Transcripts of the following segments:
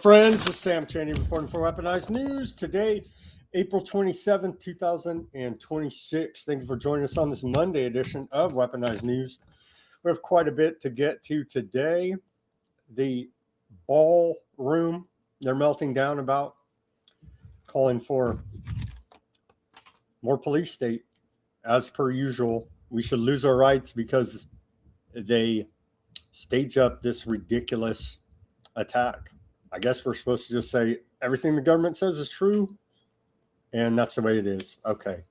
friends? It's Sam Chaney reporting for Weaponized News. Today, April 27th, 2026. Thank you for joining us on this Monday edition of Weaponized News. We have quite a bit to get to today. The ballroom, they're melting down about calling for more police state. As per usual, we should lose our rights because they stage up this ridiculous attack. I guess we're supposed to just say everything the government says is true, and that's the way it is. Okay.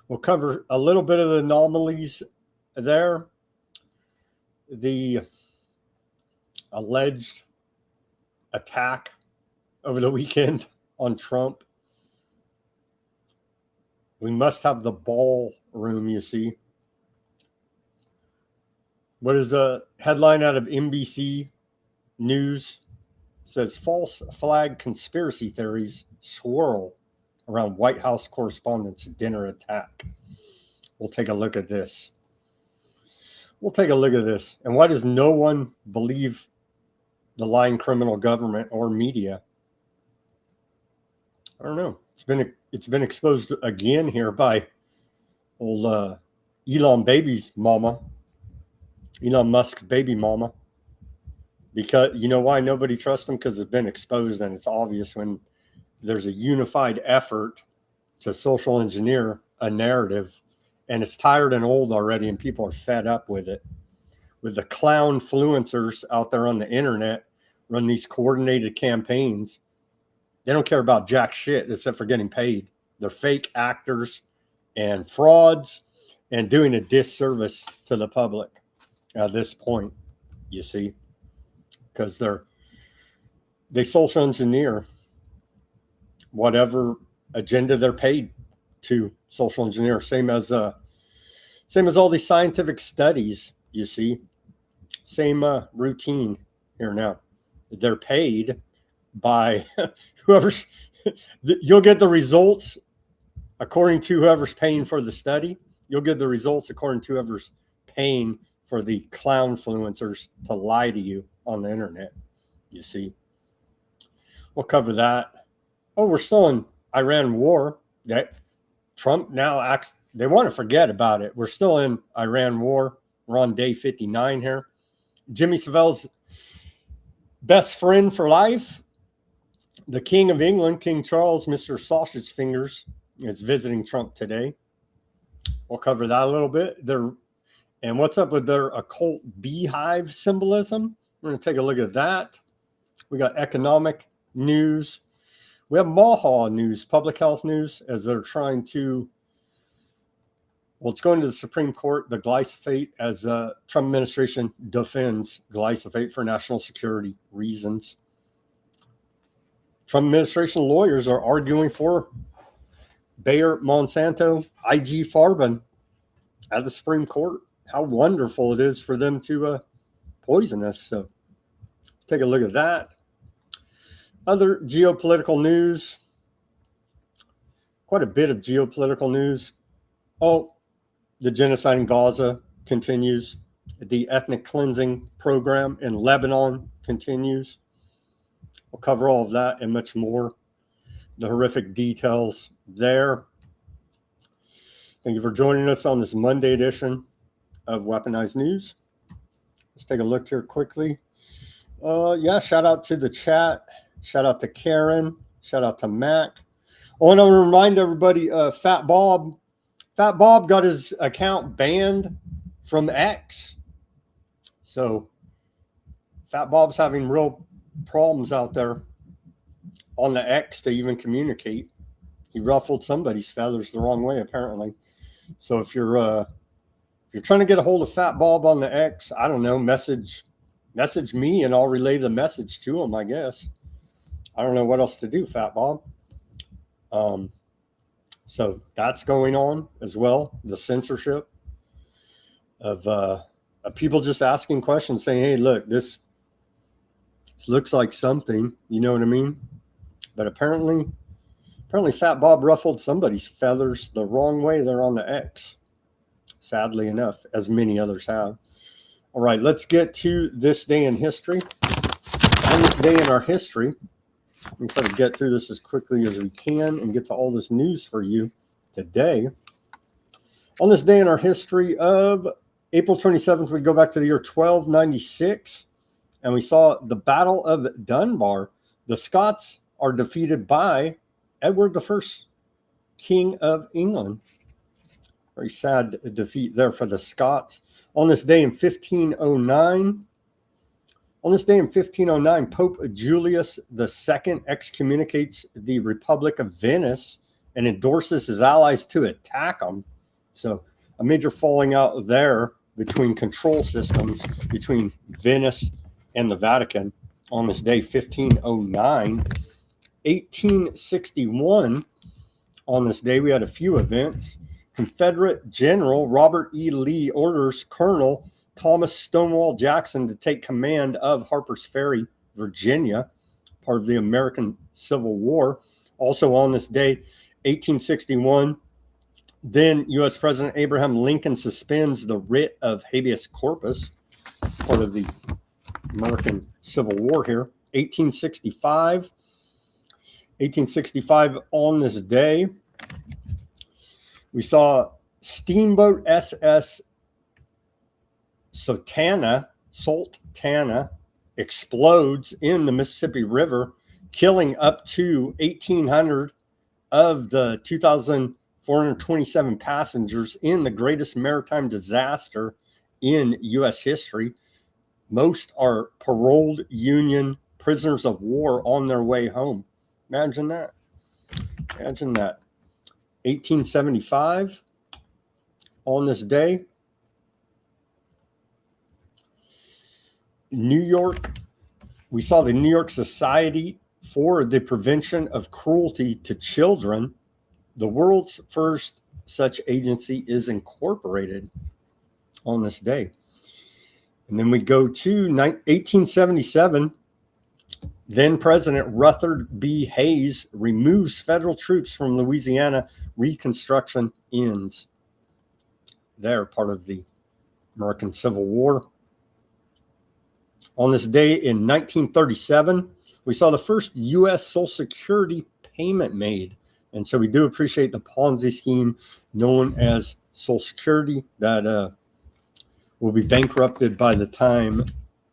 We'll cover a little bit of the anomalies there. The alleged attack over the weekend on Trump. We must have the ballroom, you see. What is a headline out of NBC News? It says false flag conspiracy theories swirl around White House correspondents' dinner attack. We'll take a look at this. And why does no one believe the lying criminal government or media? I don't know. It's been exposed again here by old Elon Musk's baby mama. Because you know why nobody trusts them? Because it's been exposed, and it's obvious when there's a unified effort to social engineer a narrative, and it's tired and old already, and people are fed up with it. With the clown influencers out there on the internet run these coordinated campaigns. They don't care about jack shit except for getting paid. They're fake actors and frauds and doing a disservice to the public at this point, you see, because they social engineer whatever agenda they're paid to social engineer. Same as all these scientific studies, you see. Same routine here now. They're paid by whoever's, you'll get the results according to whoever's paying for the study. You'll get the results according to whoever's paying for the clown influencers to lie to you on the internet, you see. We'll cover that. Oh, we're still in Iran war. That Trump now acts, they want to forget about it. We're still in Iran war. We're on day 59 here. Jimmy Savile's best friend for life, the King of England, King Charles, Mr. Sausage Fingers, is visiting Trump today. We'll cover that a little bit. And what's up with their occult beehive symbolism? We're going to take a look at that. We got economic news. We have Maha news, public health news, as they're trying to, well, it's going to the Supreme Court, the glyphosate, as Trump administration defends glyphosate for national security reasons. Trump administration lawyers are arguing for Bayer, Monsanto, IG Farben at the Supreme Court. How wonderful it is for them to poison us. So take a look at that. Other geopolitical news. Quite a bit of geopolitical news. Oh, the genocide in Gaza continues. The ethnic cleansing program in Lebanon continues. We'll cover all of that and much more. The horrific details there. Thank you for joining us on this Monday edition of Weaponized News. Let's take a look here quickly. Shout out to the chat. Shout out to Karen. Shout out to Mac. I want to remind everybody, Fat Bob got his account banned from X. So Fat Bob's having real problems out there on the X to even communicate. He ruffled somebody's feathers the wrong way, apparently. So if you're trying to get a hold of Fat Bob on the X, I don't know, message me and I'll relay the message to him, I guess. I don't know what else to do, Fat Bob. So that's going on as well. The censorship of people just asking questions, saying, "Hey, look, this looks like something." You know what I mean? But apparently, Fat Bob ruffled somebody's feathers the wrong way. They're on the X. Sadly enough, as many others have. All right, let's get to this day in history. I on this day in our history, we try to get through this as quickly as we can and get to all this news for you today. On this day in our history of April 27th, we go back to the year 1296, and we saw the Battle of Dunbar. The Scots are defeated by Edward I, King of England. Very sad defeat there for the Scots. On this day in 1509, Pope Julius II excommunicates the Republic of Venice and endorses his allies to attack them. So a major falling out there between control systems between Venice and the Vatican on this day, 1509. 1861, on this day, we had a few events. Confederate General Robert E. Lee orders Colonel Thomas Stonewall Jackson to take command of Harper's Ferry, Virginia, part of the American Civil War. Also on this day, 1861, then U.S. President Abraham Lincoln suspends the writ of habeas corpus, part of the American Civil War here. 1865 on this day, we saw steamboat SS Sultana explodes in the Mississippi River, killing up to 1,800 of the 2,427 passengers in the greatest maritime disaster in U.S. history. Most are paroled Union prisoners of war on their way home. Imagine that. 1875, on this day, New York, we saw the New York Society for the Prevention of Cruelty to Children. The world's first such agency is incorporated on this day. And then we go to 1877. Then President Rutherford B. Hayes removes federal troops from Louisiana. Reconstruction ends. They're part of the American Civil War. On this day in 1937, we saw the first U.S. Social Security payment made. And so we do appreciate the Ponzi scheme known as Social Security that will be bankrupted by the time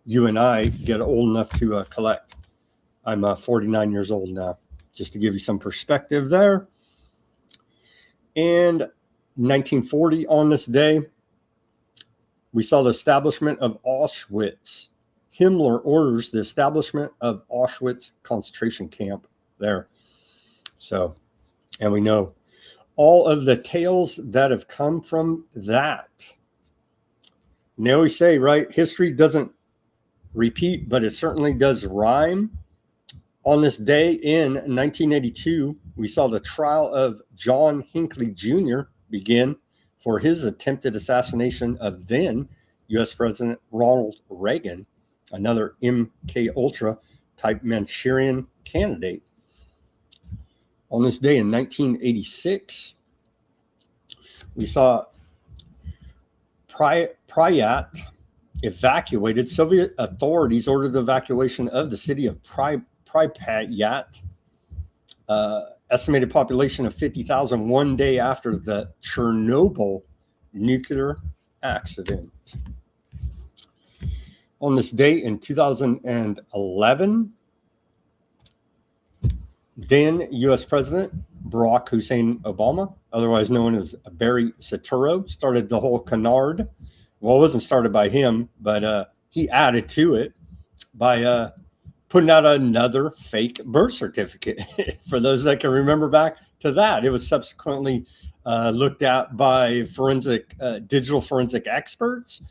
you and I get old enough to collect. I'm 49 years old now, just to give you some perspective there. And 1940, on this day, we saw the establishment of Auschwitz. Himmler orders the establishment of Auschwitz concentration camp there. So, and we know all of the tales that have come from that. And they always say, right, history doesn't repeat, but it certainly does rhyme. On this day in 1982, we saw the trial of John Hinckley Jr. begin for his attempted assassination of then U.S. President Ronald Reagan, another MK Ultra type Manchurian candidate. On this day in 1986, we saw Pripyat evacuated. Soviet authorities ordered the evacuation of the city of Pripyat. Estimated population of 50,000 one day after the Chernobyl nuclear accident. On this day in 2011, then U.S. President Barack Hussein Obama, otherwise known as Barry Soetoro, started the whole canard. Well, it wasn't started by him, but he added to it by putting out another fake birth certificate. For those that can remember back to that, it was subsequently looked at by digital forensic experts,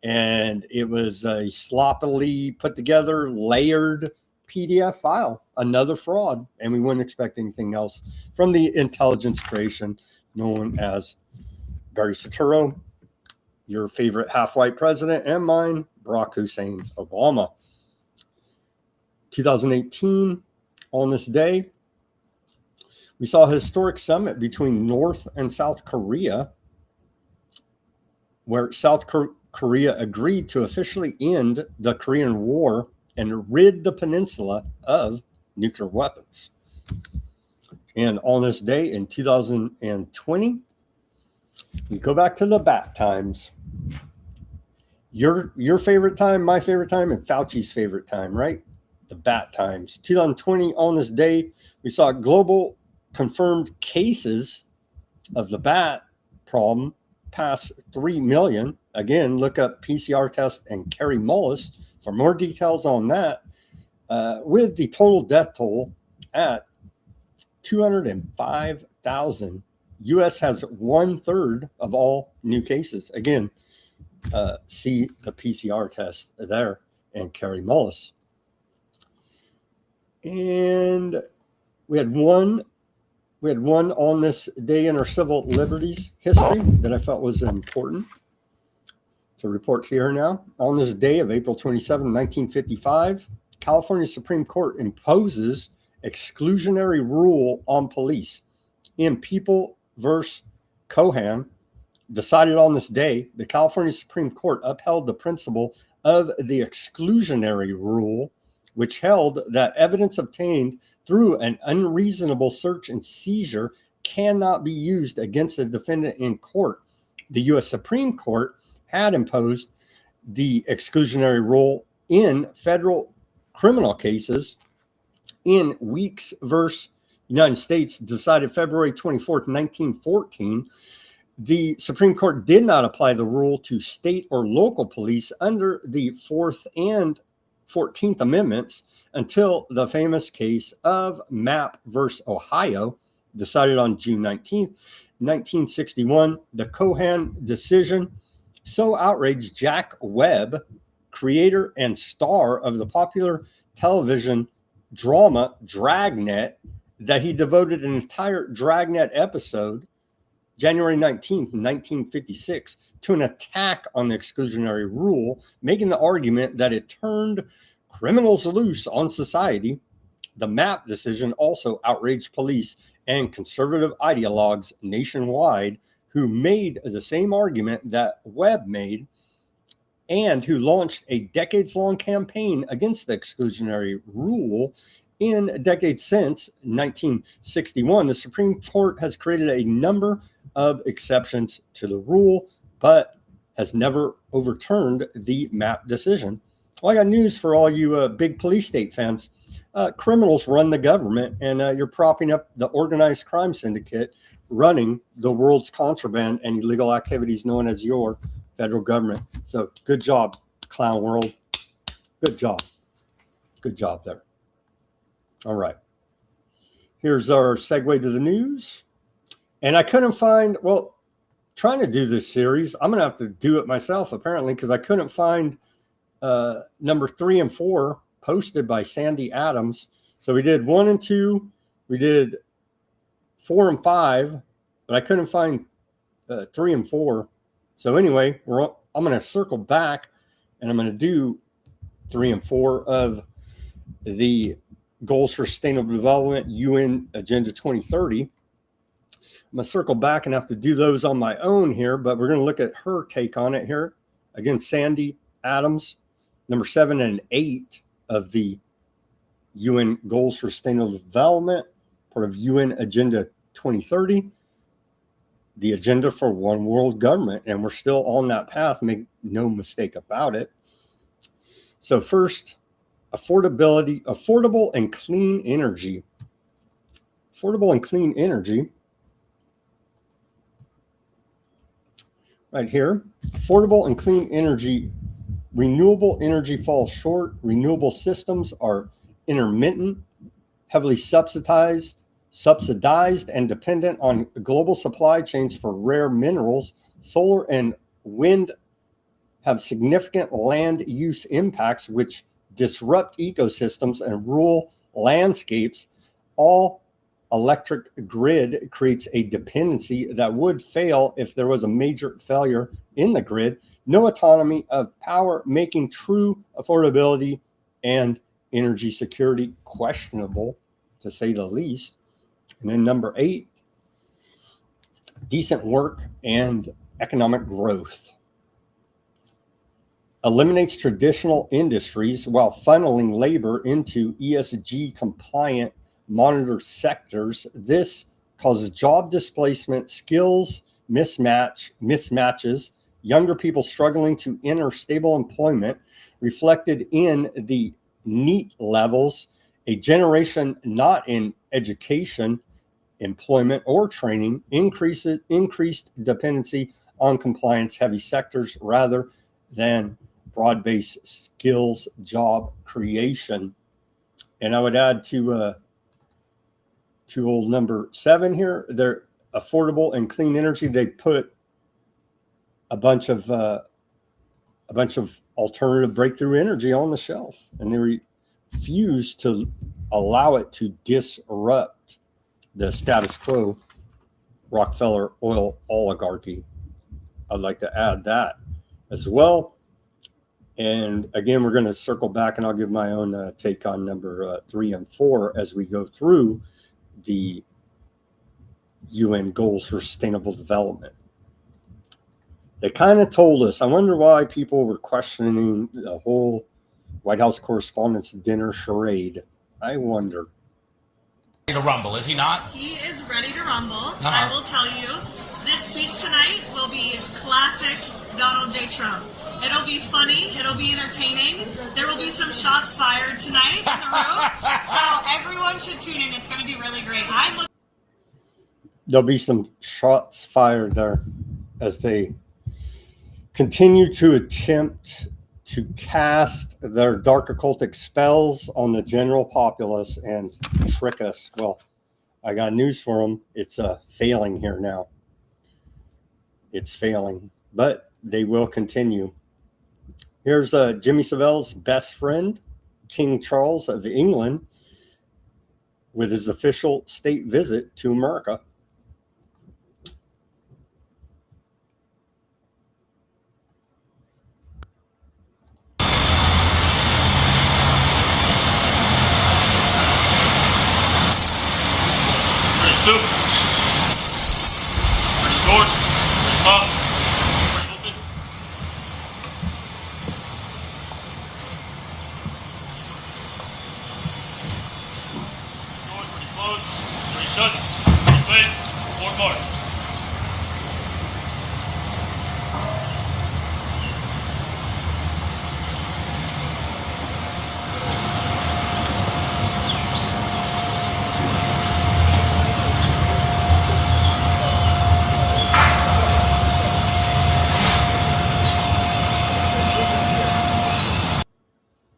and it was a sloppily put together, layered PDF file, another fraud, and we wouldn't expect anything else from the intelligence creation known as Barry Soetoro, your favorite half-white president, and mine, Barack Hussein Obama. 2018, on this day, we saw a historic summit between North and South Korea, where South Korea agreed to officially end the Korean War and rid the peninsula of nuclear weapons. And on this day in 2020, you go back to the bat times. Your favorite time, my favorite time, and Fauci's favorite time, right? The bat times. 2020, on this day, we saw global confirmed cases of the bat problem pass 3 million. Again, look up PCR test and Carrie Mullis for more details on that. With the total death toll at 205,000, U.S. has 1/3 of all new cases. Again, see the PCR test there and Carrie Mullis. And we had one on this day in our civil liberties history that I felt was important to report here now. On this day of April 27, 1955, California Supreme Court imposes exclusionary rule on police in People versus Cohan. Decided on this day, the California Supreme Court upheld the principle of the exclusionary rule, which held that evidence obtained through an unreasonable search and seizure cannot be used against a defendant in court. The U.S. Supreme Court had imposed the exclusionary rule in federal criminal cases in Weeks versus United States, decided February 24th, 1914. The Supreme Court did not apply the rule to state or local police under the 4th and 14th Amendments until the famous case of Mapp versus Ohio, decided on June 19th, 1961. The Cohan decision so outraged Jack Webb, creator and star of the popular television drama Dragnet, that he devoted an entire Dragnet episode, January 19th, 1956, to an attack on the exclusionary rule, making the argument that it turned criminals loose on society. The Mapp decision also outraged police and conservative ideologues nationwide who made the same argument that Webb made and who launched a decades-long campaign against the exclusionary rule. In decades since 1961, the Supreme Court has created a number of exceptions to the rule, but has never overturned the Mapp decision. Well, I got news for all you big police state fans. Criminals run the government, and you're propping up the organized crime syndicate running the world's contraband and illegal activities known as your federal government. So good job, clown world. Good job. Good job there. All right. Here's our segue to the news. And I couldn't find, well, trying to do this series, I'm going to have to do it myself, apparently, because I couldn't find number 3 and 4 posted by Sandy Adams. So we did 1 and 2. We did 4 and 5, but I couldn't find 3 and 4. So anyway, I'm going to circle back and I'm going to do 3 and 4 of the Goals for Sustainable Development UN Agenda 2030. I'm going to circle back and have to do those on my own here, but we're going to look at her take on it here. Again, Sandy Adams, number 7 and 8 of the UN Goals for Sustainable Development, part of UN Agenda 2030, the agenda for one world government. And we're still on that path, make no mistake about it. So first, affordable and clean energy. Affordable and clean energy. Right here, affordable and clean energy. Renewable energy falls short. Renewable systems are intermittent, heavily subsidized and dependent on global supply chains for rare minerals. Solar and wind have significant land use impacts which disrupt ecosystems and rural landscapes. All electric grid creates a dependency that would fail if there was a major failure in the grid. No autonomy of power, making true affordability and energy security questionable, to say the least. And then number 8, decent work and economic growth. eliminates traditional industries while funneling labor into ESG compliant monitored sectors. This causes job displacement, skills mismatches, younger people struggling to enter stable employment, reflected in the NEET levels, a generation not in education, employment, or training, increased dependency on compliance heavy sectors rather than broad-based skills job creation. And I would add to old number 7 here, they're affordable and clean energy. They put a bunch of alternative breakthrough energy on the shelf, and they refuse to allow it to disrupt the status quo Rockefeller oil oligarchy. I'd like to add that as well. And again, we're going to circle back, and I'll give my own take on number 3 and 4 as we go through the UN goals for sustainable development. They kind of told us, I wonder why people were questioning the whole White House Correspondents' Dinner charade. I wonder. To rumble, is he not? He is ready to rumble. I will tell you, this speech tonight will be classic Donald J. Trump. It'll be funny. It'll be entertaining. There will be some shots fired tonight in the room. So everyone should tune in. It's going to be really great. There'll be some shots fired there as they continue to attempt to cast their dark occultic spells on the general populace and trick us. Well, I got news for them. It's failing here now. It's failing, but they will continue. Here's Jimmy Savile's best friend, King Charles of England, with his official state visit to America. Soup. Ready doors. Ready pop. Ready open. Doors ready closed. Ready shut. Ready placed. Forward march.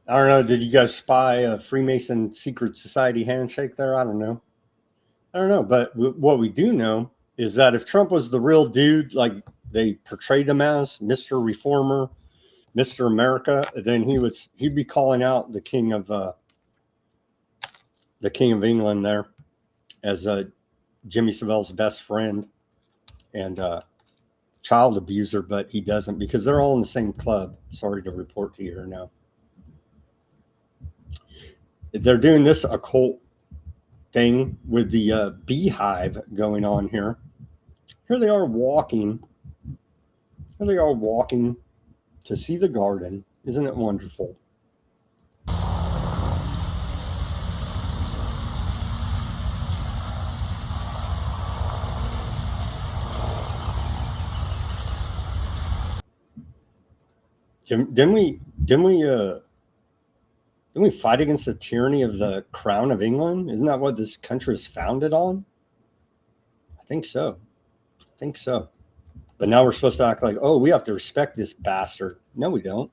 I don't know. Did you guys spy a Freemason secret society handshake there? I don't know. But what we do know is that if Trump was the real dude, like they portrayed him as, Mr. Reformer, Mr. America, then he'd be calling out the king of England there as Jimmy Savile's best friend and child abuser, but he doesn't because they're all in the same club. Sorry to report to you here now. They're doing this occult thing with the beehive going on here. Here they are walking. Here they are walking to see the garden. Isn't it wonderful? Didn't we fight against the tyranny of the Crown of England? Isn't that what this country is founded on? I think so. But now we're supposed to act like, oh, we have to respect this bastard. No, we don't.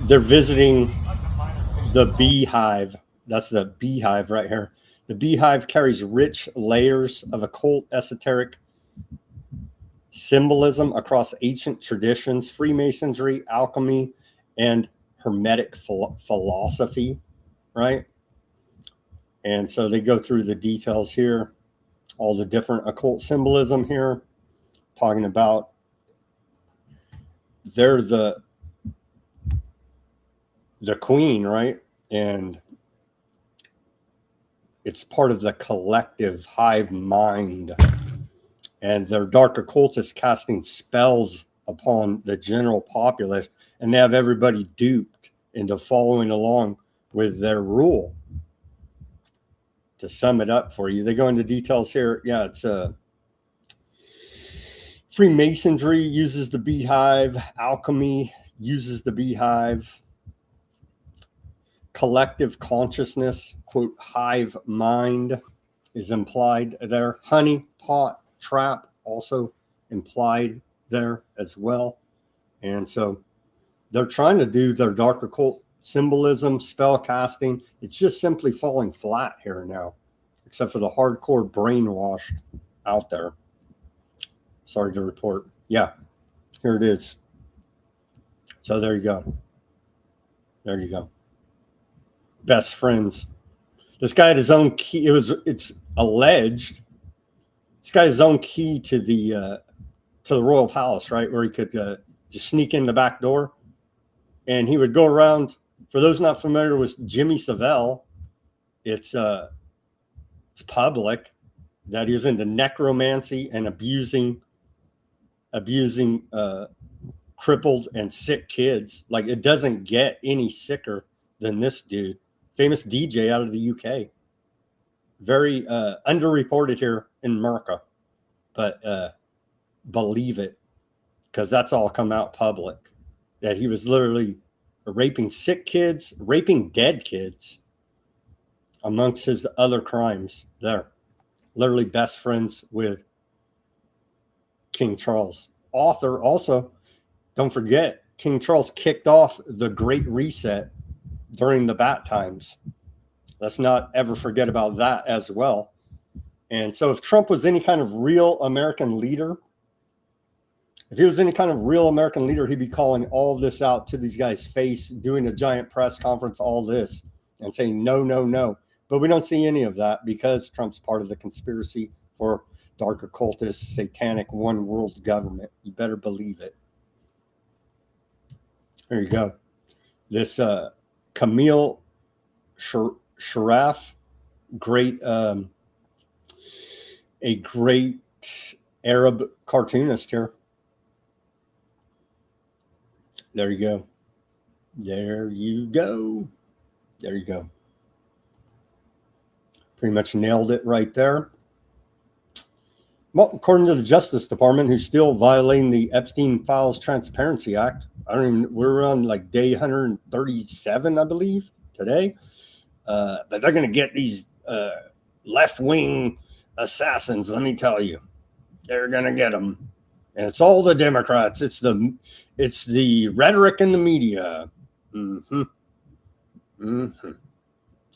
They're visiting the beehive. That's the beehive right here. The beehive carries rich layers of occult, esoteric symbolism across ancient traditions, Freemasonry, alchemy, and Hermetic philosophy, right? And so they go through the details here, all the different occult symbolism here, talking about they're the queen, right? And It's part of the collective hive mind. And they're dark occultists casting spells upon the general populace, and they have everybody duped into following along with their rule. To sum it up for you, they go into details here. Yeah, it's Freemasonry uses the beehive. Alchemy uses the beehive. Collective consciousness, quote, hive mind, is implied there. Honey pot trap also implied there as well. And so they're trying to do their dark occult symbolism, spell casting. It's just simply falling flat here now, except for the hardcore brainwashed out there. Sorry to report. Yeah, here it is. So there you go. There you go. Best friends. This guy had his own key. It's alleged. This guy had his own key to the royal palace, right, where he could just sneak in the back door, and he would go around. For those not familiar with Jimmy Savile, it's public that he was into necromancy and abusing crippled and sick kids. Like, it doesn't get any sicker than this dude. Famous DJ out of the UK. Very underreported here in America, but believe it, because that's all come out public, that he was literally raping sick kids, raping dead kids, amongst his other crimes there. Literally best friends with King Charles. Author also, don't forget, King Charles kicked off the Great Reset during the Bat times. Let's not ever forget about that as well. And so if Trump was any kind of real American leader, he'd be calling all of this out to these guys' face, doing a giant press conference, all this, and saying, no, no, no. But we don't see any of that because Trump's part of the conspiracy for dark occultist, satanic one world government. You better believe it. There you go. This Camille Sharaf, a great Arab cartoonist here. There you go. There you go. There you go. Pretty much nailed it right there. Well, according to the Justice Department, who's still violating the Epstein Files Transparency Act, we're on like day 137, I believe, today. But they're going to get these left-wing assassins, let me tell you. They're going to get them. And it's all the Democrats. It's the rhetoric in the media. Mm-hmm. Mm-hmm.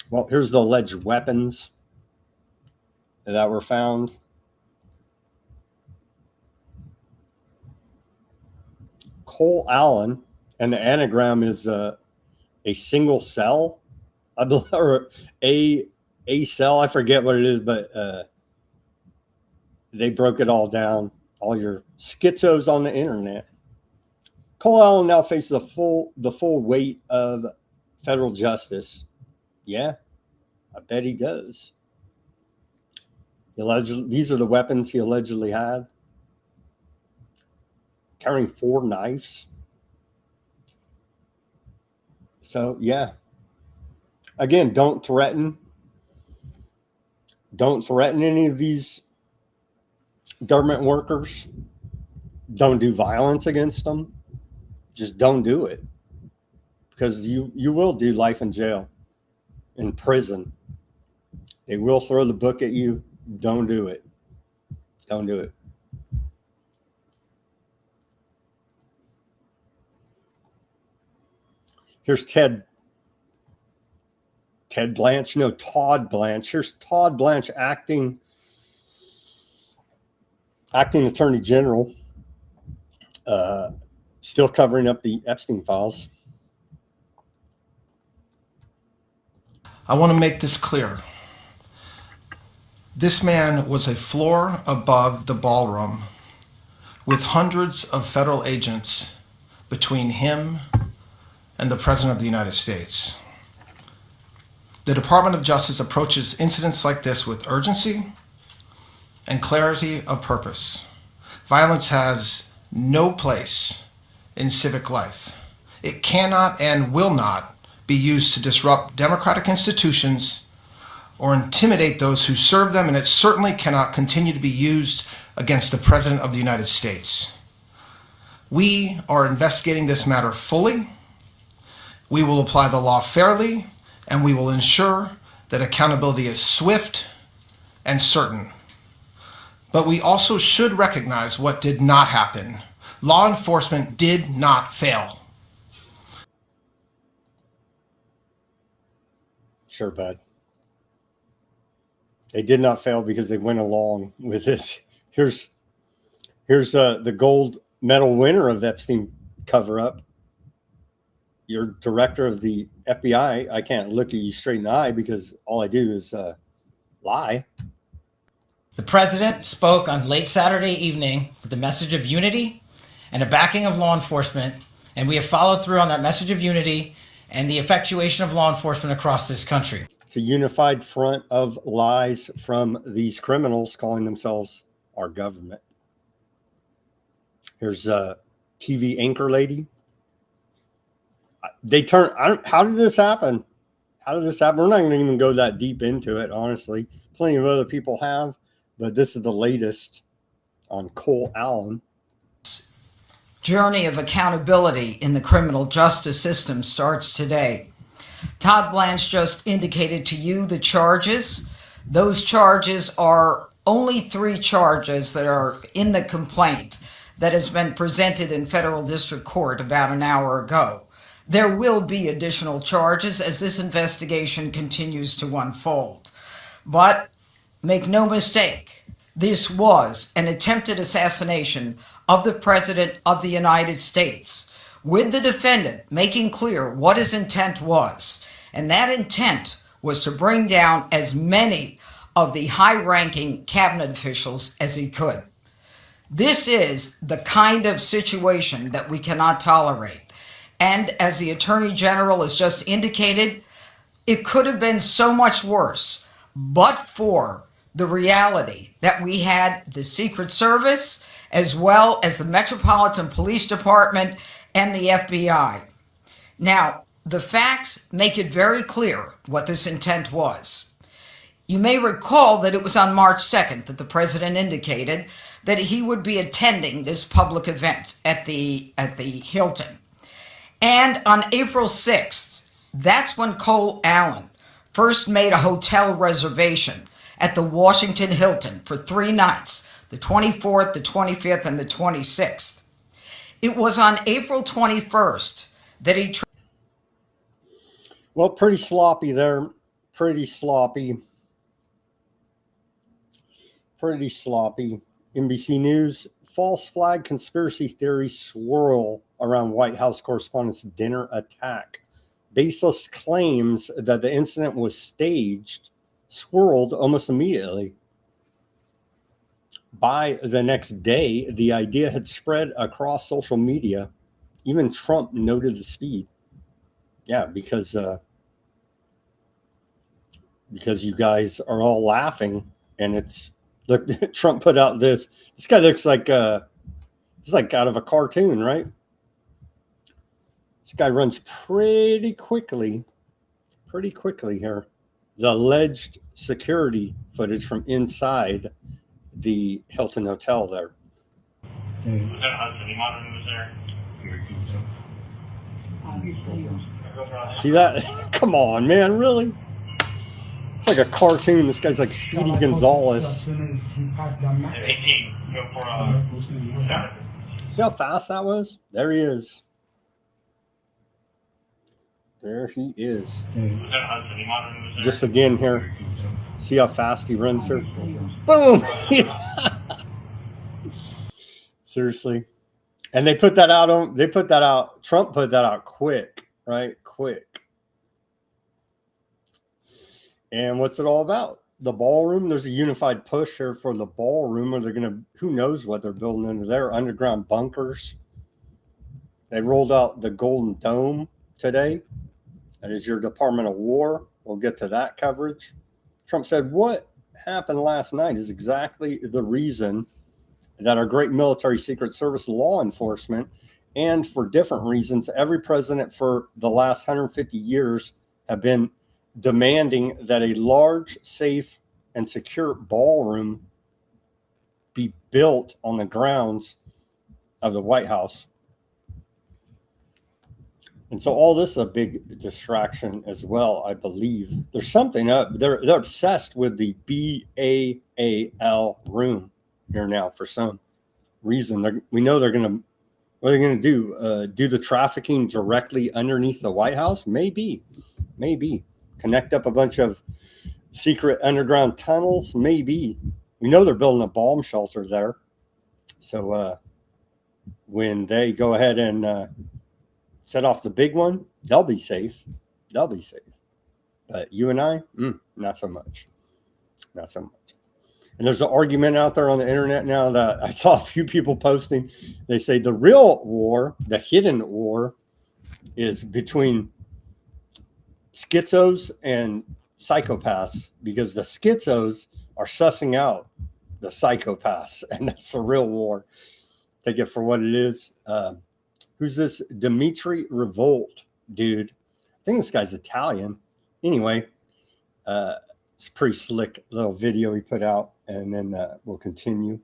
Well, here's the alleged weapons that were found. Cole Allen, and the anagram is a single cell, I believe, or a cell. I forget what it is, but they broke it all down. All your schizos on the internet. Cole Allen now faces the full weight of federal justice. Yeah, I bet he does. These are the weapons he allegedly had. Carrying 4 knives. So, yeah. Again, don't threaten. Don't threaten any of these government workers. Don't do violence against them. Just don't do it. Because you will do life in jail, in prison. They will throw the book at you. Don't do it. Don't do it. Here's Todd Blanche. Here's Todd Blanche, acting Attorney General, still covering up the Epstein files. I want to make this clear. This man was a floor above the ballroom with hundreds of federal agents between him and the President of the United States. The Department of Justice approaches incidents like this with urgency and clarity of purpose. Violence has no place in civic life. It cannot and will not be used to disrupt democratic institutions or intimidate those who serve them, and it certainly cannot continue to be used against the President of the United States. We are investigating this matter fully. We will apply the law fairly, and we will ensure that accountability is swift and certain. But we also should recognize what did not happen. Law enforcement did not fail. Sure, bud. They did not fail because they went along with this. Here's the gold medal winner of Epstein cover-up. You're director of the FBI. I can't look at you straight in the eye because all I do is lie. The president spoke on late Saturday evening with the message of unity and a backing of law enforcement, and we have followed through on that message of unity and the effectuation of law enforcement across this country. It's a unified front of lies from these criminals calling themselves our government. Here's a TV anchor lady. They turn. How did this happen? How did this happen? We're not going to even go that deep into it, honestly. Plenty of other people have, but this is the latest on Cole Allen. Journey of accountability in the criminal justice system starts today. Todd Blanche just indicated to you the charges. Those charges are only 3 charges that are in the complaint that has been presented in federal district court about an hour ago. There will be additional charges as this investigation continues to unfold. But make no mistake, this was an attempted assassination of the President of the United States, with the defendant making clear what his intent was. And that intent was to bring down as many of the high-ranking cabinet officials as he could. This is the kind of situation that we cannot tolerate. And as the Attorney General has just indicated, it could have been so much worse, but for the reality that we had the Secret Service as well as the Metropolitan Police Department and the FBI. Now, the facts make it very clear what this intent was. You may recall that it was on March 2nd that the president indicated that he would be attending this public event at the Hilton. And on April 6th, that's when Cole Allen first made a hotel reservation at the Washington Hilton for 3 nights, the 24th, the 25th, and the 26th. It was on April 21st that he... Well, pretty sloppy there. Pretty sloppy. Pretty sloppy. NBC News, false flag conspiracy theories swirl around White House correspondents' dinner attack. Baseless claims that the incident was staged swirled almost immediately. By the next day, the idea had spread across social media. Even Trump noted the speed. Yeah, because you guys are all laughing, and it's look. Trump put out this. This guy looks like it's like out of a cartoon, right? This guy runs pretty quickly here. The alleged security footage from inside the Hilton Hotel there. Was that husband? He monitored was there? See that? Come on, man, really? It's like a cartoon. This guy's like Speedy Gonzalez. 18. Go for See how fast that was? There he is. There he is. Was that husband? He monitored was there? Just again here. See how fast he runs here? Boom! Seriously. And they put that out Trump put that out quick, right? Quick. And what's it all about? The ballroom. There's a unified push here for the ballroom, or they're gonna, who knows what they're building into there, underground bunkers. They rolled out the Golden Dome today. That is your Department of War We'll get to that coverage. Trump said, what happened last night is exactly the reason that our great military, Secret Service, law enforcement, and for different reasons, every president for the last 150 years have been demanding that a large, safe, and secure ballroom be built on the grounds of the White House. And so all this is a big distraction as well, I believe. There's something up. They're obsessed with the BAAL room here now for some reason. We know they're going to, what are they going to do? Do the trafficking directly underneath the White House? Maybe. Connect up a bunch of secret underground tunnels? Maybe. We know they're building a bomb shelter there. So when they go ahead and set off the big one, they'll be safe. But you and I, not so much. And there's an argument out there on the internet now that I saw a few people posting. They say the real war, the hidden war, is between schizos and psychopaths, because the schizos are sussing out the psychopaths, and that's the real war. Take it for what it is. Who's this Dimitri Revolt dude? I think this guy's Italian. Anyway, it's a pretty slick little video he put out, and then we'll continue.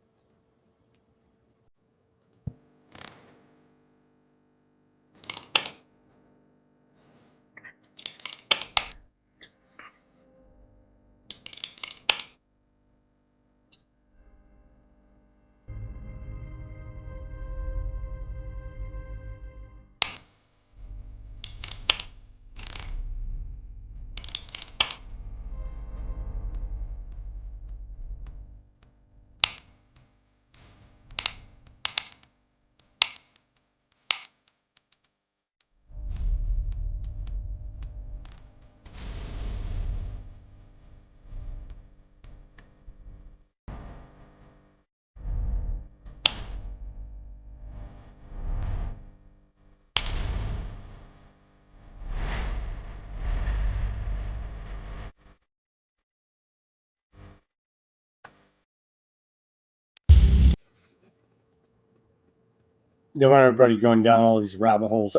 They want everybody going down all these rabbit holes.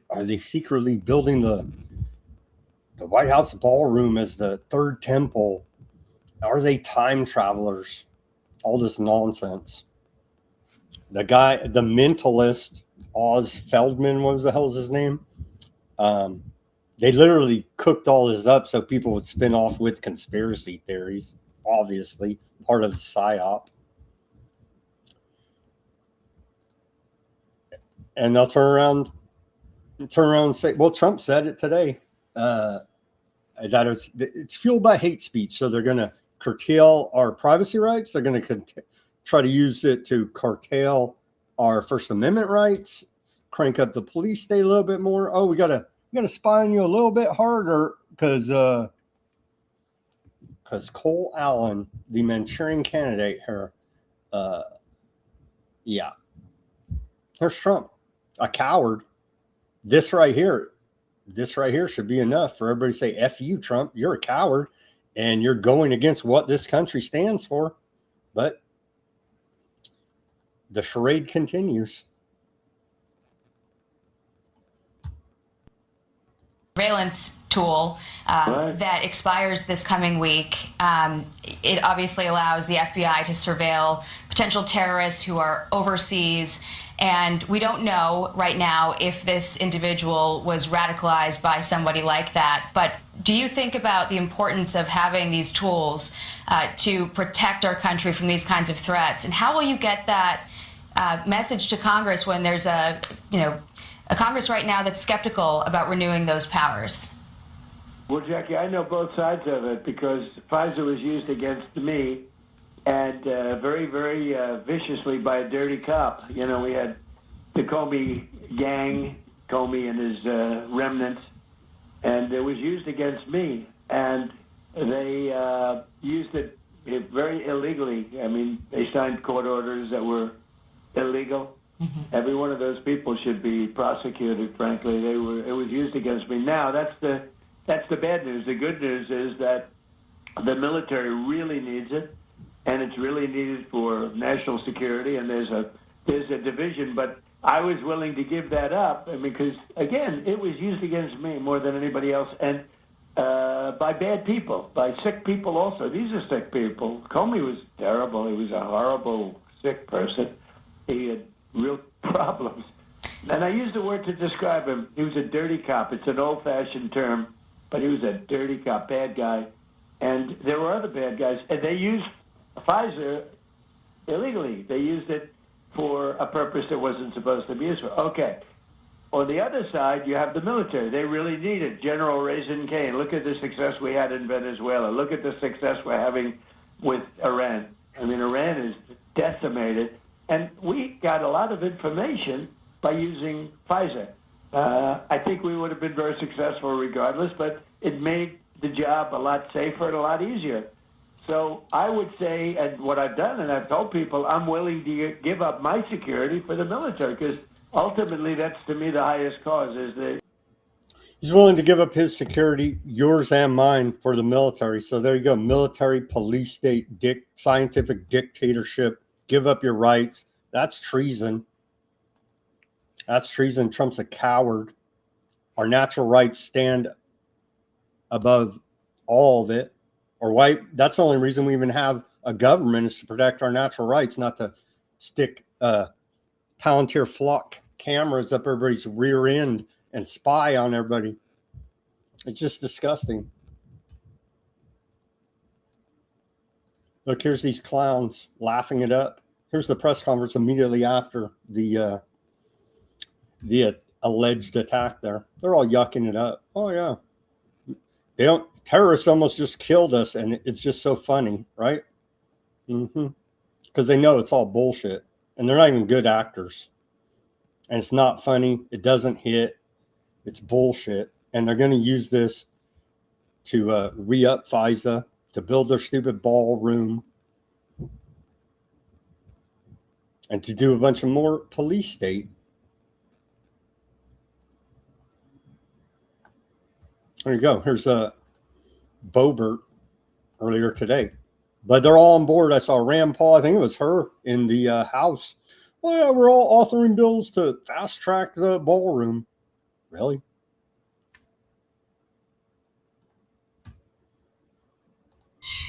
Are they secretly building the White House ballroom as the third temple? Are they time travelers? All this nonsense. The guy, the mentalist, Oz Feldman, what the hell is his name? They literally cooked all this up so people would spin off with conspiracy theories. Obviously, part of the psyop. And they'll turn around and say, well, Trump said it today, that it's fueled by hate speech. So they're going to curtail our privacy rights. They're going to try to use it to curtail our First Amendment rights, crank up the police state a little bit more. Oh, we got to spy on you a little bit harder because Cole Allen, the Manchurian candidate here, here's Trump. A coward. This right here should be enough for everybody to say, F you, Trump, you're a coward, and you're going against what this country stands for. But the charade continues. Surveillance tool that expires this coming week. It obviously allows the FBI to surveil potential terrorists who are overseas. And we don't know right now if this individual was radicalized by somebody like that. But do you think about the importance of having these tools to protect our country from these kinds of threats? And how will you get that message to Congress when there's a Congress right now that's skeptical about renewing those powers? Well, Jackie, I know both sides of it because Pfizer was used against me and very, very viciously by a dirty cop. You know, we had the Comey gang, Comey and his remnants, and it was used against me. And they used it very illegally. I mean, they signed court orders that were illegal. Mm-hmm. Every one of those people should be prosecuted, frankly. It was used against me. Now, that's the That's the bad news. The good news is that the military really needs it, and it's really needed for national security, and there's a division, but I was willing to give that up, and because, again, it was used against me more than anybody else, and by bad people, by sick people also. These are sick people. Comey was terrible. He was a horrible, sick person. He had real problems. And I use the word to describe him. He was a dirty cop. It's an old-fashioned term, but he was a dirty cop, bad guy. And there were other bad guys. And they used Pfizer illegally. They used it for a purpose that wasn't supposed to be used for. Okay. On the other side, you have the military. They really need it. General Raisin Cain. Look at the success we had in Venezuela. Look at the success we're having with Iran. I mean, Iran is decimated. And we got a lot of information by using Pfizer. I think we would have been very successful regardless, but it made the job a lot safer and a lot easier. So I would say, and what I've done, and I've told people, I'm willing to give up my security for the military, because ultimately that's, to me, the highest cause. He's willing to give up his security, yours and mine, for the military. So there you go. Military, police state, scientific dictatorship. Give up your rights. That's treason. That's treason. Trump's a coward. Our natural rights stand above all of it. Or why? That's the only reason we even have a government, is to protect our natural rights, not to stick Palantir flock cameras up everybody's rear end and spy on everybody. It's just disgusting. Look, here's these clowns laughing it up. Here's the press conference immediately after the alleged attack there. They're all yucking it up. Oh, yeah. Terrorists almost just killed us, and it's just so funny, right? Because they know it's all bullshit, and they're not even good actors. And it's not funny. It doesn't hit. It's bullshit. And they're going to use this to re-up FISA, to build their stupid ballroom, and to do a bunch of more police state. There you go. Here's Boebert earlier today. But they're all on board. I saw Rand Paul, I think it was her, in the House. Oh, yeah, we're all authoring bills to fast track the ballroom. Really?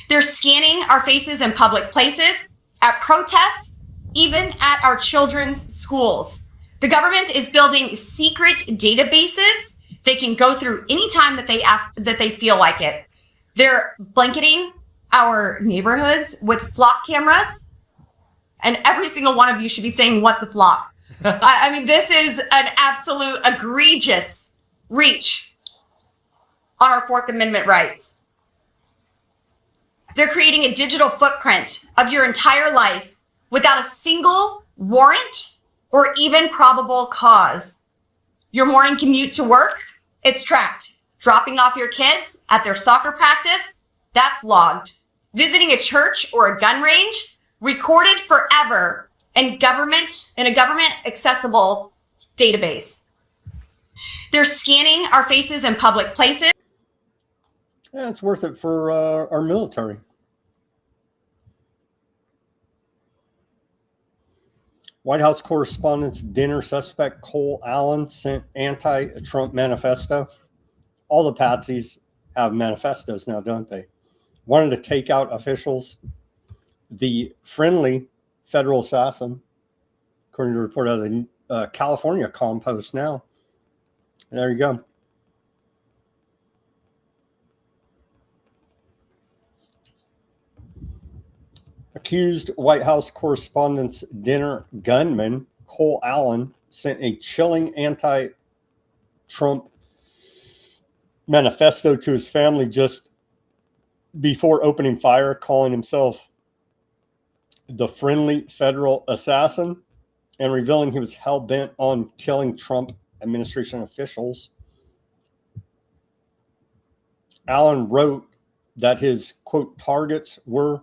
They're scanning our faces in public places, at protests, even at our children's schools. The government is building secret databases they can go through anytime that they feel like it. They're blanketing our neighborhoods with flock cameras, and every single one of you should be saying, "What the flock?" I mean, this is an absolute egregious reach on our Fourth Amendment rights. They're creating a digital footprint of your entire life without a single warrant or even probable cause. Your morning commute to work, it's tracked. Dropping off your kids at their soccer practice, that's logged. Visiting a church or a gun range, recorded forever in a government accessible database. They're scanning our faces in public places. Yeah, it's worth it for our military. White House Correspondents' Dinner suspect Cole Allen sent anti-Trump manifesto. All the patsies have manifestos now, don't they? Wanted to take out officials. The friendly federal assassin, according to a report out of the California Compost now. And there you go. Accused White House Correspondents' Dinner gunman Cole Allen sent a chilling anti-Trump manifesto to his family just before opening fire, calling himself the friendly federal assassin and revealing he was hell-bent on killing Trump administration officials. Allen wrote that his, quote, targets were,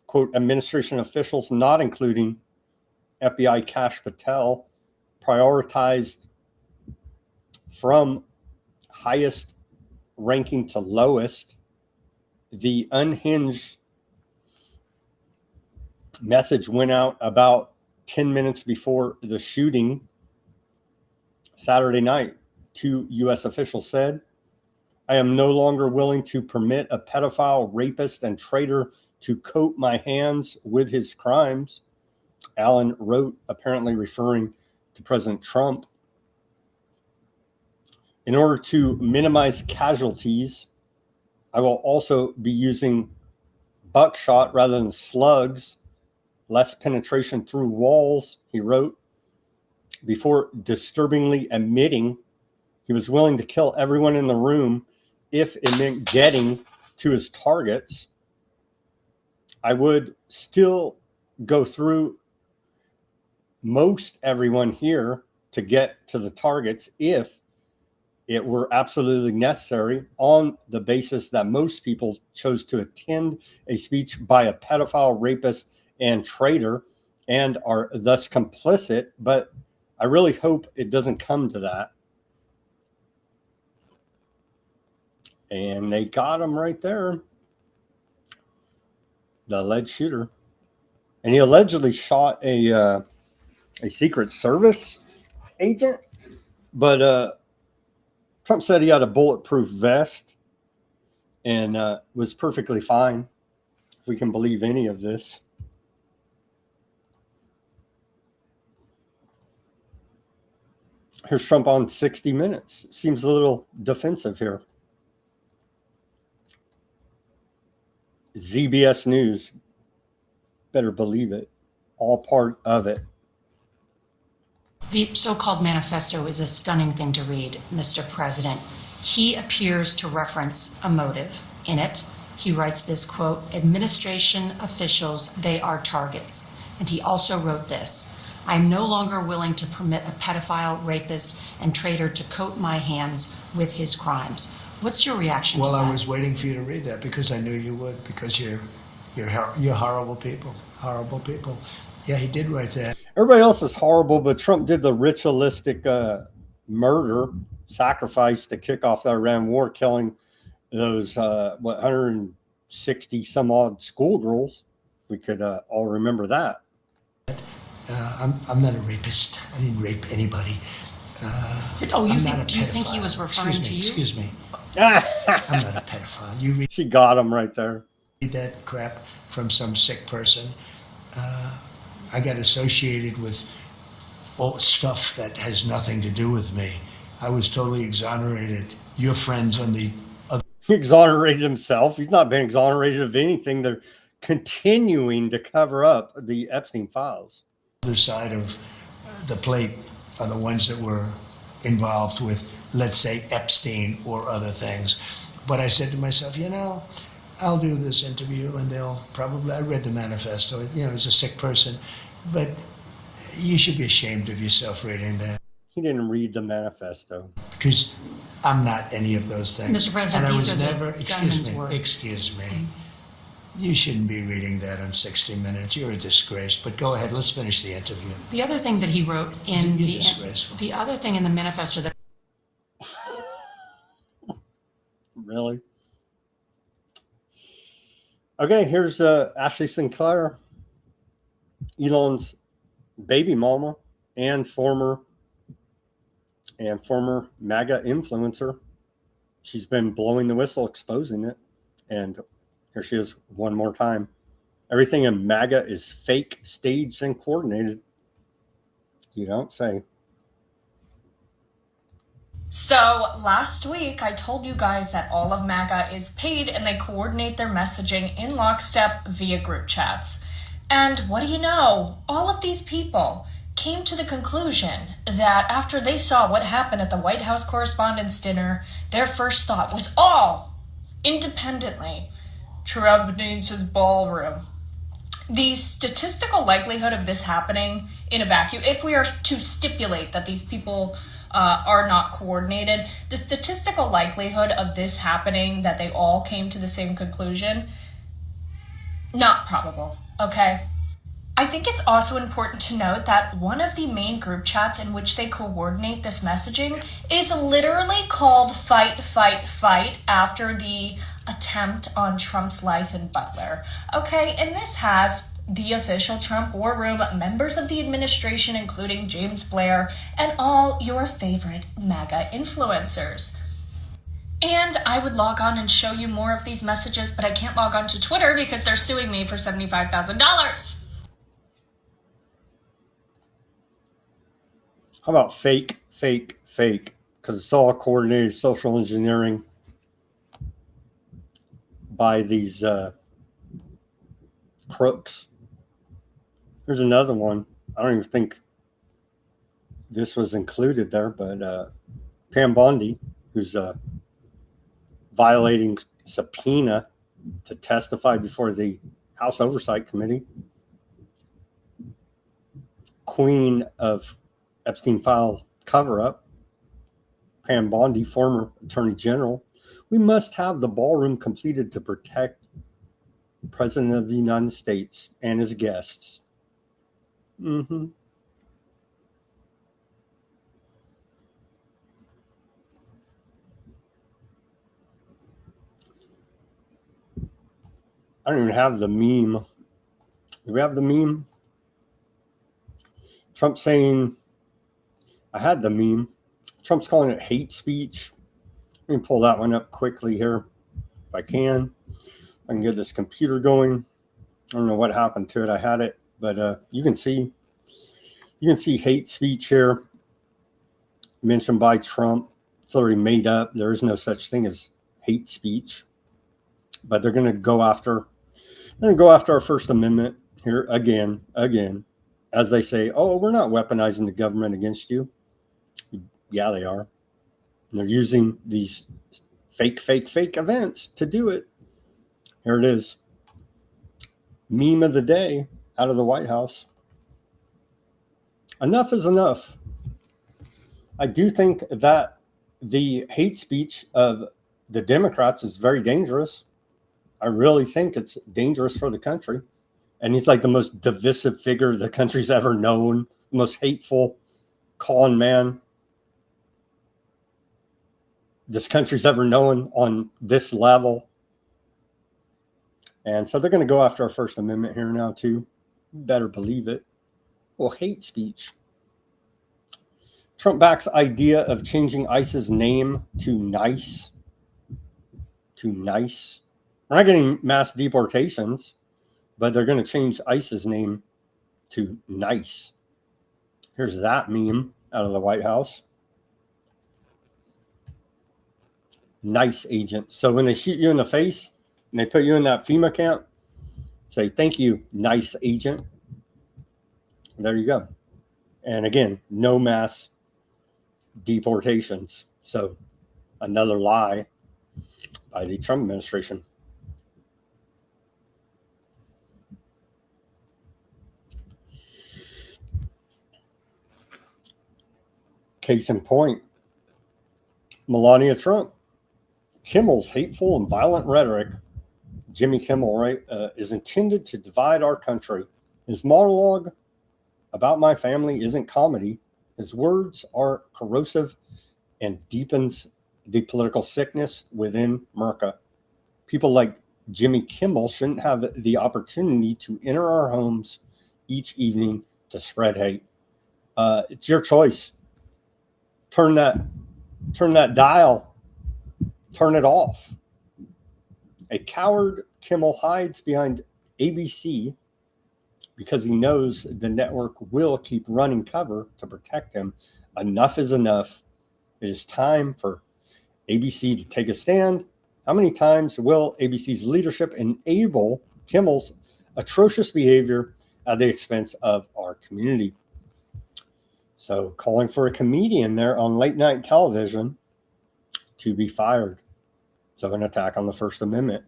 quote, administration officials, not including FBI Kash Patel, prioritized from highest ranking to lowest. The unhinged message went out about 10 minutes before the shooting Saturday night. 2 U.S. officials said, "I am no longer willing to permit a pedophile, rapist, and traitor to coat my hands with his crimes," Allen wrote, apparently referring to President Trump. "In order to minimize casualties, I will also be using buckshot rather than slugs, less penetration through walls," he wrote, before disturbingly admitting he was willing to kill everyone in the room if it meant getting to his targets. "I would still go through most everyone here to get to the targets if it were absolutely necessary, on the basis that most people chose to attend a speech by a pedophile, rapist, and traitor and are thus complicit, but I really hope it doesn't come to that." And they got him right there, the alleged shooter. And he allegedly shot a Secret Service agent, but Trump said he had a bulletproof vest and was perfectly fine, if we can believe any of this. Here's Trump on 60 Minutes. Seems a little defensive here. ZBS News, better believe it, all part of it. The so-called manifesto is a stunning thing to read, Mr. President. He appears to reference a motive in it. He writes this, quote, "Administration officials, they are targets." And he also wrote this: "I am no longer willing to permit a pedophile, rapist, and traitor to coat my hands with his crimes." What's your reaction to that? Well, I was waiting for you to read that because I knew you would, because you're horrible people. Horrible people. Yeah, he did write that. Everybody else is horrible, but Trump did the ritualistic murder, sacrifice to kick off the Iran war, killing those 160 some odd schoolgirls. We could all remember that. I'm not a rapist. I didn't rape anybody. Do you think he was referring to you? Excuse me. I'm not a pedophile. You read She got him right there. that crap from some sick person. I got associated with all stuff that has nothing to do with me. I was totally exonerated. Your friends on the other... He exonerated himself. He's not been exonerated of anything. They're continuing to cover up the Epstein files. Other side of the plate are the ones that were involved with, let's say, Epstein or other things. But I said to myself, I'll do this interview and they'll probably, I read the manifesto, as a sick person, but you should be ashamed of yourself reading that. He didn't read the manifesto. Because I'm not any of those things. Mr. President, and these are the gunman's words. Excuse me. You shouldn't be reading that on 60 Minutes. You're a disgrace. But go ahead, let's finish the interview. The other thing that he wrote in the other thing in the manifesto that... Really? Okay, here's Ashley Sinclair, Elon's baby mama and former MAGA influencer. She's been blowing the whistle, exposing it, and here she is one more time. Everything in MAGA is fake, staged, and coordinated. You don't say. So last week, I told you guys that all of MAGA is paid and they coordinate their messaging in lockstep via group chats. And what do you know? All of these people came to the conclusion that after they saw what happened at the White House Correspondents' Dinner, their first thought was all independently, Trump needs his ballroom. The statistical likelihood of this happening in a vacuum, if we are to stipulate that these people are not coordinated, the statistical likelihood of this happening, that they all came to the same conclusion, not probable, okay? I think it's also important to note that one of the main group chats in which they coordinate this messaging is literally called Fight, Fight, Fight after the attempt on Trump's life in Butler. Okay, and this has the official Trump war room, members of the administration, including James Blair, and all your favorite MAGA influencers. And I would log on and show you more of these messages, but I can't log on to Twitter because they're suing me for $75,000. How about fake, fake, fake? Because it's all coordinated social engineering by these crooks. Here's another one. I don't even think this was included there, but Pam Bondi, who's violating subpoena to testify before the House Oversight Committee. Queen of Epstein file cover-up, Pam Bondi, former Attorney General. We must have the ballroom completed to protect the President of the United States and his guests. I don't even have the meme. Do we have the meme? Trump saying, I had the meme. Trump's calling it hate speech. Let me pull that one up quickly here if I can. I can get this computer going. I don't know what happened to it. I had it, but you can see hate speech here mentioned by Trump. It's already made up. There is no such thing as hate speech, but they're going to go after our First Amendment here again, as they say, oh, we're not weaponizing the government against you. Yeah, they are. And they're using these fake events to do it. Here it is. Meme of the day out of the White House. Enough is enough. I do think that the hate speech of the Democrats is very dangerous. I really think it's dangerous for the country. And he's like the most divisive figure the country's ever known, the most hateful con man this country's ever known on this level. And so they're going to go after our First Amendment here now, too. Better believe it. Well, hate speech. Trump backs idea of changing ICE's name to NICE. To NICE. We're not getting mass deportations, but they're going to change ICE's name to NICE. Here's that meme out of the White House. NICE agent. So when they shoot you in the face and they put you in that FEMA camp, say, thank you, NICE agent. There you go. And again, no mass deportations. So another lie by the Trump administration. Case in point, Melania Trump. Kimmel's hateful and violent rhetoric, Jimmy Kimmel, right, is intended to divide our country. His monologue about my family isn't comedy. His words are corrosive and deepens the political sickness within America. People like Jimmy Kimmel shouldn't have the opportunity to enter our homes each evening to spread hate. It's your choice. Turn that dial. Turn it off. A coward, Kimmel hides behind ABC because he knows the network will keep running cover to protect him. Enough is enough. It is time for ABC to take a stand. How many times will ABC's leadership enable Kimmel's atrocious behavior at the expense of our community? So calling for a comedian there on late night television to be fired. So an attack on the First Amendment.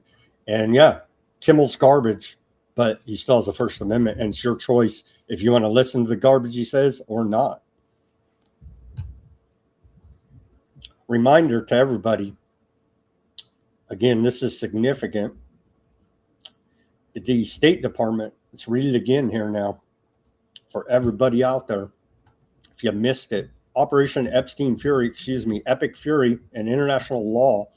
And yeah, Kimmel's garbage, but he still has the First Amendment, and it's your choice if you want to listen to the garbage he says or not. Reminder to everybody, again, this is significant. The State Department Let's read it again here now for everybody out there. If you missed it, Operation Epic Fury, and international law.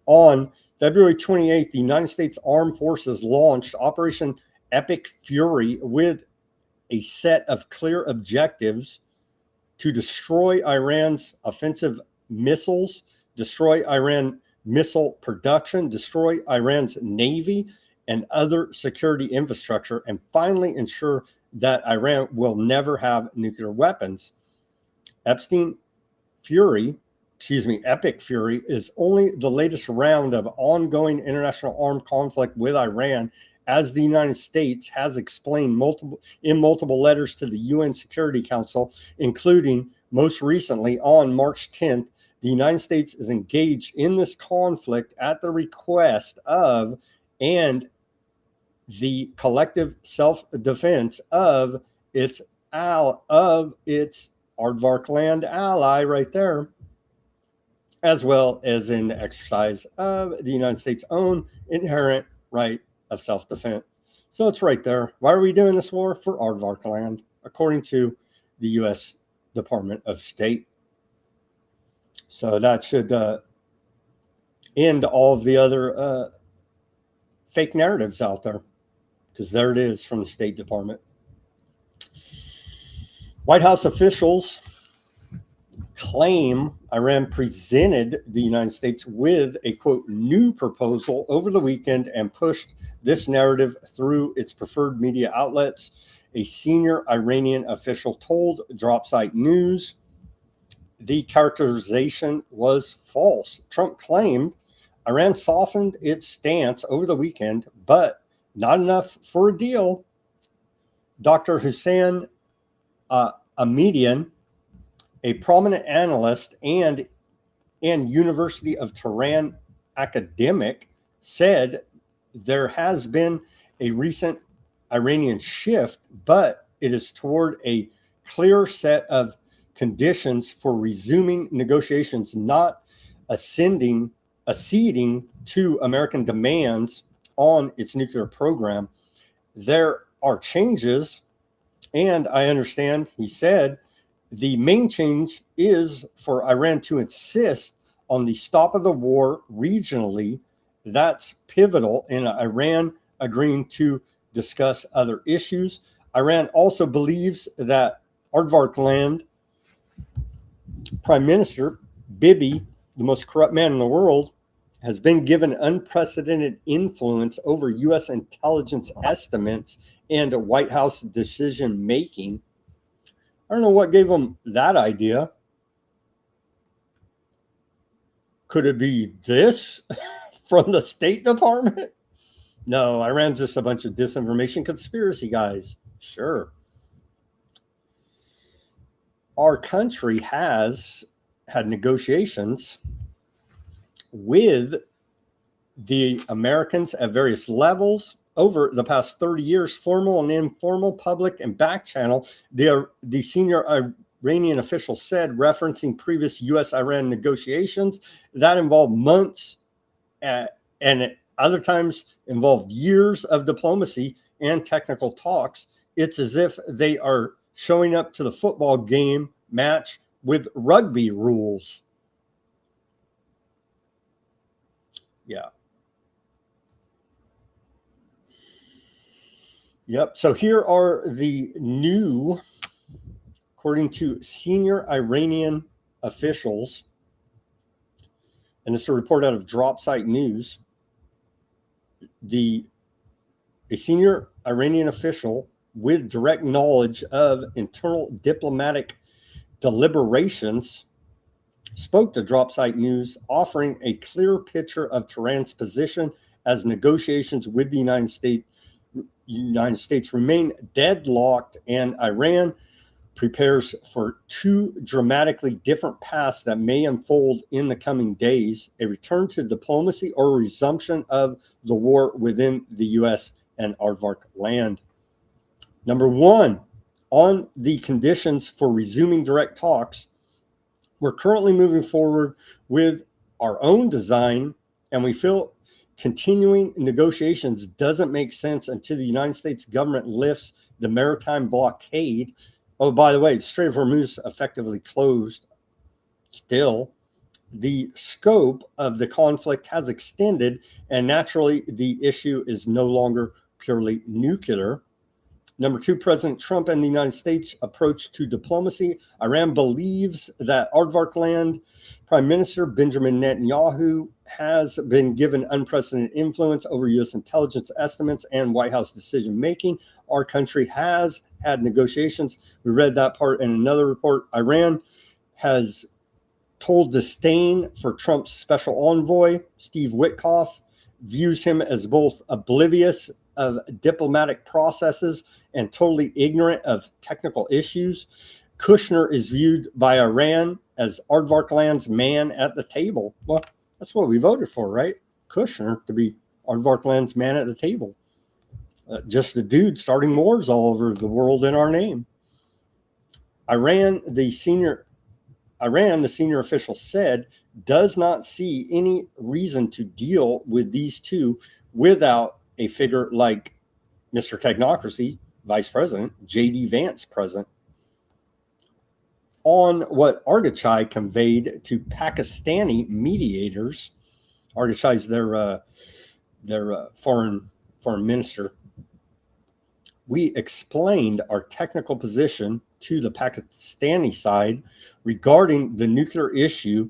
On February 28th, the United States Armed Forces launched Operation Epic Fury with a set of clear objectives to destroy Iran's offensive missiles, destroy Iran missile production, destroy Iran's navy and other security infrastructure, and finally ensure that Iran will never have nuclear weapons. Epic Fury is only the latest round of ongoing international armed conflict with Iran, as the United States has explained multiple letters to the UN Security Council, including most recently on March 10th. The United States is engaged in this conflict at the request of and the collective self-defense of its aardvark land ally right there, as well as in the exercise of the United States' own inherent right of self-defense. So it's right there. Why are we doing this war? For aardvark land, according to the U.S. Department of State. So that should end all of the other fake narratives out there, because there it is from the State Department. White House officials claim Iran presented the United States with a, quote, new proposal over the weekend and pushed this narrative through its preferred media outlets. A senior Iranian official told Dropsite News the characterization was false. Trump claimed Iran softened its stance over the weekend, but not enough for a deal. Dr. Hussein Ahmedian, a prominent analyst and University of Tehran academic, said there has been a recent Iranian shift, but it is toward a clear set of conditions for resuming negotiations, not acceding to American demands on its nuclear program. There are changes, and I understand, he said, the main change is for Iran to insist on the stop of the war regionally. That's pivotal in Iran agreeing to discuss other issues. Iran also believes that aardvark land Prime Minister Bibi, the most corrupt man in the world, has been given unprecedented influence over U.S. intelligence estimates and White House decision making. I don't know what gave him that idea. Could it be this from the State Department? No, Iran's just a bunch of disinformation conspiracy guys. Sure. Our country has had negotiations with the Americans at various levels over the past 30 years, formal and informal, public and back channel. The senior Iranian official said, referencing previous U.S.-Iran negotiations that involved months and other times involved years of diplomacy and technical talks. It's as if they are showing up to the football game match with rugby rules. Yeah. Yep. So here are the new, according to senior Iranian officials, and this is a report out of Dropsite News. A senior Iranian official with direct knowledge of internal diplomatic deliberations spoke to Dropsite News, offering a clear picture of Tehran's position as negotiations with the United States remain deadlocked and Iran prepares for two dramatically different paths that may unfold in the coming days: a return to diplomacy or a resumption of the war within the U.S. and aardvark land. Number one, on the conditions for resuming direct talks, we're currently moving forward with our own design, and we feel Continuing negotiations doesn't make sense until the United States government lifts the maritime blockade. Oh, by the way, the Strait of Hormuz effectively closed. Still, the scope of the conflict has extended, and naturally, the issue is no longer purely nuclear. Number two, President Trump and the United States approach to diplomacy. Iran believes that Aardvark land Prime Minister Benjamin Netanyahu has been given unprecedented influence over U.S. intelligence estimates and White House decision making. Our country has had negotiations. We read that part in another report. Iran has told disdain for Trump's special envoy, Steve Witkoff, views him as both oblivious of diplomatic processes and totally ignorant of technical issues. Kushner is viewed by Iran as Aardvark land's man at the table. Well, that's what we voted for, right? Kushner to be Aardvark land's man at the table. Just a dude starting wars all over the world in our name. Iran, the senior official said, does not see any reason to deal with these two without a figure like Mr. Technocracy, Vice President, J.D. Vance, present. On what Odysee conveyed to Pakistani mediators, Odysee is their foreign minister, we explained our technical position to the Pakistani side regarding the nuclear issue.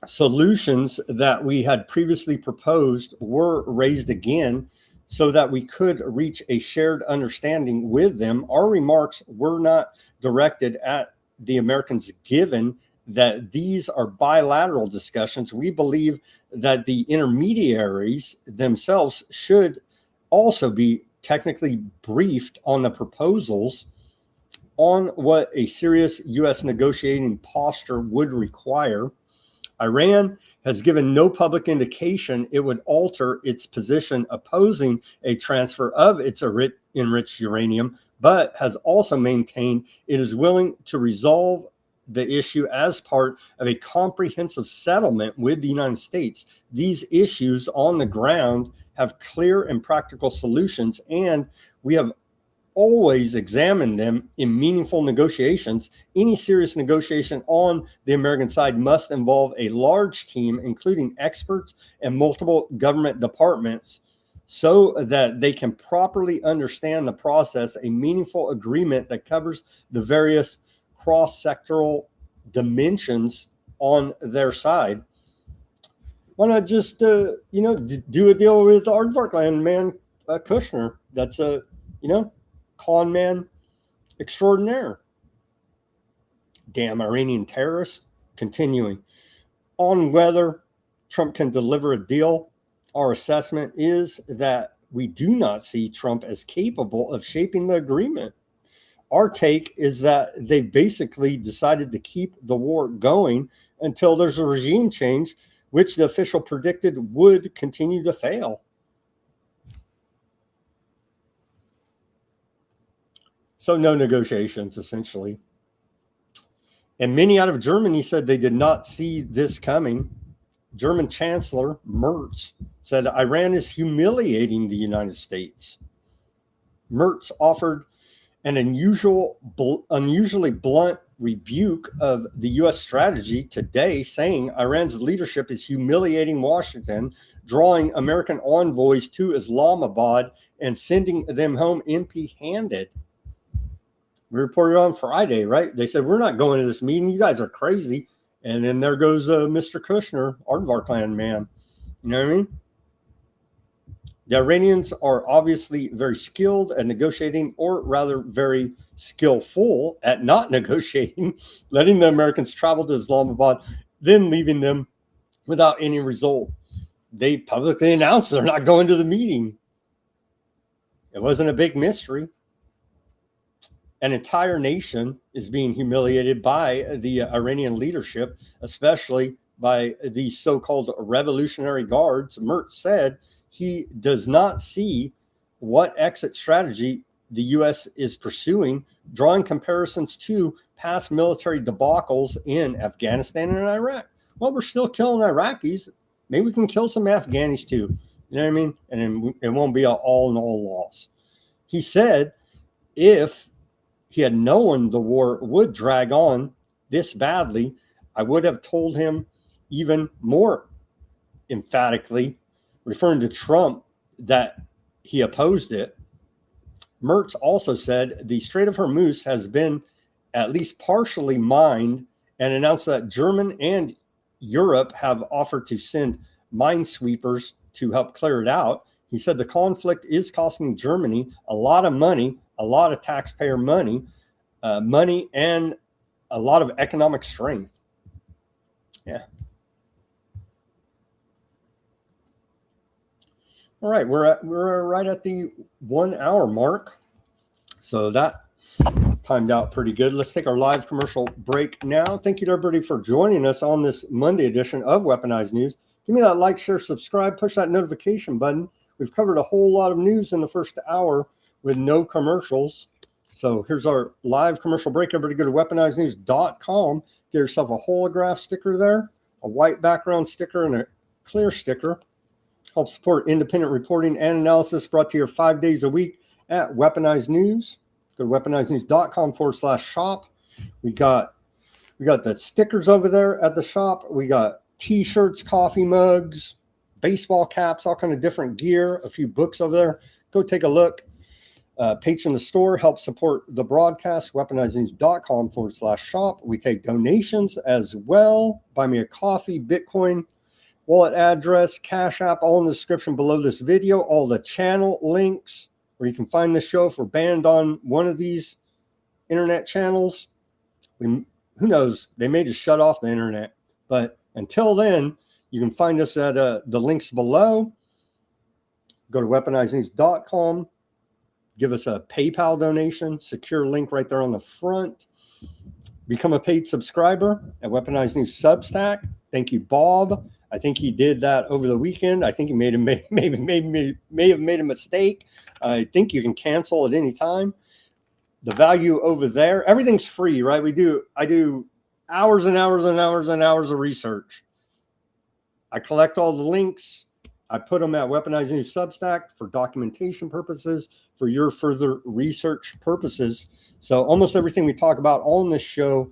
Solutions that we had previously proposed were raised again so that we could reach a shared understanding with them. Our remarks were not directed at the Americans, given that these are bilateral discussions. We believe that the intermediaries themselves should also be technically briefed on the proposals on what a serious U.S. negotiating posture would require. Iran has given no public indication it would alter its position opposing a transfer of its enriched uranium, but has also maintained it is willing to resolve the issue as part of a comprehensive settlement with the United States. These issues on the ground have clear and practical solutions, and we have always examine them in meaningful negotiations. Any serious negotiation on the American side must involve a large team, including experts and multiple government departments, so that they can properly understand the process. A meaningful agreement that covers the various cross-sectoral dimensions on their side. Why not just, do a deal with the Aardvark land man, Kushner? That's a, con man extraordinaire. Damn Iranian terrorists. Continuing on whether Trump can deliver a deal, our assessment is that we do not see Trump as capable of shaping the agreement. Our take is that they basically decided to keep the war going until there's a regime change, which the official predicted would continue to fail. So no negotiations, essentially. And many out of Germany said they did not see this coming. German Chancellor Merz said Iran is humiliating the United States. Merz offered an unusually blunt rebuke of the U.S. strategy today, saying Iran's leadership is humiliating Washington, drawing American envoys to Islamabad and sending them home empty-handed. We reported on Friday, right? They said, we're not going to this meeting. You guys are crazy. And then there goes Mr. Kushner, Aardvark land man. You know what I mean? The Iranians are obviously very skilled at negotiating, or rather very skillful at not negotiating, letting the Americans travel to Islamabad, then leaving them without any result. They publicly announced they're not going to the meeting. It wasn't a big mystery. An entire nation is being humiliated by the Iranian leadership, especially by these so-called revolutionary guards. Merz said he does not see what exit strategy the U.S. is pursuing, drawing comparisons to past military debacles in Afghanistan and Iraq. Well, we're still killing Iraqis. maybe we can kill some Afghanis too. You know what I mean? And then it won't be an all in all loss. He said if he had known the war would drag on this badly, I would have told him even more emphatically, referring to Trump, that he opposed it. Mertz also said the Strait of Hormuz has been at least partially mined and announced that Germany and Europe have offered to send minesweepers to help clear it out. He said the conflict is costing Germany a lot of money, a lot of taxpayer money, and a lot of economic strength. Yeah. All right, we're right at the 1 hour mark, so that timed out pretty good. Let's take our live commercial break now. Thank you to everybody for joining us on this Monday edition of Weaponized News. Give me that like, share, subscribe, push that notification button. We've covered a whole lot of news in the first hour with no commercials. So here's our live commercial break. Everybody go to weaponizednews.com. Get yourself a holograph sticker there, a white background sticker, and a clear sticker. Help support independent reporting and analysis brought to you 5 days a week at Weaponized News. Go to weaponizednews.com/shop. We got the stickers over there at the shop. We got t-shirts, coffee mugs, baseball caps, all kind of different gear, a few books over there. Go take a look. Patron the store, help support the broadcast, weaponizednews.com/shop. We take donations as well. Buy me a coffee, Bitcoin, wallet address, Cash App, all in the description below this video. All the channel links where you can find this show if we're banned on one of these internet channels. Who knows? They may just shut off the internet. But until then, you can find us at the links below. Go to weaponizednews.com. Give us a PayPal donation, secure link right there on the front. Become a paid subscriber at Weaponized News Substack. Thank you, Bob. I think he did that over the weekend. I think he may have made a mistake. I think you can cancel at any time. The value over there, everything's free, right? I do hours and hours and hours and hours of research. I collect all the links. I put them at Weaponized News Substack for documentation purposes, for your further research purposes. So almost everything we talk about on this show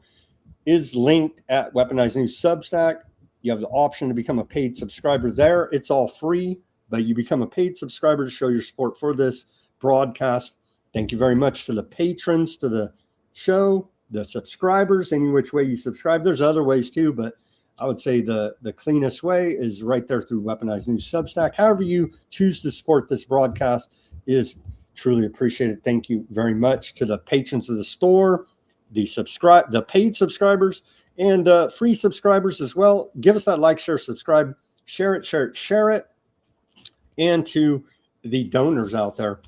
is linked at Weaponized News Substack. You have the option to become a paid subscriber there. It's all free, but you become a paid subscriber to show your support for this broadcast. Thank you very much to the patrons, to the show, the subscribers, any which way you subscribe. There's other ways too, but I would say the cleanest way is right there through Weaponized News Substack. However you choose to support this broadcast is truly appreciated. Thank you very much to the patrons of the store, the paid subscribers, and free subscribers as well. Give us that like, share, subscribe, share it. And to the donors out there,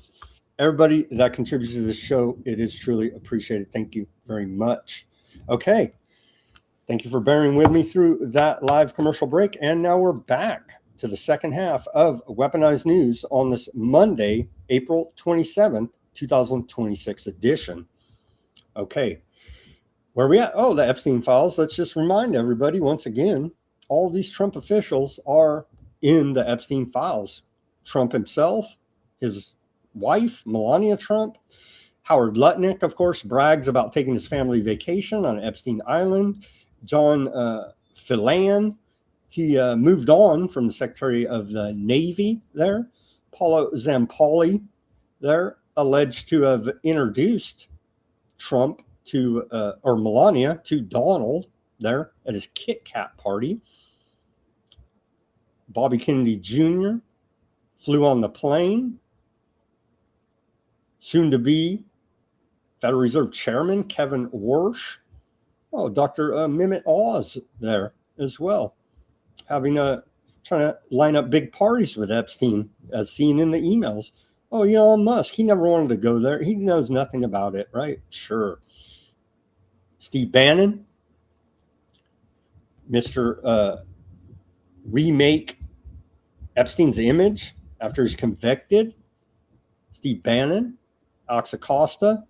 everybody that contributes to this show, it is truly appreciated. Thank you very much. Okay. Thank you for bearing with me through that live commercial break. And now we're back to the second half of Weaponized News on this Monday, April 27th, 2026 edition. Okay. Where are we at? Oh, the Epstein files. Let's just remind everybody once again, all these Trump officials are in the Epstein files. Trump himself, his wife, Melania Trump, Howard Lutnick, of course, brags about taking his family vacation on Epstein Island. John Filan, he moved on from the Secretary of the Navy there. Paolo Zampoli there, alleged to have introduced Trump to, or Melania to Donald there at his Kit Kat party. Bobby Kennedy Jr. flew on the plane. Soon to be Federal Reserve Chairman Kevin Warsh. Oh, Dr. Mehmet Oz there as well, having trying to line up big parties with Epstein, as seen in the emails. Oh, Elon Musk, he never wanted to go there. He knows nothing about it, right? Sure. Steve Bannon, Mr. Remake Epstein's image after he's convicted. Steve Bannon, Alex Acosta,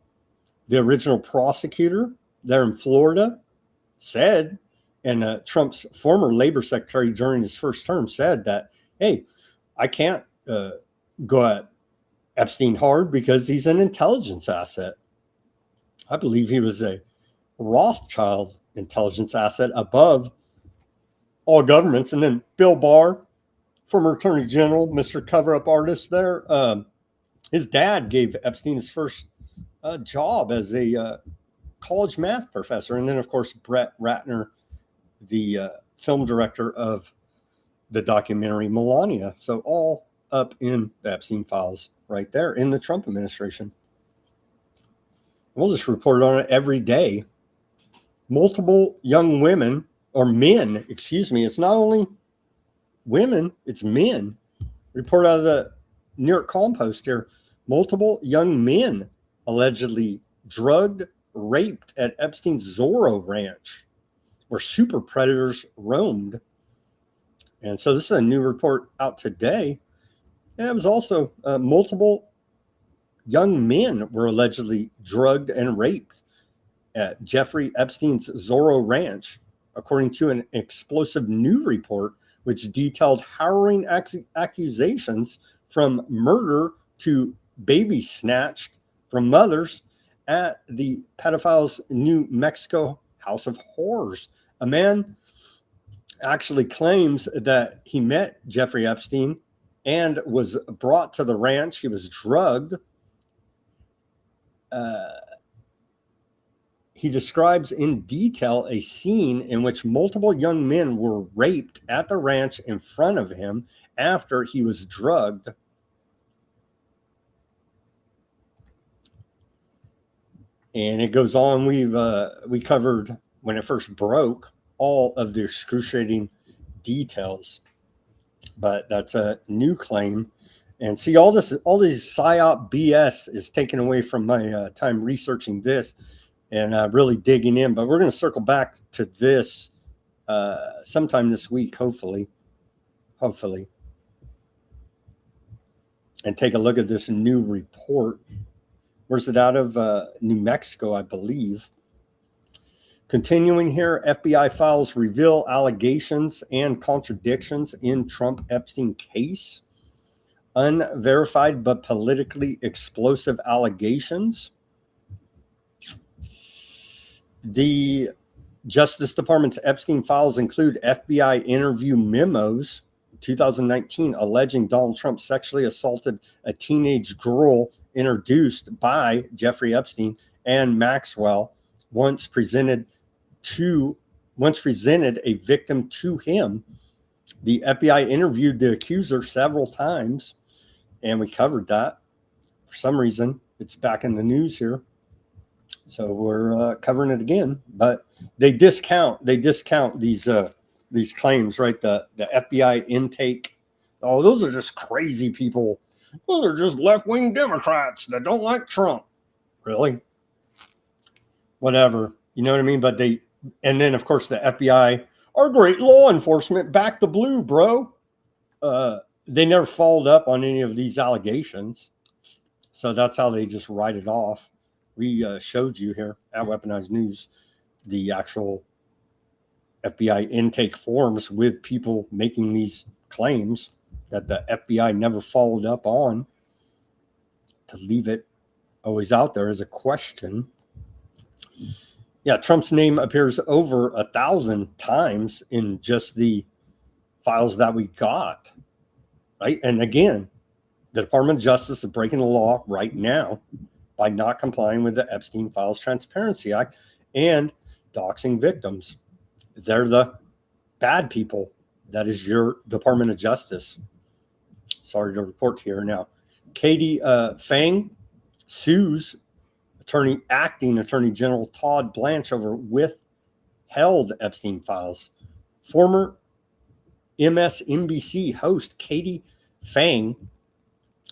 the original prosecutor there in Florida, said And Trump's former labor secretary during his first term said that, hey, I can't go at Epstein hard because he's an intelligence asset. I believe he was a Rothschild intelligence asset above all governments. And then Bill Barr, former attorney general, Mr. Cover-Up artist there, his dad gave Epstein his first job as a college math professor. And then, of course, Brett Ratner, the film director of the documentary Melania. So all up in the Epstein files right there in the Trump administration. We'll just report on it every day. Multiple young women, or men, excuse me. It's not only women, it's men. Report out of the New York Column Post here. Multiple young men allegedly drugged, raped at Epstein's Zorro Ranch, where super predators roamed. And so this is a new report out today. And it was also multiple young men were allegedly drugged and raped at Jeffrey Epstein's Zorro Ranch, according to an explosive new report, which detailed harrowing accusations from murder to baby snatched from mothers at the pedophile's New Mexico House of Horrors. A man actually claims that he met Jeffrey Epstein and was brought to the ranch. He was drugged. He describes in detail a scene in which multiple young men were raped at the ranch in front of him after he was drugged. And it goes on. We covered when it first broke all of the excruciating details, but that's a new claim. And see, all these PSYOP BS is taken away from my time researching this and really digging in. But we're going to circle back to this sometime this week, hopefully, and take a look at this new report. Where's it out of? New Mexico, I believe. Continuing here, FBI files reveal allegations and contradictions in Trump Epstein case. Unverified but politically explosive allegations. The Justice Department's Epstein files include FBI interview memos 2019 alleging Donald Trump sexually assaulted a teenage girl introduced by Jeffrey Epstein and Maxwell once presented a victim to him. The FBI interviewed the accuser several times, and we covered that. For some reason, it's back in the news here, so we're covering it again. But they discount these claims, right? The FBI intake. Oh, those are just crazy people. Well, they're just left-wing Democrats that don't like Trump. Really? Whatever. You know what I mean? But and then, of course, the FBI, our great law enforcement, back the blue, bro. They never followed up on any of these allegations. So that's how they just write it off. We showed you here at Weaponized News the actual FBI intake forms with people making these claims that the FBI never followed up on, to leave it always out there as a question. Yeah, Trump's name appears over 1,000 times in just the files that we got, right? And again, the Department of Justice is breaking the law right now by not complying with the Epstein Files Transparency Act and doxing victims. They're the bad people. That is your Department of Justice. Sorry to report here now. Katie Fang sues acting Attorney General Todd Blanche over withheld Epstein files. Former MSNBC host Katie Fang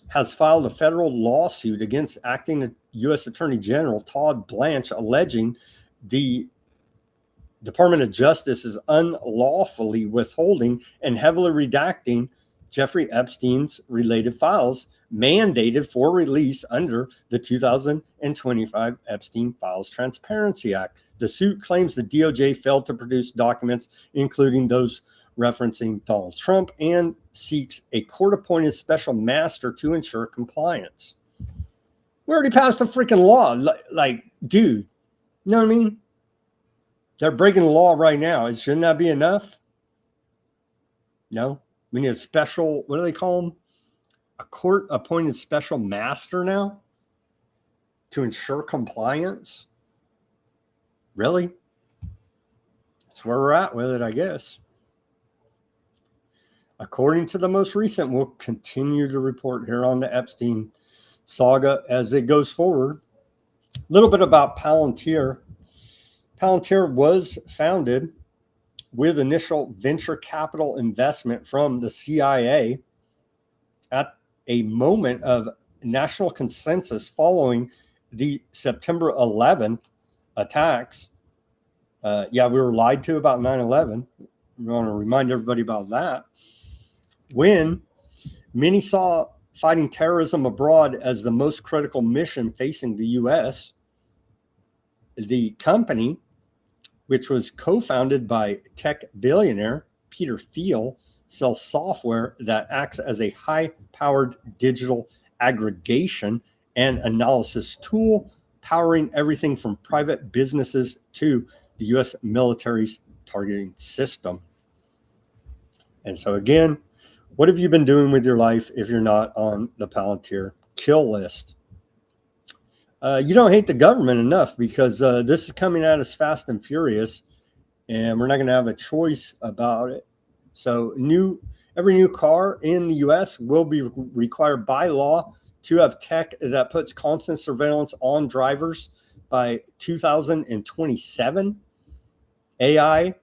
has filed a federal lawsuit against acting U.S. Attorney General Todd Blanche, alleging the Department of Justice is unlawfully withholding and heavily redacting Jeffrey Epstein's related files mandated for release under the 2025 Epstein Files Transparency Act. The suit claims the DOJ failed to produce documents, including those referencing Donald Trump, and seeks a court-appointed special master to ensure compliance. We already passed a freaking law. Like, dude, you know what I mean? They're breaking the law right now. Shouldn't that be enough? No. We need a special, what do they call them? A court-appointed special master now to ensure compliance? Really? That's where we're at with it, I guess. According to the most recent, we'll continue to report here on the Epstein saga as it goes forward. A little bit about Palantir. Palantir was founded with initial venture capital investment from the CIA at a moment of national consensus following the September 11th attacks. We were lied to about 9/11. We want to remind everybody about that. When many saw fighting terrorism abroad as the most critical mission facing the U.S., the company, which was co-founded by tech billionaire Peter Thiel, sells software that acts as a high-powered digital aggregation and analysis tool, powering everything from private businesses to the U.S. military's targeting system. And so again, what have you been doing with your life if you're not on the Palantir kill list? You don't hate the government enough, because this is coming at us fast and furious, and we're not going to have a choice about it. So every new car in the U.S. will be required by law to have tech that puts constant surveillance on drivers by 2027. AI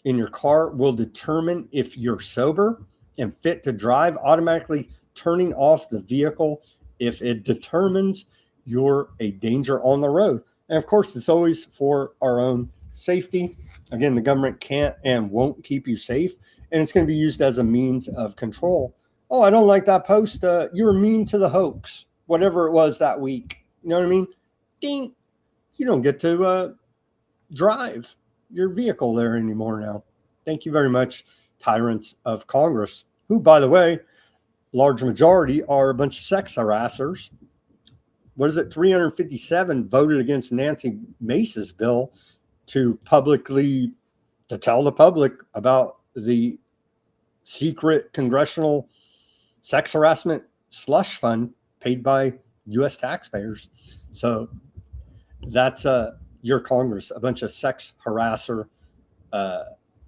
in your car will determine if you're sober and fit to drive, automatically turning off the vehicle if it determines you're a danger on the road. And of course, it's always for our own safety. Again, the government can't and won't keep you safe, and it's going to be used as a means of control. Oh, I don't like that post. You were mean to the hoax, whatever it was that week. You know what I mean? Ding. You don't get to drive your vehicle there anymore now. Thank you very much, tyrants of Congress, who, by the way, large majority are a bunch of sex harassers. What is it? 357 voted against Nancy Mace's bill to tell the public about the secret congressional sex harassment slush fund paid by U.S. taxpayers. So that's your Congress, a bunch of sex harasser,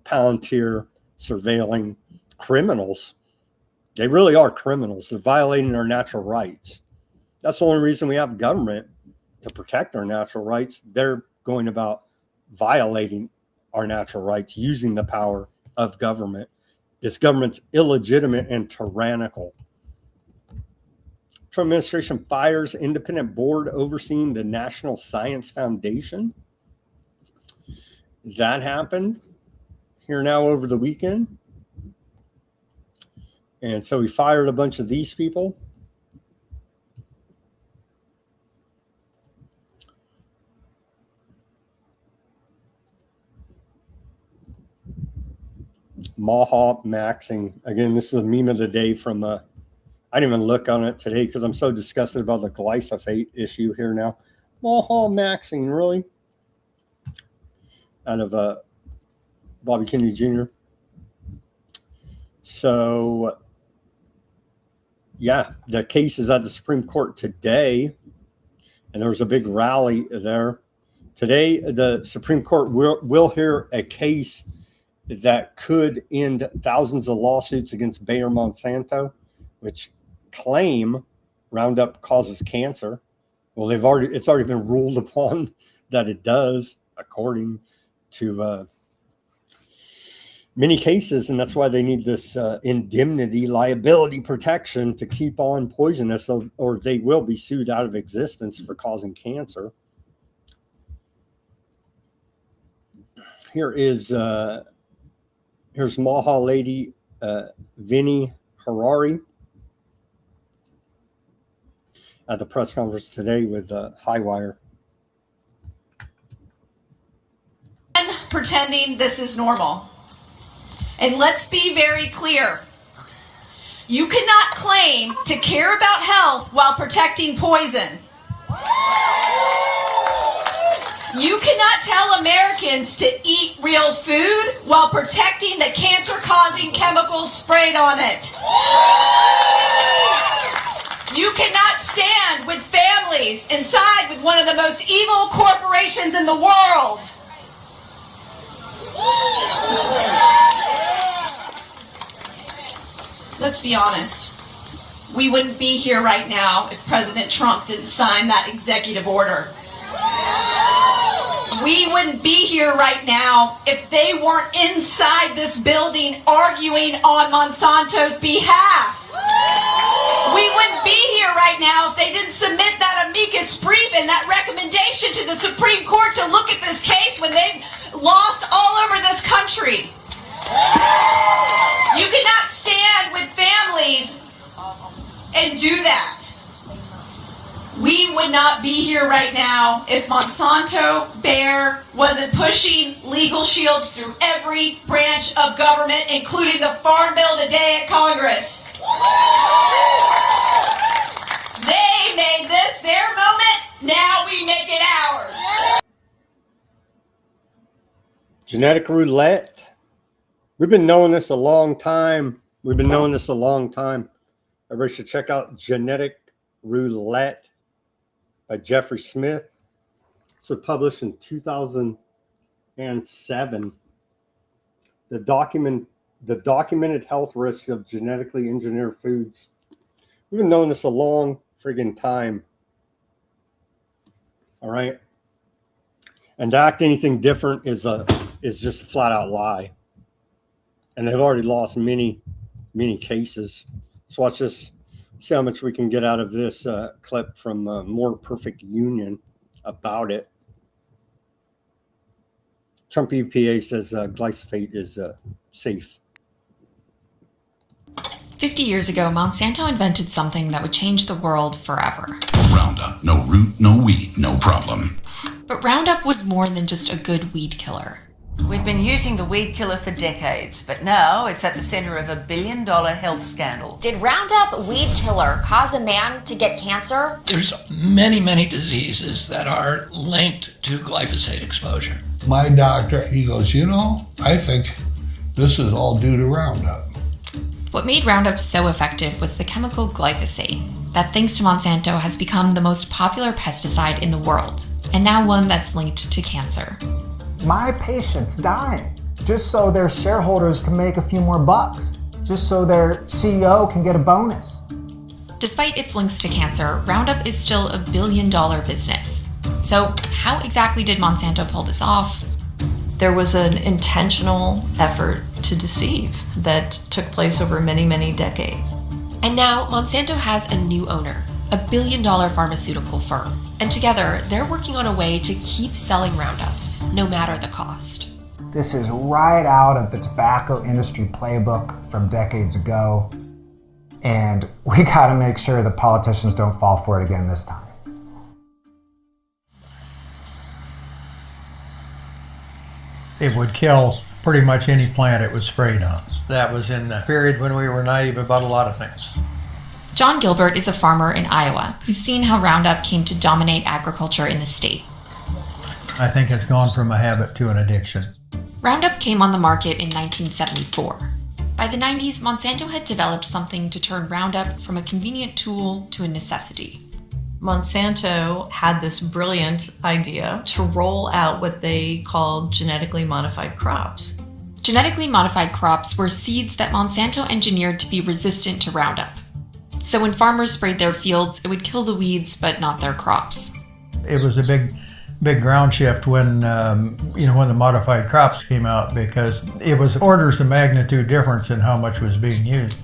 Palantir surveilling criminals. They really are criminals. They're violating our natural rights. That's the only reason we have government, to protect our natural rights. They're going about violating our natural rights, using the power of government. This government's illegitimate and tyrannical. Trump administration fires independent board overseeing the National Science Foundation. That happened here now over the weekend. And so he fired a bunch of these people. Maha maxing. Again, this is a meme of the day from, I didn't even look on it today because I'm so disgusted about the glyphosate issue here now. Maha maxing, really? Out of Bobby Kennedy Jr. So, yeah, the case is at the Supreme Court today, and there was a big rally there. Today, the Supreme Court will hear a case that could end thousands of lawsuits against Bayer Monsanto, which claim Roundup causes cancer. Well, it's already been ruled upon that it does, according to many cases, and that's why they need this indemnity liability protection to keep on poisonous, or they will be sued out of existence for causing cancer. Here's Maha lady Vinnie Harari at the press conference today with Highwire. pretending this is normal. And let's be very clear. You cannot claim to care about health while protecting poison. You cannot tell Americans to eat real food while protecting the cancer-causing chemicals sprayed on it. You cannot stand with families and side with one of the most evil corporations in the world. Let's be honest. We wouldn't be here right now if President Trump didn't sign that executive order. We wouldn't be here right now if they weren't inside this building arguing on Monsanto's behalf. We wouldn't be here right now if they didn't submit that amicus brief and that recommendation to the Supreme Court to look at this case when they've lost all over this country. You cannot stand with families and do that. We would not be here right now if Monsanto Bayer wasn't pushing legal shields through every branch of government, including the Farm Bill today at Congress. They made this their moment, now we make it ours. Genetic roulette. We've been knowing this a long time. Everybody should check out Genetic Roulette by Jeffrey Smith. This was published in 2007. The documented health risks of genetically engineered foods. We've been knowing this a long friggin' time. All right. And to act anything different is just a flat out lie. And they've already lost many cases. Let's watch this. See how much we can get out of this clip from More Perfect Union about it. Trump EPA says glyphosate is safe. 50 years ago, Monsanto invented something that would change the world forever. Roundup, no root, no weed, no problem. But Roundup was more than just a good weed killer. We've been using the weed killer for decades, but now it's at the center of a $1 billion health scandal. Did Roundup weed killer cause a man to get cancer? There's many diseases that are linked to glyphosate exposure. My doctor, he goes, I think this is all due to Roundup. What made Roundup so effective was the chemical glyphosate, that thanks to Monsanto has become the most popular pesticide in the world, and now one that's linked to cancer. My patient's dying just so their shareholders can make a few more bucks, just so their CEO can get a bonus. Despite its links to cancer, Roundup is still a $1 billion business. So how exactly did Monsanto pull this off? There was an intentional effort to deceive that took place over many decades. And now Monsanto has a new owner, a $1 billion pharmaceutical firm. And together, they're working on a way to keep selling Roundup, no matter the cost. This is right out of the tobacco industry playbook from decades ago. And we gotta make sure the politicians don't fall for it again this time. It would kill pretty much any plant it was sprayed on. That was in the period when we were naive about a lot of things. John Gilbert is a farmer in Iowa who's seen how Roundup came to dominate agriculture in the state. I think it's gone from a habit to an addiction. Roundup came on the market in 1974. By the 90s, Monsanto had developed something to turn Roundup from a convenient tool to a necessity. Monsanto had this brilliant idea to roll out what they called genetically modified crops. Genetically modified crops were seeds that Monsanto engineered to be resistant to Roundup. So when farmers sprayed their fields, it would kill the weeds, but not their crops. It was a big ground shift when when the modified crops came out, because it was orders of magnitude difference in how much was being used.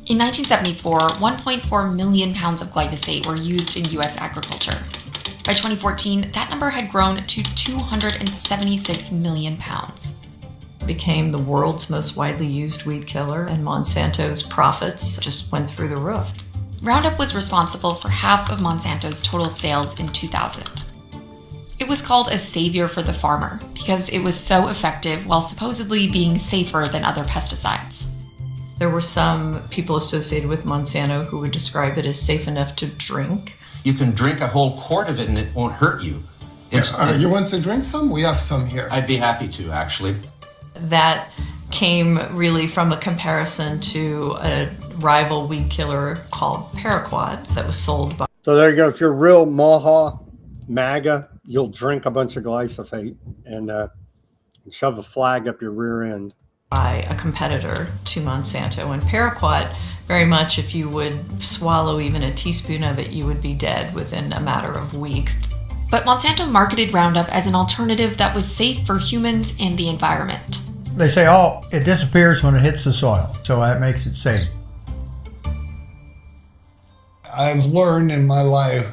In 1974, 1.4 million pounds of glyphosate were used in U.S. agriculture. By 2014, that number had grown to 276 million pounds. It became the world's most widely used weed killer, and Monsanto's profits just went through the roof. Roundup was responsible for half of Monsanto's total sales in 2000. It It was called a savior for the farmer because it was so effective while supposedly being safer than other pesticides. There were some people associated with Monsanto who would describe it as safe enough to drink. You can drink a whole quart of it and it won't hurt you. You want to drink some? We have some here. I'd be happy to, actually. That came really from a comparison to a rival weed killer called Paraquat that was sold by. So there you go. If you're real MAGA, you'll drink a bunch of glyphosate and shove a flag up your rear end. By a competitor to Monsanto. And Paraquat, very much, if you would swallow even a teaspoon of it, you would be dead within a matter of weeks. But Monsanto marketed Roundup as an alternative that was safe for humans and the environment. They say, it disappears when it hits the soil, so that makes it safe. I've learned in my life,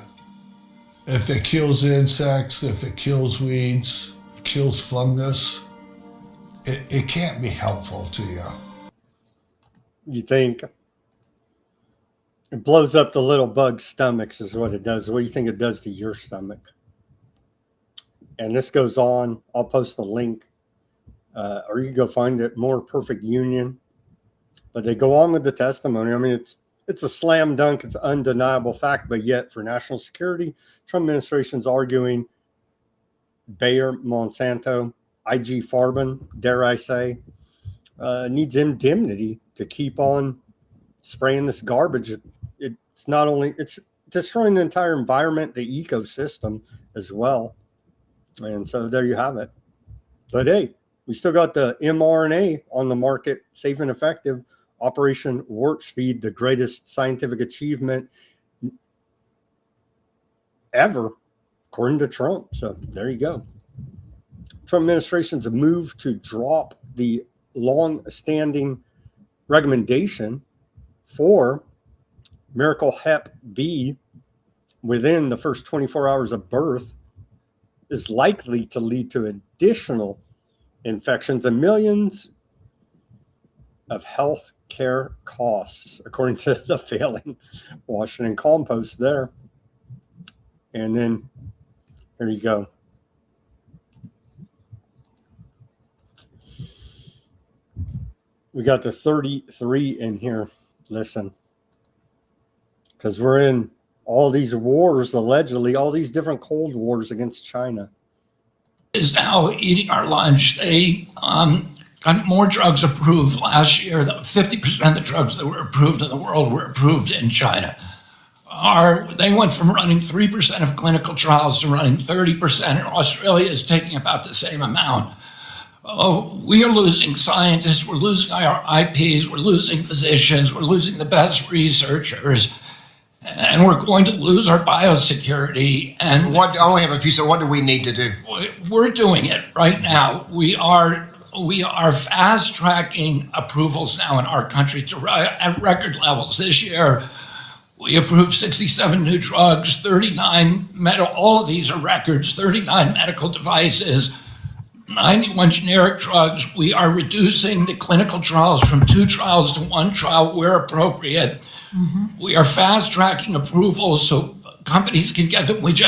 if it kills insects, if it kills weeds, kills fungus, it can't be helpful to you. You think it blows up the little bug stomachs is what it does. What do you think it does to your stomach? And this goes on. I'll post a link, or you can go find it, More Perfect Union. But they go on with the testimony. I mean, it's a slam dunk. It's an undeniable fact. But yet, for national security, Trump administration's arguing Bayer, Monsanto, IG Farben, dare I say, needs indemnity to keep on spraying this garbage. It's not only, it's destroying the entire environment, the ecosystem as well. And so there you have it. But hey, we still got the mRNA on the market, safe and effective. Operation Warp Speed, the greatest scientific achievement ever, according to Trump. So there you go. Trump administration's move to drop the long-standing recommendation for Miracle Hep B within the first 24 hours of birth is likely to lead to additional infections and millions of health care costs, according to the failing Washington Compost there. And then here you go. We got the 33 in here. Listen, because we're in all these wars, allegedly, all these different Cold Wars against China. Is now eating our lunch. They got more drugs approved last year. 50% of the drugs that were approved in the world were approved in China. They went from running 3% of clinical trials to running 30%, and Australia is taking about the same amount. We are losing scientists, we're losing our IPs, we're losing physicians, we're losing the best researchers, and we're going to lose our biosecurity. And I only have a few, so what do we need to do? We're doing it right now. We are fast tracking approvals now in our country at record levels. This year, we approved 67 new drugs, 39 all of these are records, 39 medical devices, 91 generic drugs. We are reducing the clinical trials from 2 trials to 1 trial where appropriate. Mm-hmm. We are fast tracking approvals so companies can get them. What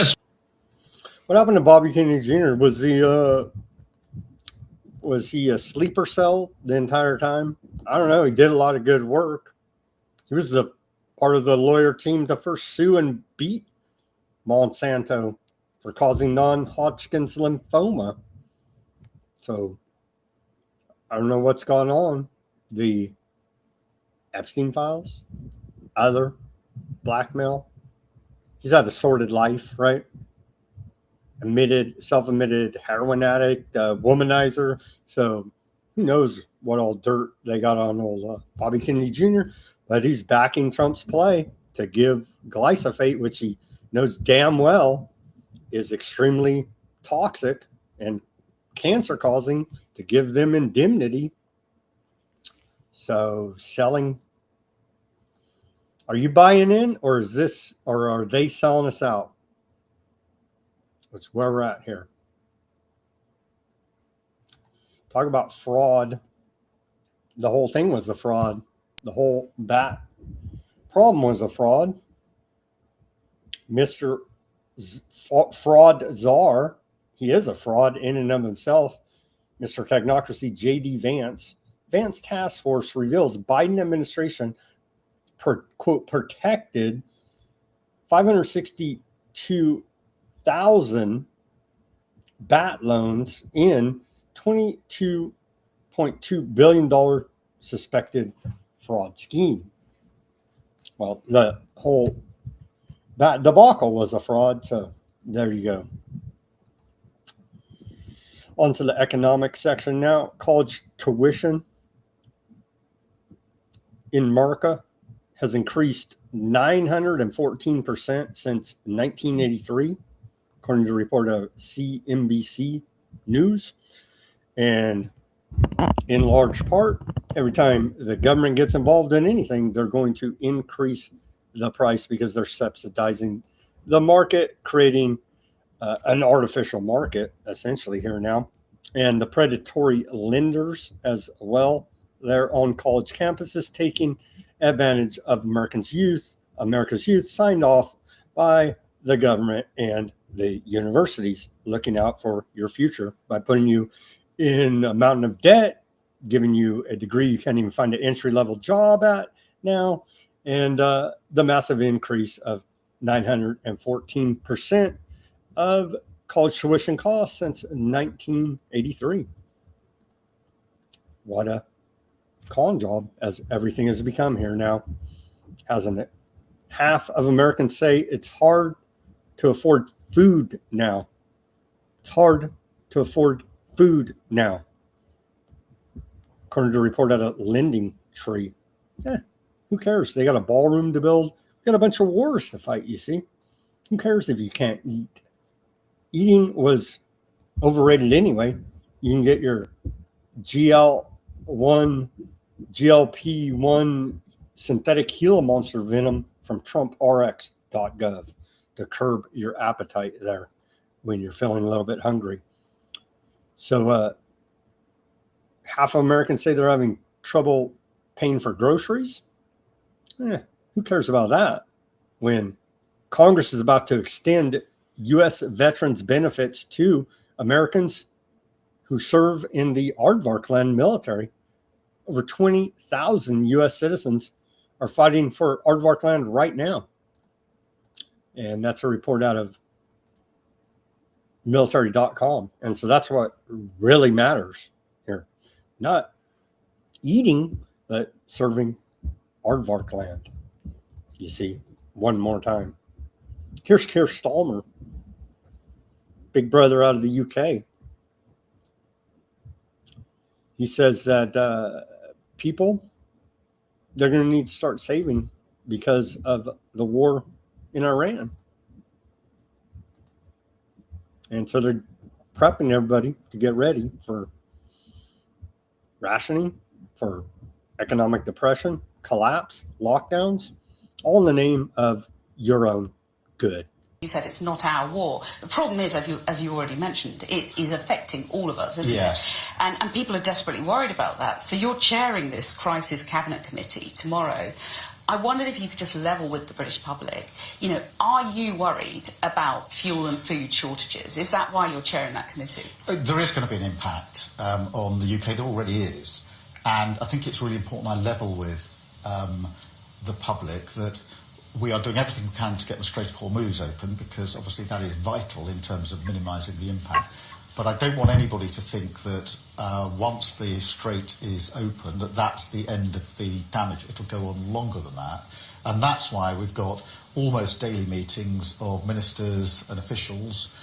happened to Bobby Kennedy Jr.? Was he a sleeper cell the entire time? I don't know. He did a lot of good work. He was the part of the lawyer team to first sue and beat Monsanto for causing non-Hodgkin's lymphoma. So I don't know what's gone on. The Epstein files, other blackmail. He's had a sordid life, right? Self-admitted heroin addict, womanizer. So who knows what all dirt they got on old Bobby Kennedy Jr., but he's backing Trump's play to give glyphosate, which he knows damn well is extremely toxic and cancer causing, to give them indemnity. So selling, are you buying in, or are they selling us out? That's where we're at here. Talk about fraud. The whole thing was a fraud. The whole bat problem was a fraud. Mr. Fraud Czar he is a fraud in and of himself. Mr. Technocracy J.D. Vance. Vance Task Force reveals Biden administration quote protected 562,000 BAT loans in $22.2 billion suspected fraud scheme. Well, the whole BAT debacle was a fraud, so there you go. On to the economic section now. College tuition in America has increased 914% since 1983, according to a report of CNBC News. And in large part, every time the government gets involved in anything, they're going to increase the price because they're subsidizing the market, creating an artificial market, essentially, here now. And the predatory lenders as well, they're on college campuses taking advantage of America's youth signed off by the government and the universities, looking out for your future by putting you in a mountain of debt, giving you a degree you can't even find an entry-level job at now, and the massive increase of 914% of college tuition costs since 1983. What a con job, as everything has become here now, hasn't it? Half of Americans say it's hard to afford food now. It's hard to afford food now, according to a report out of Lending Tree. Who cares? They got a ballroom to build. We got a bunch of wars to fight, you see. Who cares if you can't eat? Eating was overrated anyway. You can get your GLP-1 synthetic Gila monster venom from TrumpRx.gov to curb your appetite there when you're feeling a little bit hungry. So half of Americans say they're having trouble paying for groceries. Who cares about that when Congress is about to extend U.S. veterans benefits to Americans who serve in the Aardvark military? Over 20,000 U.S. citizens are fighting for Aardvark land right now. And that's a report out of military.com. And so that's what really matters here. Not eating, but serving Aardvark land. You see, one more time. Here's Keir Starmer, big brother out of the UK. He says that people, they're going to need to start saving because of the war in Iran. And so they're prepping everybody to get ready for rationing, for economic depression, collapse, lockdowns, all in the name of your own good. You said it's not our war. The problem is, as you already mentioned, it is affecting all of us, isn't it? And people are desperately worried about that. So you're chairing this crisis cabinet committee tomorrow. I wondered if you could just level with the British public. You know, are you worried about fuel and food shortages? Is that why you're chairing that committee? There is going to be an impact on the UK. There already is. And I think it's really important I level with the public that we are doing everything we can to get the Strait of Hormuz open, because obviously that is vital in terms of minimising the impact. But I don't want anybody to think that once the strait is open, that that's the end of the damage. It'll go on longer than that. And that's why we've got almost daily meetings of ministers and officials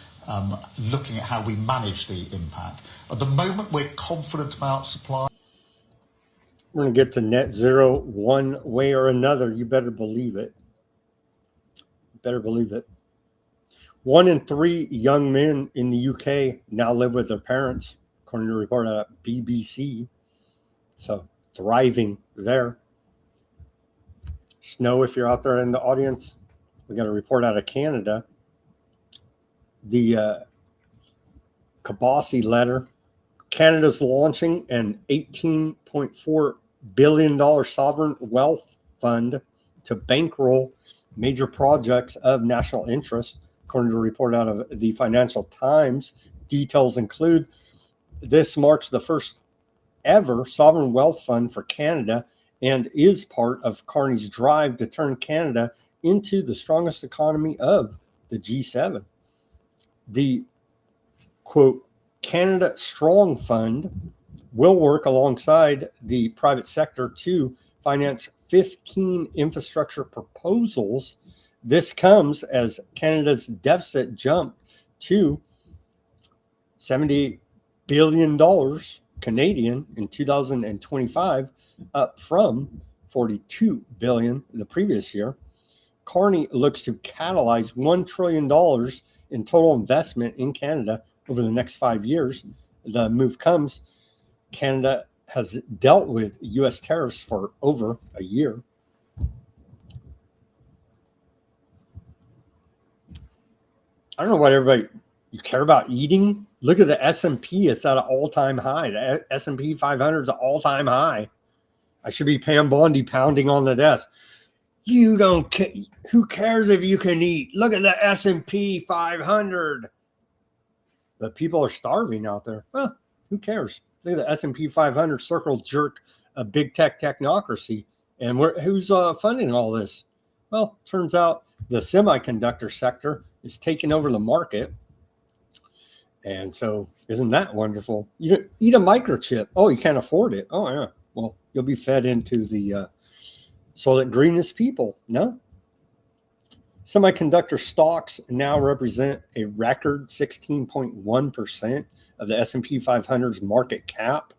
looking at how we manage the impact. At the moment, we're confident about supply. We're going to get to net zero one way or another. You better believe it. Better believe it. 1 in 3 young men in the UK now live with their parents, according to a report at BBC. So thriving there. Snow, if you're out there in the audience, we got a report out of Canada. The Kabasi letter. Canada's launching an $18.4 billion sovereign wealth fund to bankroll major projects of national interest, according to a report out of the Financial Times. Details include this marks the first ever sovereign wealth fund for Canada and is part of Carney's drive to turn Canada into the strongest economy of the G7. The, quote, Canada Strong Fund will work alongside the private sector to finance 15 infrastructure proposals. This comes as Canada's deficit jumped to $78 billion Canadian in 2025, up from $42 billion the previous year. Carney looks to catalyze $1 trillion in total investment in Canada over the next 5 years. The move comes, Canada has dealt with U.S. tariffs for over a year. I don't know what everybody, you care about eating? Look at the S&P. It's at an all-time high. The S&P 500 is an all-time high. I should be Pam Bondi pounding on the desk. You don't care. Who cares if you can eat? Look at the S&P 500. But people are starving out there. Well, who cares? Look at the S&P 500 circle jerk a big tech technocracy. And who's funding all this? Well, turns out the semiconductor sector is taking over the market. And so isn't that wonderful? You eat a microchip. Oh, you can't afford it. Oh, yeah. Well, you'll be fed into the Soylent Greenest people. No. Semiconductor stocks now represent a record 16.1% of the S&P 500's market cap.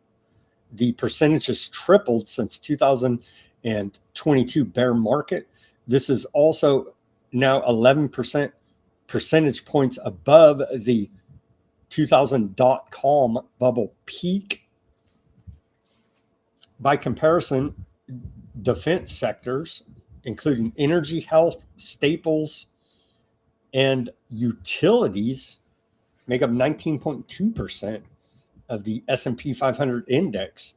The percentage has tripled since 2022 bear market. This is also now 11 percentage points above the 2000 dot-com bubble peak. By comparison, defense sectors, including energy, health, staples, and utilities, make up 19.2% of the S&P 500 index.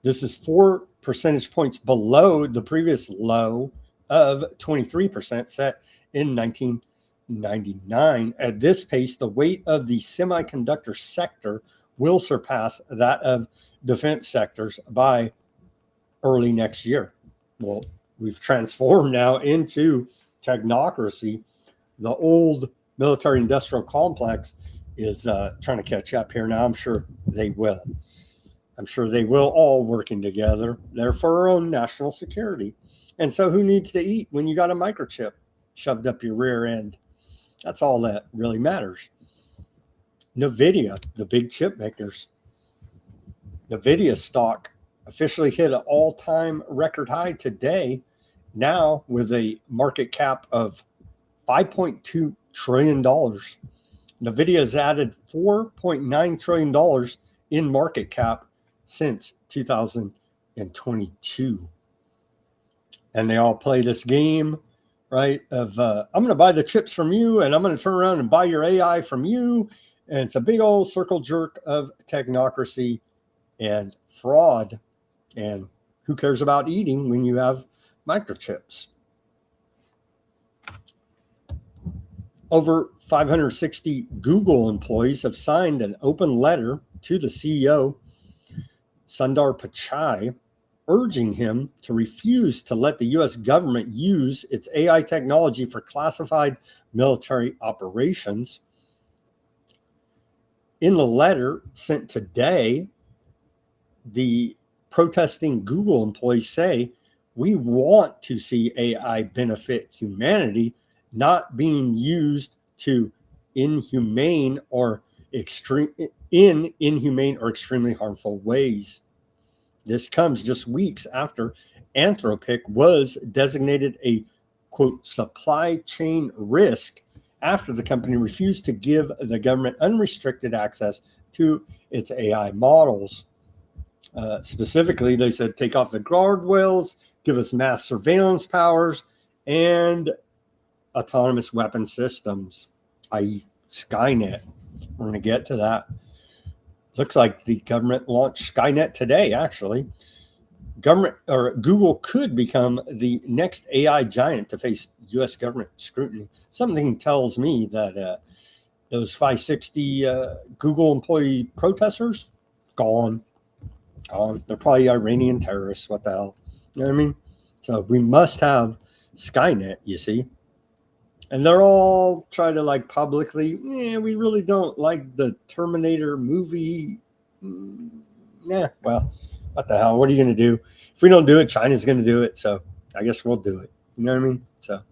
This is 4 percentage points below the previous low of 23% set in 1999. At this pace, the weight of the semiconductor sector will surpass that of defense sectors by early next year. Well, we've transformed now into technocracy. The old military-industrial complex is trying to catch up here now. I'm sure they will. I'm sure they will, all working together. They're for our own national security. And so who needs to eat when you got a microchip shoved up your rear end? That's all that really matters. NVIDIA, the big chip makers. NVIDIA stock officially hit an all-time record high today, now with a market cap of $5.2 trillion. NVIDIA has added $4.9 trillion in market cap since 2022. And they all play this game, right, of I'm going to buy the chips from you, and I'm going to turn around and buy your AI from you. And it's a big old circle jerk of technocracy and fraud. And who cares about eating when you have microchips? Over 560 Google employees have signed an open letter to the CEO, Sundar Pichai, urging him to refuse to let the U.S. government use its AI technology for classified military operations. In the letter sent today, the protesting Google employees say, we want to see AI benefit humanity, not being used to inhumane or extremely harmful ways. This comes just weeks after Anthropic was designated a, quote, supply chain risk after the company refused to give the government unrestricted access to its AI models. Specifically, they said, take off the guardrails, give us mass surveillance powers, and autonomous weapon systems, i.e. Skynet. We're going to get to that. Looks like the government launched Skynet today, actually. Google could become the next AI giant to face U.S. government scrutiny. Something tells me that Those 560 Google employee protesters, gone. They're probably Iranian terrorists. What the hell? You know what I mean? So we must have Skynet, you see. And they're all trying to like publicly, we really don't like the Terminator movie. Well, what the hell? What are you going to do? If we don't do it, China's going to do it. So I guess we'll do it. You know what I mean? So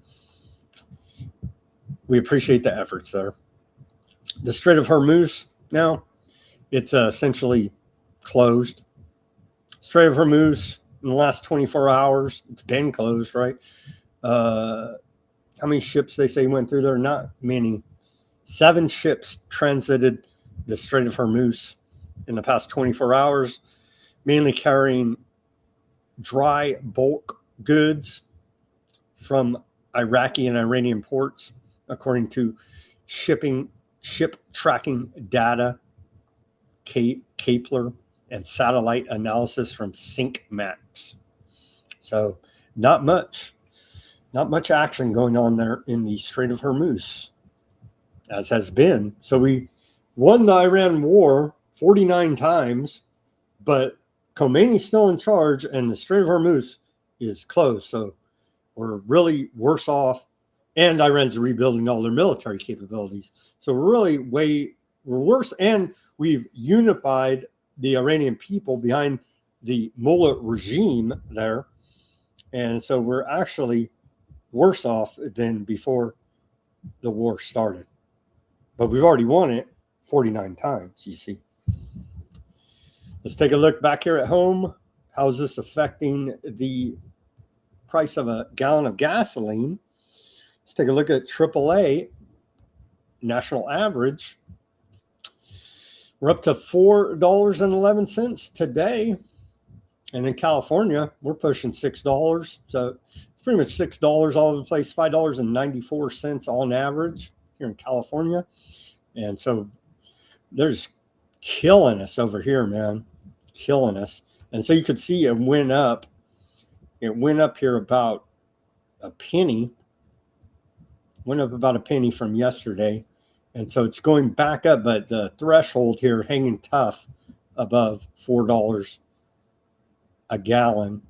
we appreciate the efforts there. The Strait of Hormuz now, it's essentially closed. Strait of Hormuz in the last 24 hours, it's been closed, right? How many ships they say went through there? Not many. 7 ships transited the Strait of Hormuz in the past 24 hours, mainly carrying dry bulk goods from Iraqi and Iranian ports, according to ship tracking data, Kepler, and satellite analysis from SyncMax. So not much action going on there in the Strait of Hormuz, as has been. So we won the Iran war 49 times, but Khomeini's still in charge and the Strait of Hormuz is closed. So we're really worse off, and Iran's rebuilding all their military capabilities. So we're worse, and we've unified the Iranian people behind the mullah regime there. And so we're actually worse off than before the war started. But we've already won it 49 times, you see. Let's take a look back here at home. How is this affecting the price of a gallon of gasoline? Let's take a look at AAA national average. We're up to $4.11 today. And in California, we're pushing $6. So it's pretty much $6 all over the place, $5.94 on average here in California. And so they're just killing us over here, man. Killing us. And so you could see it went up. It went up here about a penny. Went up about a penny from yesterday. And so it's going back up, but the threshold here hanging tough above $4 a gallon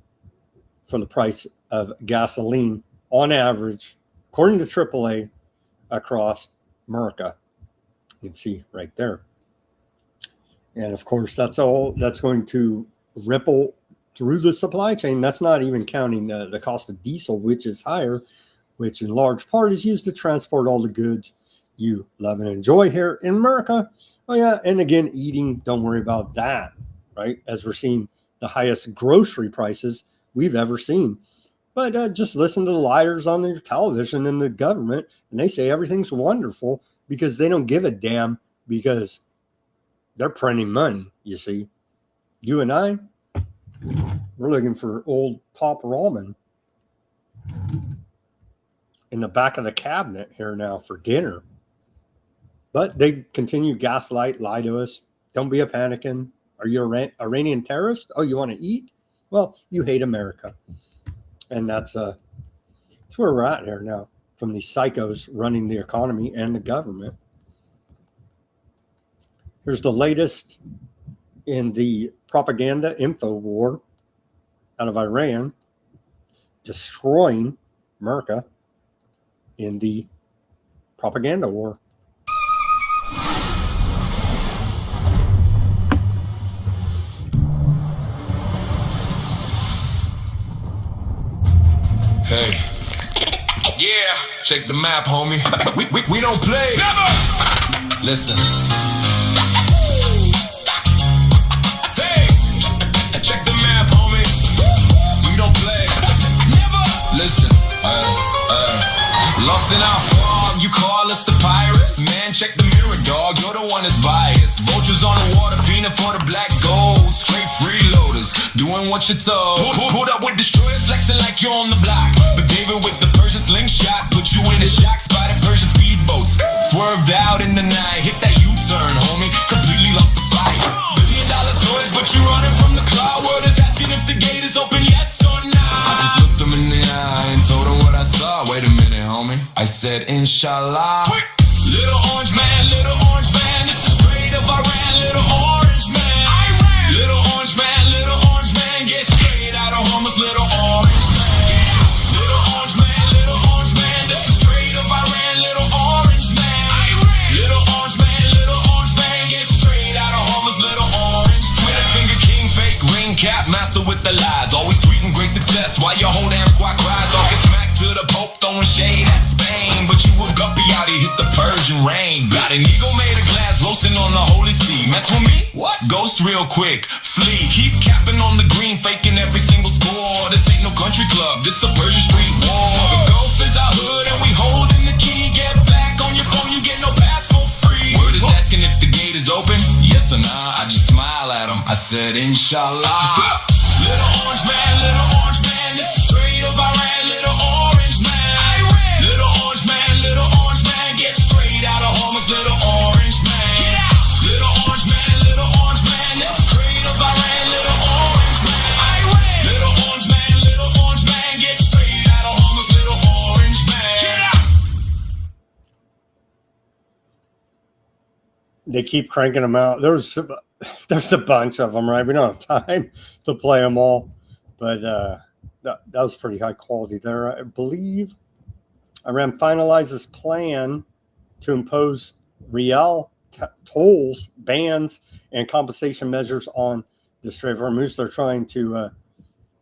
for the price of gasoline on average, according to AAA, across America. You can see right there. And of course, that's going to ripple through the supply chain. That's not even counting the cost of diesel, which is higher, which in large part is used to transport all the goods you love and enjoy here in America. Oh yeah, and again, eating, don't worry about that, right? As we're seeing the highest grocery prices we've ever seen. But just listen to the liars on their television and the government, and they say everything's wonderful because they don't give a damn, because they're printing money, you see. You and I, we're looking for old Top Ramen in the back of the cabinet here now for dinner. But they continue gaslight, lie to us. Don't be a panicking. Are you an Iranian terrorist? Oh, you want to eat? Well, you hate America. And that's where we're at here now, from these psychos running the economy and the government. Here's the latest in the propaganda info war out of Iran, destroying America in the propaganda war. Hey, yeah, check the map, homie. We don't play. Never. Listen. Hey, check the map, homie. We don't play. Never. Listen. Lost in our fog, you call us the pirates. Man, check the mirror, dog. You're the one that's biased. Vultures on the water, fiending for the black gold. Straight freeloaders, doing what you're told. Pulled up with destroyers, flexing like you're on the block. But David with the Persian slingshot put you in a shock spot at Persian speedboats. Swerved out in the night, hit that U-turn, homie. Completely lost the fight. $1 billion toys, but you're running from the car. World is asking if the gate is open, yes or no. I just looked him in the eye and told him what I saw. Wait a minute, homie. I said, Inshallah. Little orange man, this is straight up Iran. Little orange man, little orange man, get straight out of Homer's. Little orange man, little orange man, this is straight up Iran. Little orange man, little orange man, get straight out of Homer's. Little orange man. Twitter finger king, fake ring cap, master with the lies, always tweeting great success while your whole damn squad cries. Talking smack to the Pope, throwing shade at Spain, but you a guppy out here, hit the Persian rain. Got an eagle made of glass, roasting on the holy sea. Mess with me? What? Ghost real quick, flee. Keep capping on the green, faking every single score. This ain't no country club, this a Persian street war. The Gulf is our hood and we holding the key. Get back on your phone, you get no pass for free. Word is asking if the gate is open, yes or nah. I just smile at him, I said inshallah. Little orange man, this is straight up Iran. Little orange man, little orange man, get straight out of Homer's. Little orange man, get out. Little orange man, this is straight up Iran. Little orange man, little orange man, get straight out of Homer's. Little orange man, get out. They keep cranking them out. There's a bunch of them, right? We don't have time to play them all, but that was pretty high quality there. I believe Iran finalizes plan to impose rial tolls, bans, and compensation measures on the Strait of Hormuz. They're trying to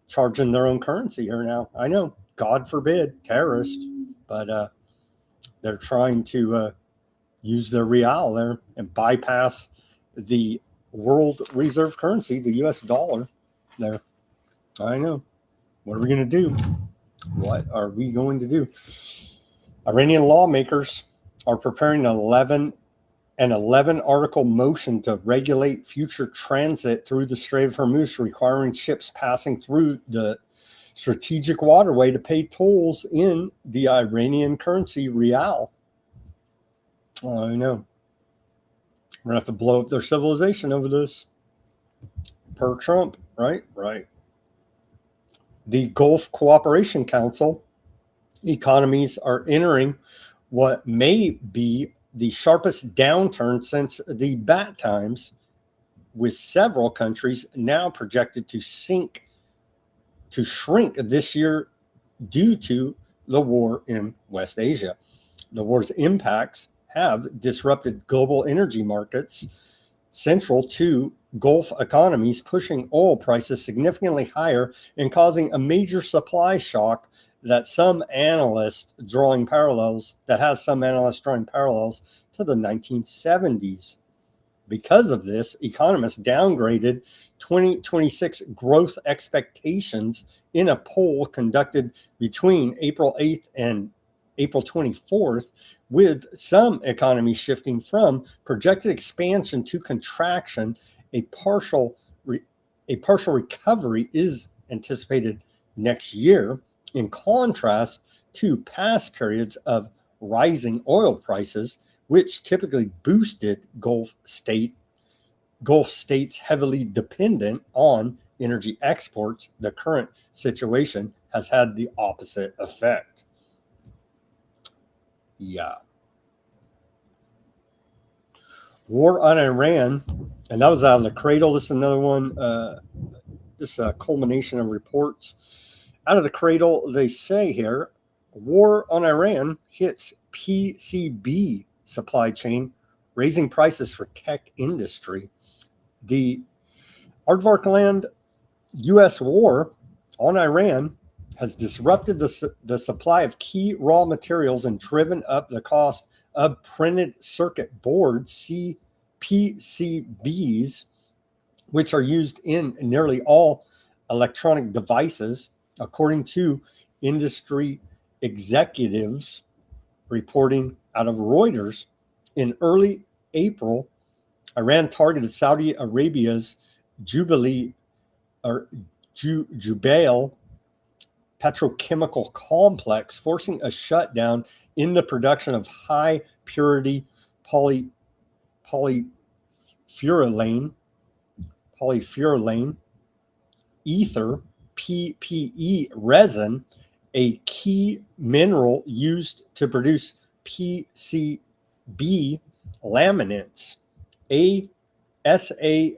charge in their own currency here now. I know, God forbid, terrorists, but they're trying to use their rial there and bypass the world reserve currency, the US dollar there. I know. What are we going to do? What are we going to do? Iranian lawmakers are preparing an 11 article motion to regulate future transit through the Strait of Hormuz, requiring ships passing through the strategic waterway to pay tolls in the Iranian currency rial. I know. We're going to have to blow up their civilization over this. Per Trump, right? Right. The Gulf Cooperation Council economies are entering what may be the sharpest downturn since the bad times, with several countries now projected to shrink this year due to the war in West Asia. The war's impacts have disrupted global energy markets central to Gulf economies, pushing oil prices significantly higher and causing a major supply shock that has some analysts drawing parallels to the 1970s. Because of this, economists downgraded 2026 growth expectations in a poll conducted between April 8th and April 24th, with some economies shifting from projected expansion to contraction. A partial recovery is anticipated next year, in contrast to past periods of rising oil prices, which typically boosted Gulf states heavily dependent on energy exports. The current situation has had the opposite effect. Yeah. War on Iran, and that was out of the cradle. This is another one. This is a culmination of reports. Out of the cradle, they say here, war on Iran hits PCB supply chain, raising prices for tech industry. The Aardvarkland U.S. war on Iran has disrupted the supply of key raw materials and driven up the cost of printed circuit boards, PCBs, which are used in nearly all electronic devices, according to industry executives reporting out of Reuters. In early April, Iran targeted Saudi Arabia's Jubail petrochemical complex, forcing a shutdown in the production of high purity polyfurylane ether, PPE resin, a key mineral used to produce PCBs. B laminates, ASABIC,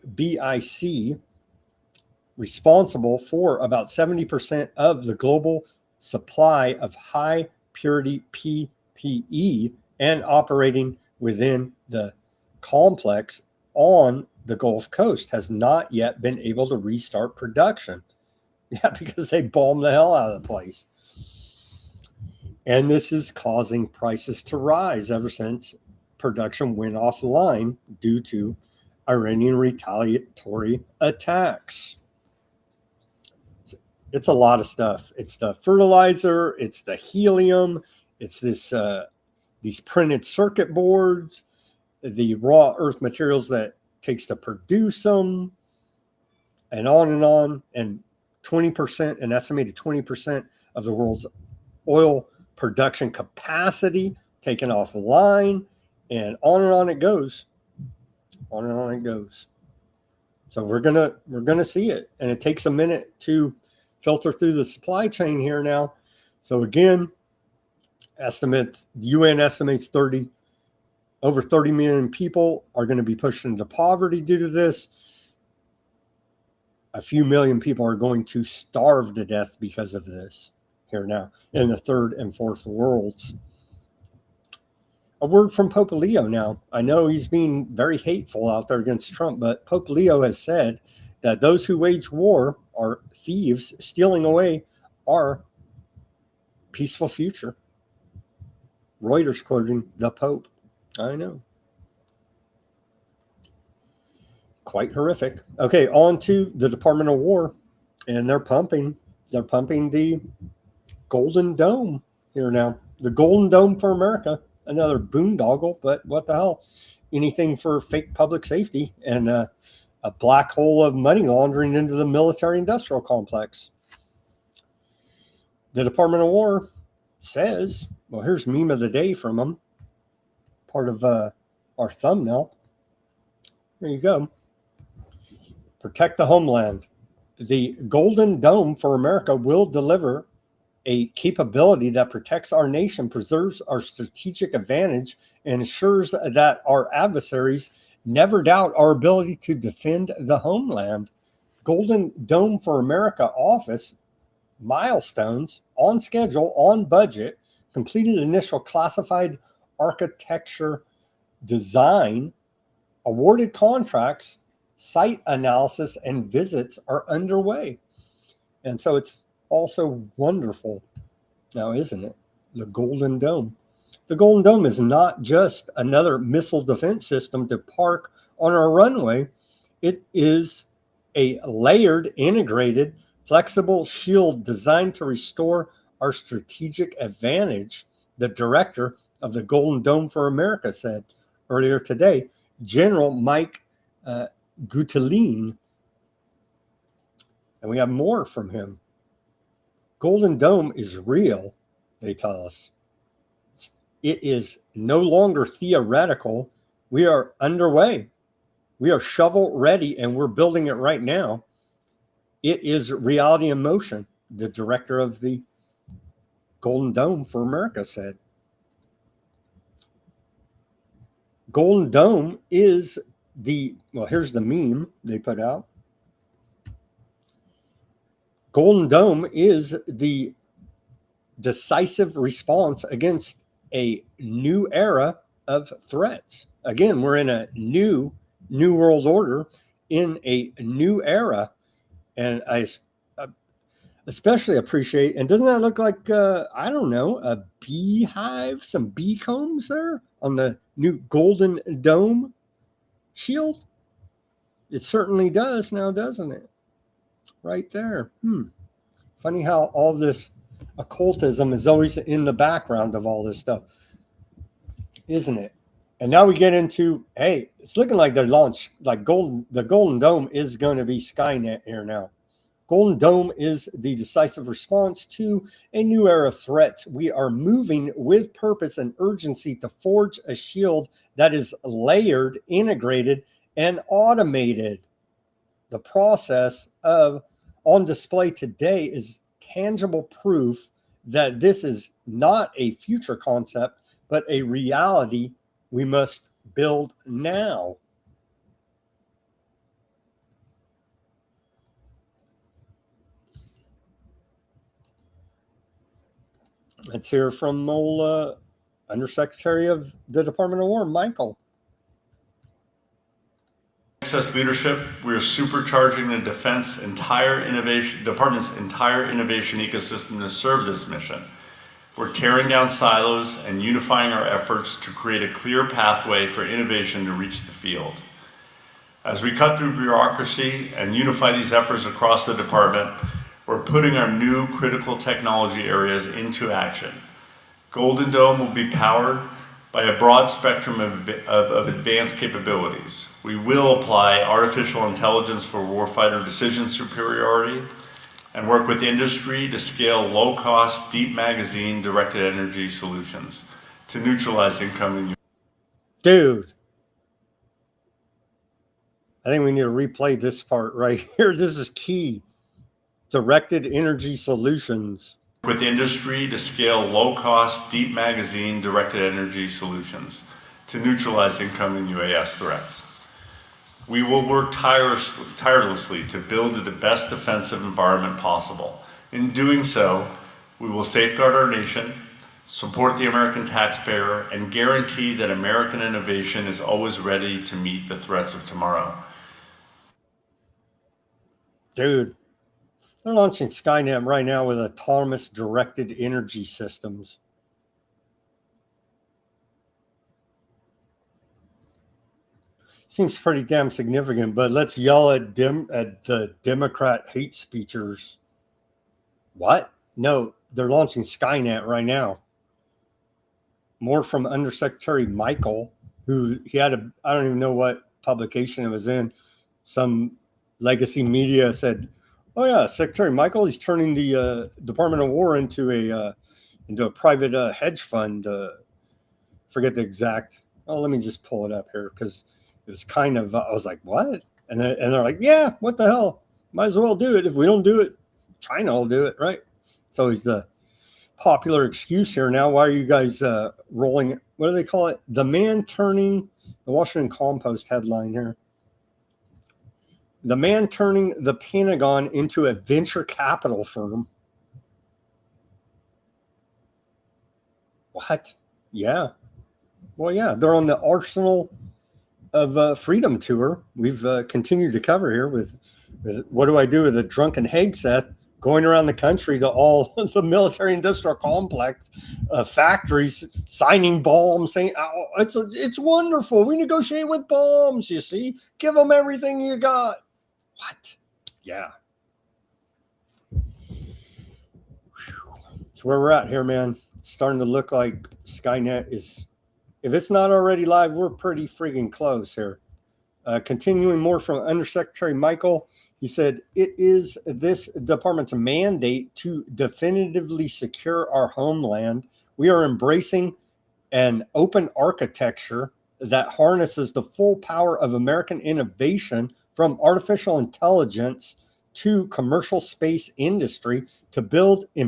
responsible for about 70% of the global supply of high purity PPE and operating within the complex on the Gulf Coast, has not yet been able to restart production. Yeah, because they bombed the hell out of the place. And this is causing prices to rise ever since production went offline due to Iranian retaliatory attacks. It's a lot of stuff. It's the fertilizer, it's the helium, it's these printed circuit boards, the raw earth materials that takes to produce them, and on, and 20%, an estimated 20% of the world's oil production capacity taken offline, and on it goes. On and on it goes. So we're gonna see it, and it takes a minute to filter through the supply chain here now. So again, the UN estimates over 30 million people are going to be pushed into poverty due to this. A few million people are going to starve to death because of this here now in the third and fourth worlds. A word from Pope Leo now. I know he's being very hateful out there against Trump, but Pope Leo has said that those who wage war are thieves stealing away our peaceful future. Reuters quoting the Pope. I know. Quite horrific. Okay, on to the Department of War, and they're pumping the Golden Dome here now. The Golden Dome for America. Another boondoggle, but what the hell? Anything for fake public safety and a black hole of money laundering into the military-industrial complex. The Department of War says, well, here's meme of the day from them, part of our thumbnail. There you go. Protect the homeland. The Golden Dome for America will deliver a capability that protects our nation, preserves our strategic advantage, and ensures that our adversaries never doubt our ability to defend the homeland. Golden Dome for America office milestones on schedule, on budget, completed initial classified architecture design, awarded contracts, site analysis, and visits are underway. And so it's also wonderful now, isn't it? The Golden Dome. The Golden Dome is not just another missile defense system to park on our runway. It is a layered, integrated, flexible shield designed to restore our strategic advantage, the director of the Golden Dome for America said earlier today, General Mike Gutelin. And we have more from him. Golden Dome is real, they tell us. It is no longer theoretical. We are underway. We are shovel ready, and we're building it right now. It is reality in motion, the director of the Golden Dome for America said. Golden Dome is here's the meme they put out. Golden Dome is the decisive response against a new era of threats. Again, we're in a new world order, in a new era. And I especially appreciate, and doesn't that look like, I don't know, a beehive, some bee combs there on the new Golden Dome shield? It certainly does now, doesn't it? Right there. Funny how all this occultism is always in the background of all this stuff, isn't it? And now we get into, hey, it's looking like they're launched, like the Golden Dome is going to be Skynet here now. Golden Dome is the decisive response to a new era of threats. We are moving with purpose and urgency to forge a shield that is layered, integrated, and automated. The process on display today is tangible proof that this is not a future concept, but a reality we must build now. Let's hear from old Undersecretary of the Department of War, Michael. Access leadership, we are supercharging the defense department's entire innovation ecosystem to serve this mission. We're tearing down silos and unifying our efforts to create a clear pathway for innovation to reach the field. As we cut through bureaucracy and unify these efforts across the department, we're putting our new critical technology areas into action. Golden Dome will be powered by a broad spectrum of advanced capabilities. We will apply artificial intelligence for warfighter decision superiority and work with industry to scale low-cost, deep magazine directed energy solutions to neutralize incoming. Dude, I think we need to replay this part right here. This is key. Directed energy solutions. With industry to scale low-cost, deep magazine directed energy solutions to neutralize incoming UAS threats. We will work tirelessly to build the best defensive environment possible. In doing so, we will safeguard our nation, support the American taxpayer, and guarantee that American innovation is always ready to meet the threats of tomorrow. Dude, they're launching Skynet right now with autonomous directed energy systems. Seems pretty damn significant, but let's yell at the Democrat hate speechers. What? No, they're launching Skynet right now. More from Undersecretary Michael, who he had I don't even know what publication it was in. Some legacy media said, oh yeah, Secretary Michael, he's turning the Department of War into a private hedge fund. Forget the exact. Oh, let me just pull it up here because it was kind of. I was like, what? And they're like, yeah, what the hell? Might as well do it. If we don't do it, China will do it, right? It's always the popular excuse here now. Why are you guys rolling? What do they call it? The man turning the Washington Compost headline here. The man turning the Pentagon into a venture capital firm. What? Yeah. Well, yeah, they're on the Arsenal of Freedom tour. We've continued to cover here with what do I do with a drunken Hegseth going around the country to all the military industrial complex factories, signing bombs, saying, oh, it's wonderful. We negotiate with bombs, you see. Give them everything you got. What? Yeah. That's where we're at here, man. It's starting to look like Skynet is, if it's not already live, we're pretty freaking close here. Continuing more from Undersecretary Michael, he said, it is this department's mandate to definitively secure our homeland. We are embracing an open architecture that harnesses the full power of American innovation from artificial intelligence to commercial space industry to build the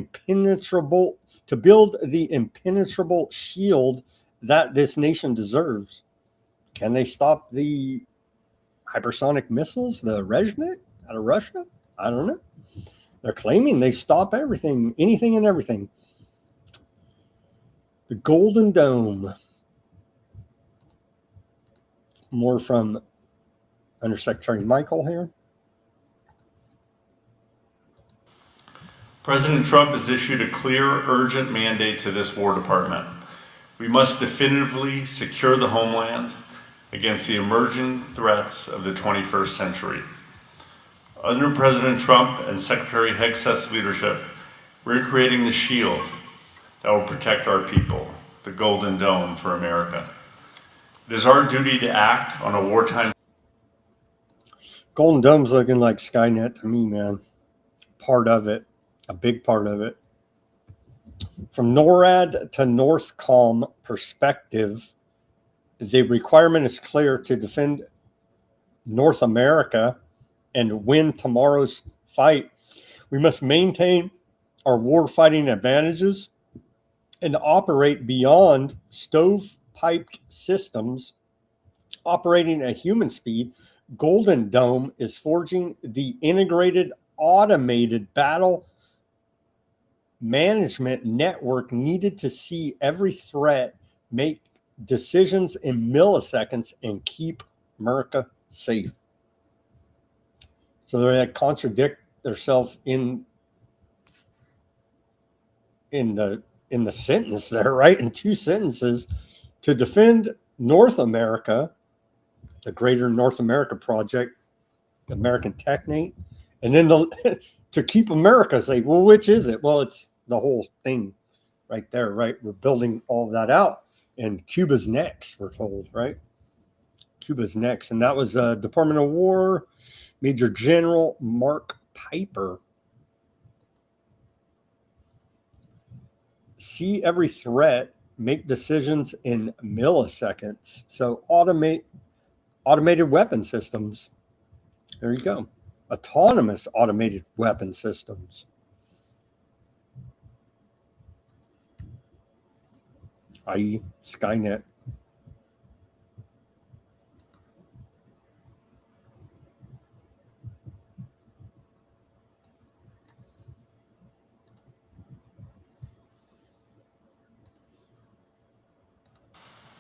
impenetrable shield that this nation deserves. Can they stop the hypersonic missiles, the Reznik out of Russia? I don't know. They're claiming they stop everything, anything and everything. The Golden Dome. More from Undersecretary Michael here. President Trump has issued a clear, urgent mandate to this War Department. We must definitively secure the homeland against the emerging threats of the 21st century. Under President Trump and Secretary Hegseth's leadership, we're creating the shield that will protect our people, the Golden Dome for America. It is our duty to act on a wartime. Golden Dome's looking like Skynet to me, man. Part of it, a big part of it. From NORAD to NORTHCOM perspective, the requirement is clear to defend North America and win tomorrow's fight. We must maintain our war fighting advantages and operate beyond piped systems operating at human speed, Golden Dome is forging the integrated automated battle management network needed to see every threat, make decisions in milliseconds, and keep America safe. So they contradict themselves in the sentence there, right? In two sentences. To defend North America, the Greater North America Project, American Technate, and then to keep America safe. Well, which is it? Well, it's the whole thing right there, right? We're building all of that out, and Cuba's next, we're told, right? Cuba's next. And that was Department of War Major General Mark Piper. See every threat, make decisions in milliseconds. So automated weapon systems. There you go. Autonomous automated weapon systems. i.e. Skynet.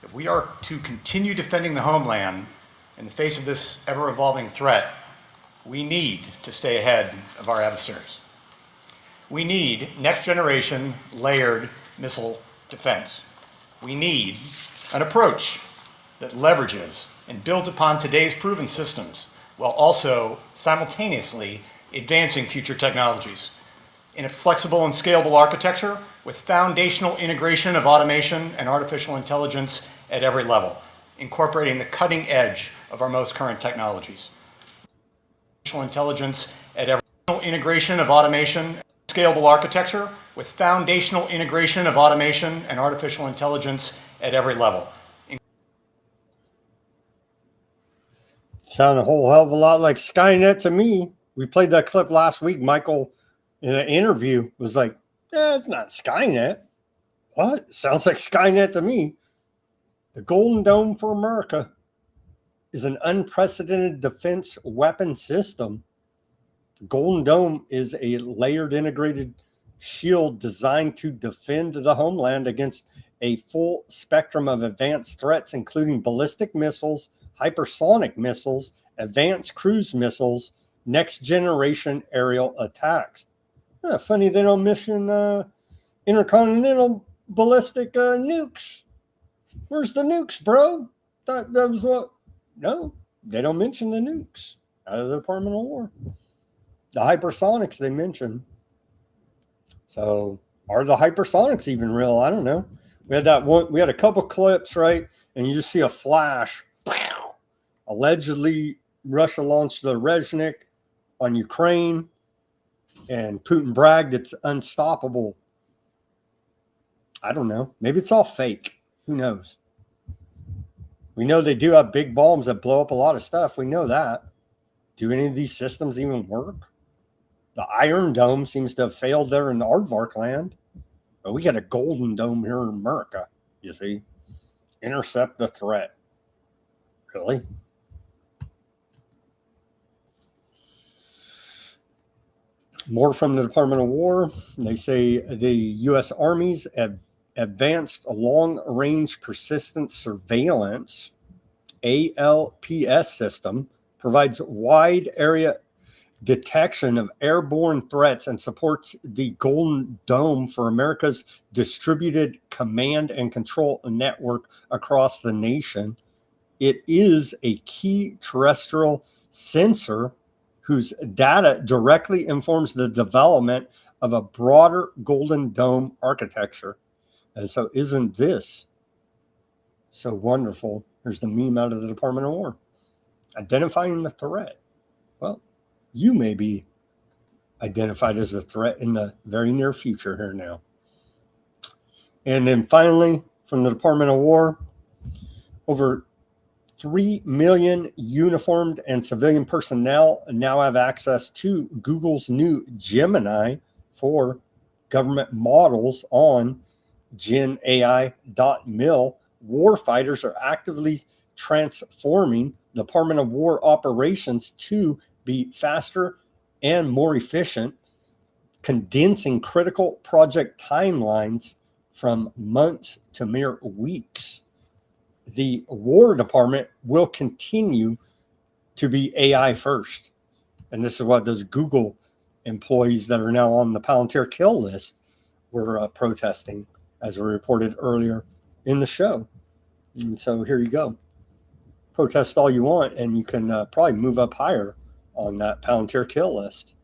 If we are to continue defending the homeland in the face of this ever-evolving threat, we need to stay ahead of our adversaries. We need next-generation layered missile defense. We need an approach that leverages and builds upon today's proven systems while also simultaneously advancing future technologies. In a flexible and scalable architecture with foundational integration of automation and artificial intelligence at every level, incorporating the cutting edge of our most current technologies. Artificial intelligence at every integration of automation, scalable architecture with foundational integration of automation and artificial intelligence at every level. Sound a whole hell of a lot like Skynet to me. We played that clip last week. Michael, in an interview, was like, it's not Skynet. What? Sounds like Skynet to me. The Golden Dome for America is an unprecedented defense weapon system. The Golden Dome is a layered integrated shield designed to defend the homeland against a full spectrum of advanced threats, including ballistic missiles, hypersonic missiles, advanced cruise missiles, next generation aerial attacks. Funny they don't mention intercontinental ballistic nukes. Where's the nukes, bro? That was what? No, they don't mention the nukes out of the Department of War. The hypersonics they mention. So are the hypersonics even real? I don't know. We had that one. We had a couple clips, right? And you just see a flash. Allegedly, Russia launched the Reznik on Ukraine, and Putin bragged it's unstoppable. I don't know. Maybe it's all fake. Who knows? We know they do have big bombs that blow up a lot of stuff. We know that. Do any of these systems even work? The Iron Dome seems to have failed there in the Aardvark land. But we got a Golden Dome here in America, you see. Intercept the threat. Really? More from the Department of War. They say the U.S. Army's advanced long-range persistent surveillance, ALPS system, provides wide area detection of airborne threats and supports the Golden Dome for America's distributed command and control network across the nation. It is a key terrestrial sensor whose data directly informs the development of a broader Golden Dome architecture. And so isn't this so wonderful? Here's the meme out of the Department of War. Identifying the threat. Well, you may be identified as a threat in the very near future here now. And then finally, from the Department of War, over 3 million uniformed and civilian personnel now have access to Google's new Gemini for government models on genai.mil, warfighters are actively transforming the Department of War operations to be faster and more efficient, condensing critical project timelines from months to mere weeks. The War Department will continue to be AI first. And this is what those Google employees that are now on the Palantir kill list were protesting, as we reported earlier in the show. And so here you go. Protest all you want, and you can probably move up higher on that Palantir kill list.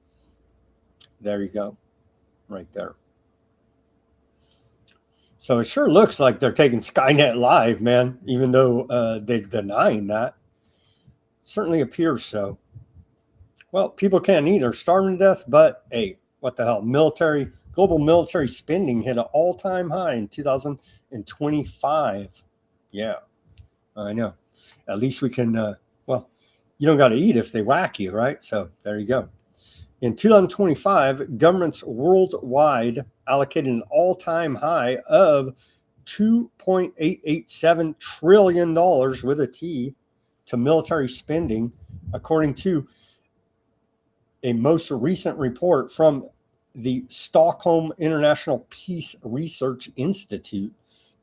There you go, right there. So it sure looks like they're taking Skynet live, man, even though they're denying that. It certainly appears so. Well, people can't eat or starving to death, but hey, what the hell? Global military spending hit an all-time high in 2025. Yeah, I know. At least we can, well, you don't got to eat if they whack you, right? So there you go. In 2025, governments worldwide allocated an all-time high of $2.887 trillion with a T to military spending, according to a most recent report from the Stockholm International Peace Research Institute,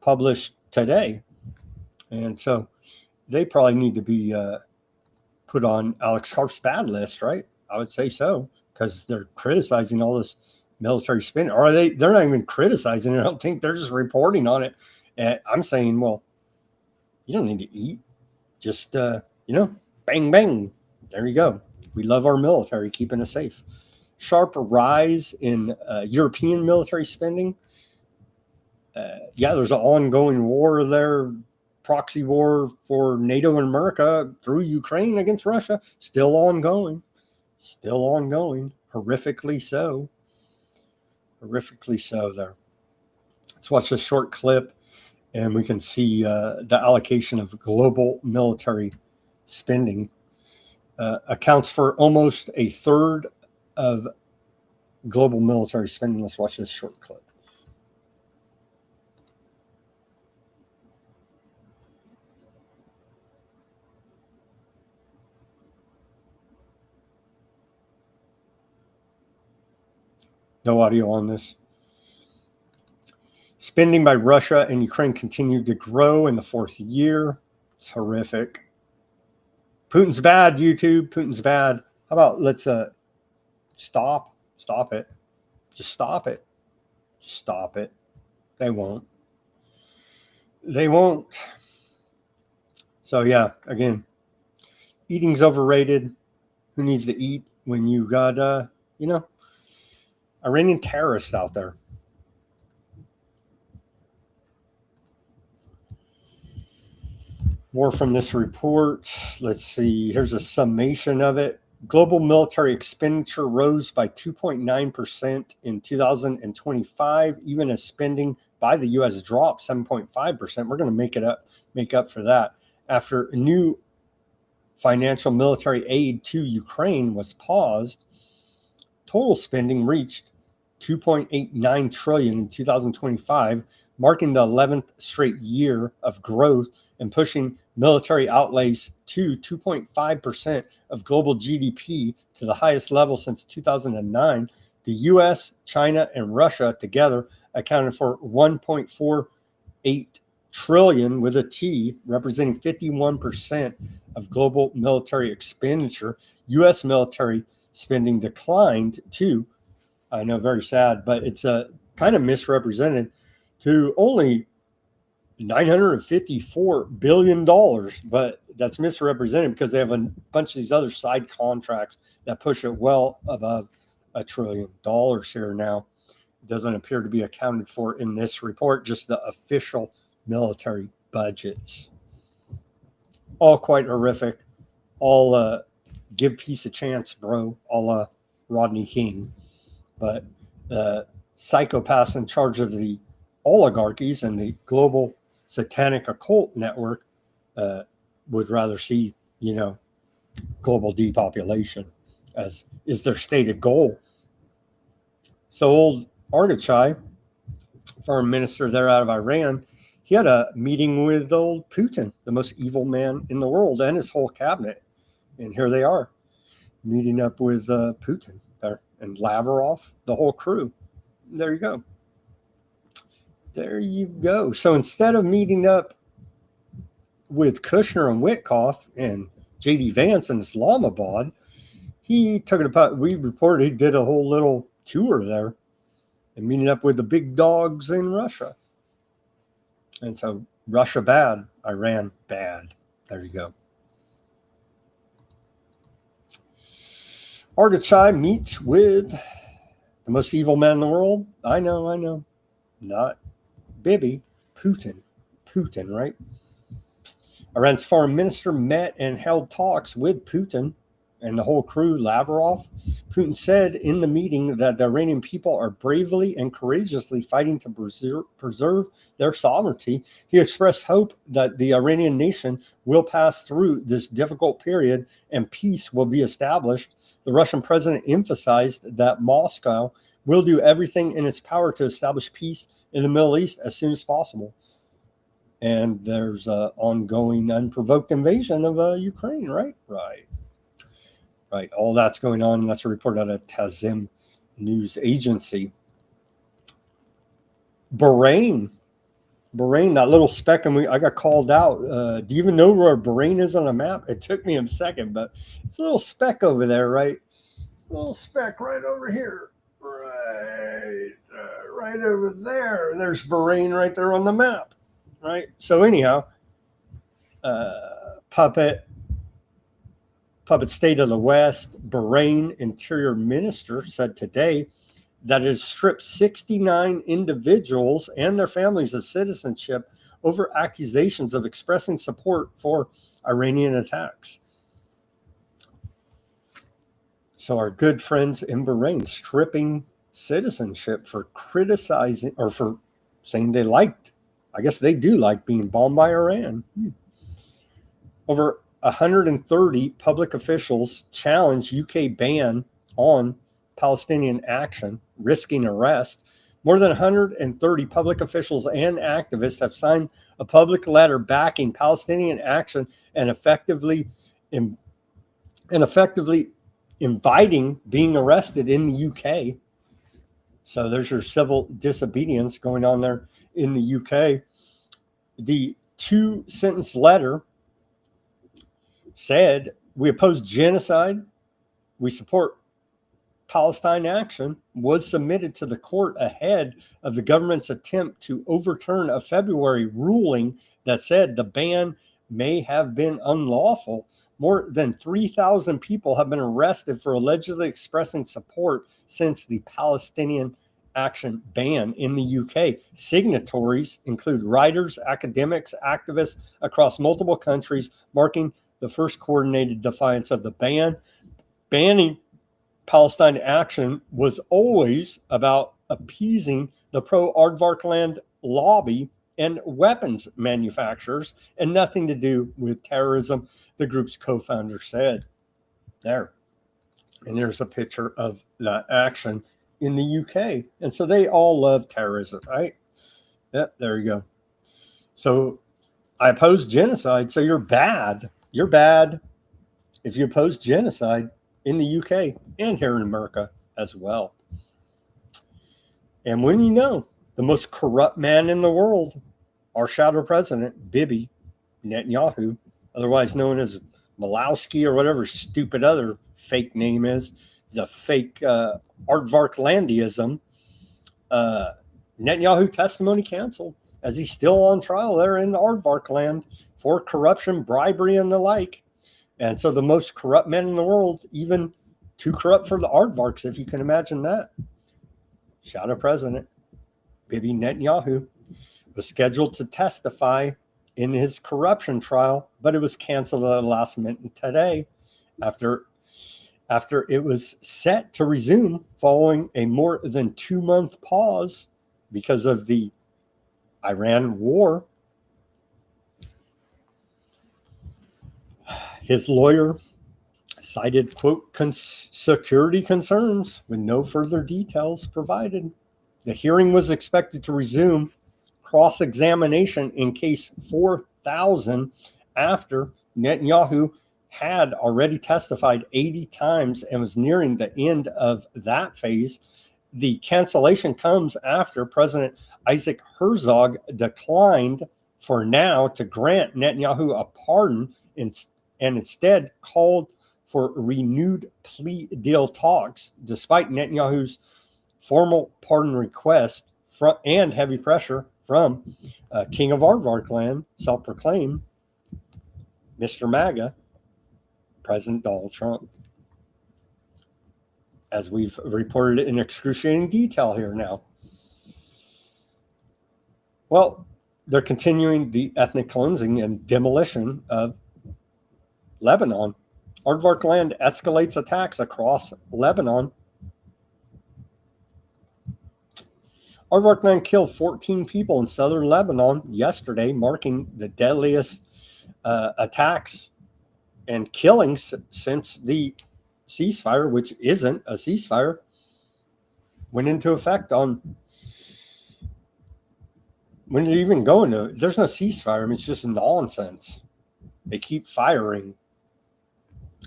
published today. And so they probably need to be put on Alex Karp's bad list, right? I would say so, because they're criticizing all this military spending. Or they're not even criticizing it. I don't think they're just reporting on it. And I'm saying, well, you don't need to eat. Just, bang, bang. There you go. We love our military, keeping us safe. Sharp rise in European military spending. There's an ongoing war there, proxy war for NATO and America through Ukraine against Russia. Still ongoing. Horrifically so. There. Let's watch this short clip, and we can see the allocation of global military spending. Accounts for almost a third of global military spending. Let's watch this short clip. No audio on this. Spending by Russia and Ukraine continued to grow in the fourth year. It's horrific. Putin's bad, YouTube. Putin's bad. How about let's stop it. Just stop it. They won't. So yeah, again, eating's overrated. Who needs to eat when you got Iranian terrorists out there? More from this report. Let's see. Here's a summation of it. Global military expenditure rose by 2.9% in 2025, even as spending by the U.S. dropped 7.5%. We're going to make up for that after new financial military aid to Ukraine was paused. Total spending reached $2.89 trillion in 2025, marking the 11th straight year of growth and pushing military outlays to 2.5% of global GDP, to the highest level since 2009. The US, China, and Russia together accounted for $1.48 trillion with a T, representing 51% of global military expenditure. US military spending declined to, I know, very sad, but it's kind of misrepresented, to only $954 billion, but that's misrepresented because they have a bunch of these other side contracts that push it well above $1 trillion here now. It doesn't appear to be accounted for in this report, just the official military budgets. All quite horrific. All give peace a chance, bro. All Rodney King. But psychopaths in charge of the oligarchies and the global satanic occult network would rather see, global depopulation, as is their stated goal. So old Odysee, foreign minister there out of Iran, he had a meeting with old Putin, the most evil man in the world, and his whole cabinet. And here they are, meeting up with Putin there, and Lavrov, the whole crew. There you go. There you go. So instead of meeting up with Kushner and Witkoff and J.D. Vance in Islamabad, he took it apart. We reported he did a whole little tour there and meeting up with the big dogs in Russia. And so Russia bad, Iran bad. There you go. Ardachai meets with the most evil man in the world. I know. Not Bibi, Putin, right? Iran's foreign minister met and held talks with Putin and the whole crew, Lavrov. Putin said in the meeting that the Iranian people are bravely and courageously fighting to preserve their sovereignty. He expressed hope that the Iranian nation will pass through this difficult period and peace will be established. The Russian president emphasized that Moscow will do everything in its power to establish peace in the Middle East as soon as possible. And there's an ongoing unprovoked invasion of Ukraine, right? Right. All that's going on, and that's a report out of Tazim News Agency. Bahrain, that little speck, and I got called out. Do you even know where Bahrain is on a map? It took me a second, but it's a little speck over there, right? A little speck right over here. Right over there. There's Bahrain right there on the map, right? So anyhow, puppet state of the West, Bahrain Interior Minister said today that it has stripped 69 individuals and their families of citizenship over accusations of expressing support for Iranian attacks. So our good friends in Bahrain stripping citizenship for criticizing or for saying they liked, I guess they do like being bombed by Iran. Over 130 public officials challenged UK ban on Palestinian action, risking arrest. More than 130 public officials and activists have signed a public letter backing Palestinian action and effectively inviting being arrested in the UK. So there's your civil disobedience going on there in the UK. The 2-sentence letter said, we oppose genocide, we support Palestine action, was submitted to the court ahead of the government's attempt to overturn a February ruling that said the ban may have been unlawful. More than 3,000 people have been arrested for allegedly expressing support since the Palestinian action ban in the UK. Signatories include writers, academics, activists across multiple countries, marking the first coordinated defiance of the ban. Banning Palestine action was always about appeasing the pro-Aardvark land lobby and weapons manufacturers, and nothing to do with terrorism, the group's co-founder said. There. And there's a picture of that action in the UK. And so they all love terrorism, right? Yep, there you go. So I oppose genocide, so you're bad. You're bad if you oppose genocide in the UK and here in America as well. And when you know the most corrupt man in the world, our shadow president, Bibi Netanyahu, otherwise known as Malowski or whatever stupid other fake name is a fake Aardvarklandiism. Netanyahu testimony canceled as he's still on trial there in the Aardvark land for corruption, bribery, and the like. And so the most corrupt men in the world, even too corrupt for the Aardvarks, if you can imagine that. Shadow President Bibi Netanyahu was scheduled to testify in his corruption trial, but it was canceled at the last minute today after it was set to resume following a more than 2-month pause because of the Iran war. His lawyer cited, quote, security concerns with no further details provided. The hearing was expected to resume cross-examination in case 4000 after Netanyahu had already testified 80 times and was nearing the end of that phase. The cancellation comes after President Isaac Herzog declined for now to grant Netanyahu a pardon and instead called for renewed plea deal talks, despite Netanyahu's formal pardon request and heavy pressure from King of Aardvark land, self-proclaimed Mr. MAGA, President Donald Trump. As we've reported in excruciating detail here now. Well, they're continuing the ethnic cleansing and demolition of Lebanon. Aardvark land escalates attacks across Lebanon. Aardvark land killed 14 people in southern Lebanon yesterday, marking the deadliest attacks and killings since the ceasefire, which isn't a ceasefire, went into effect on. When did it even go into? There's no ceasefire. I mean, it's just nonsense. They keep firing.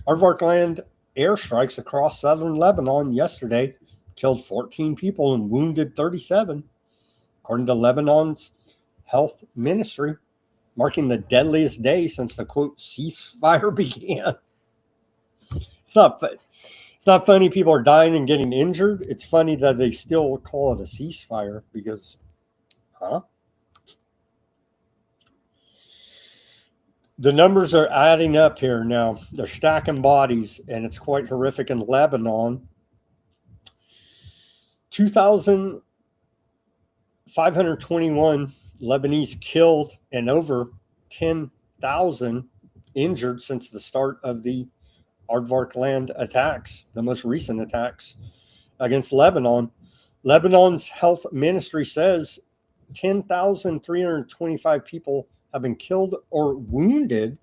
Aardvark land airstrikes across southern Lebanon yesterday killed 14 people and wounded 37, according to Lebanon's health ministry, marking the deadliest day since the quote ceasefire began. It's not funny people are dying and getting injured. It's funny that they still call it a ceasefire because, The numbers are adding up here now. They're stacking bodies, and it's quite horrific in Lebanon. 2,521 Lebanese killed and over 10,000 injured since the start of the Aardvark land attacks, the most recent attacks against Lebanon. Lebanon's health ministry says 10,325 people have been killed or wounded.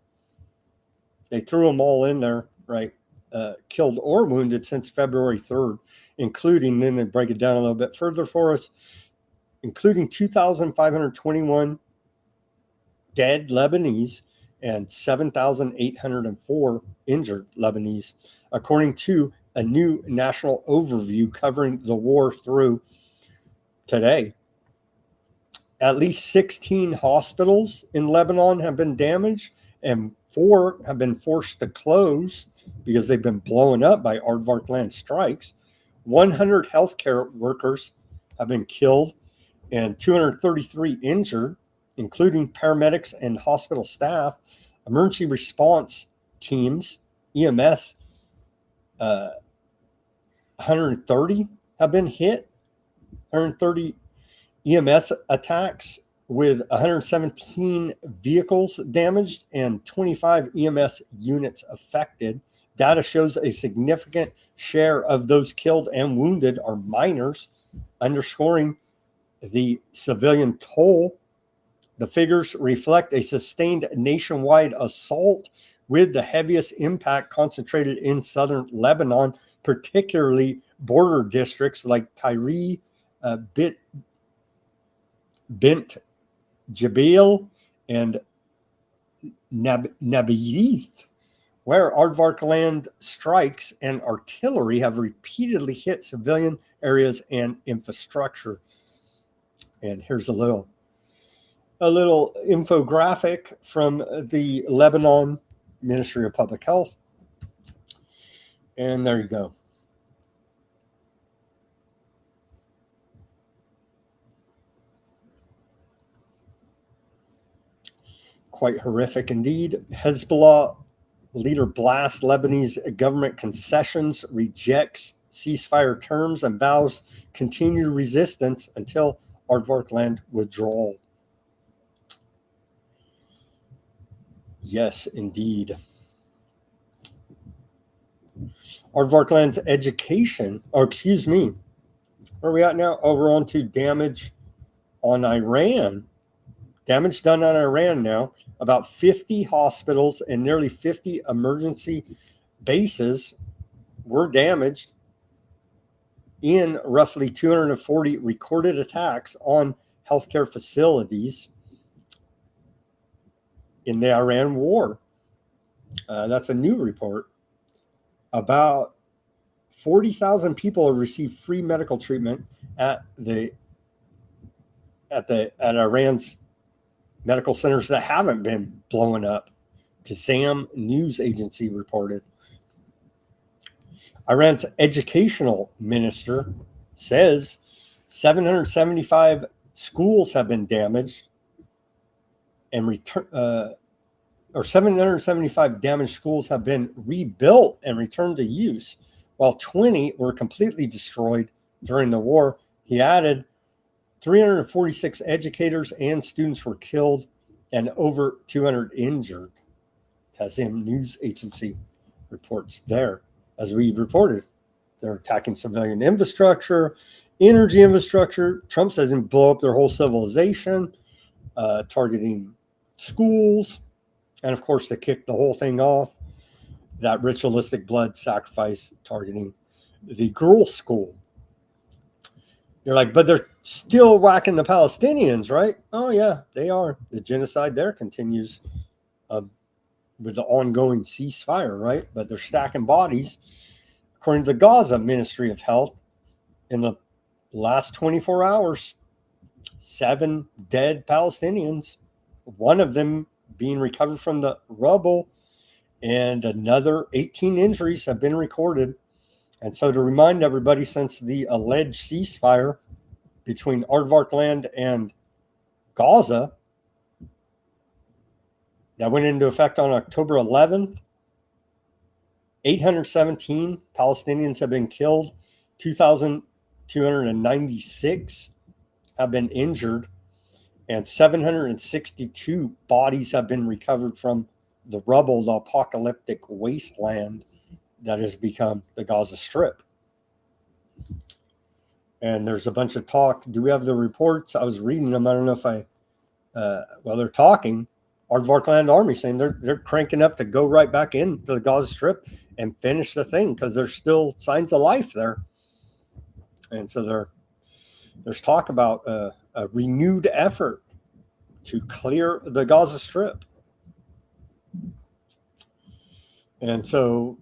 They threw them all in there, right? Killed or wounded since February 3rd, including, then they break it down a little bit further for us, including 2,521 dead Lebanese and 7,804 injured Lebanese, according to a new national overview covering the war through today. At least 16 hospitals in Lebanon have been damaged, and 4 have been forced to close because they've been blown up by Aardvark land strikes. 100 healthcare workers have been killed and 233 injured, including paramedics and hospital staff. Emergency response teams, EMS, 130 have been hit. 130 EMS attacks with 117 vehicles damaged and 25 EMS units affected. Data shows a significant share of those killed and wounded are minors, underscoring the civilian toll. The figures reflect a sustained nationwide assault with the heaviest impact concentrated in southern Lebanon, particularly border districts like Tyre, Bint Jabal, and Nablith, where Aardvark land strikes and artillery have repeatedly hit civilian areas and infrastructure. And here's a little infographic from the Lebanon Ministry of Public Health. And there you go. Quite horrific indeed. Hezbollah leader blasts Lebanese government concessions, rejects ceasefire terms, and vows continued resistance until Aardvark land withdrawal. Yes, indeed. Aardvark land's education, where are we at now? Oh, we're on to damage on Iran. Damage done on Iran now. About 50 hospitals and nearly 50 emergency bases were damaged in roughly 240 recorded attacks on healthcare facilities in the Iran war. That's a new report. About 40,000 people have received free medical treatment at Iran's medical centers that haven't been blown up, Tizam news agency reported. Iran's educational minister says 775 schools have been damaged and 775 damaged schools have been rebuilt and returned to use, while 20 were completely destroyed during the war. He added 346 educators and students were killed and over 200 injured. Tazim news agency reports there. As we reported, they're attacking civilian infrastructure, energy infrastructure. Trump says they blow up their whole civilization, targeting schools. And of course, to kick the whole thing off, that ritualistic blood sacrifice targeting the girls' school. You're like, but they're still whacking the Palestinians, right? Oh, yeah, they are. The genocide there continues with the ongoing ceasefire, right? But they're stacking bodies. According to the Gaza Ministry of Health, in the last 24 hours, 7 dead Palestinians, one of them being recovered from the rubble, and another 18 injuries have been recorded. And so to remind everybody, since the alleged ceasefire between Aardvark land and Gaza that went into effect on October 11th, 817 Palestinians have been killed, 2,296 have been injured, and 762 bodies have been recovered from the rubble, the apocalyptic wasteland that has become the Gaza Strip. And there's a bunch of talk. Do we have the reports? I was reading them. I don't know if they're talking. Aardvark Land Army saying they're cranking up to go right back into the Gaza Strip and finish the thing because there's still signs of life there. And so there's talk about a renewed effort to clear the Gaza Strip. And so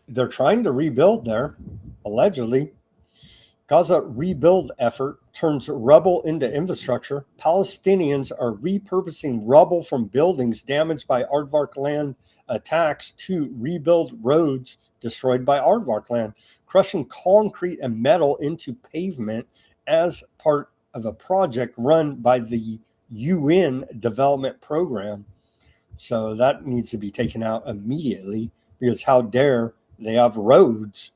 they're trying to rebuild there, allegedly. Gaza rebuild effort turns rubble into infrastructure. Palestinians are repurposing rubble from buildings damaged by Aardvark land attacks to rebuild roads destroyed by Aardvark land, crushing concrete and metal into pavement as part of a project run by the UN Development Program. So that needs to be taken out immediately, because how dare they have roads?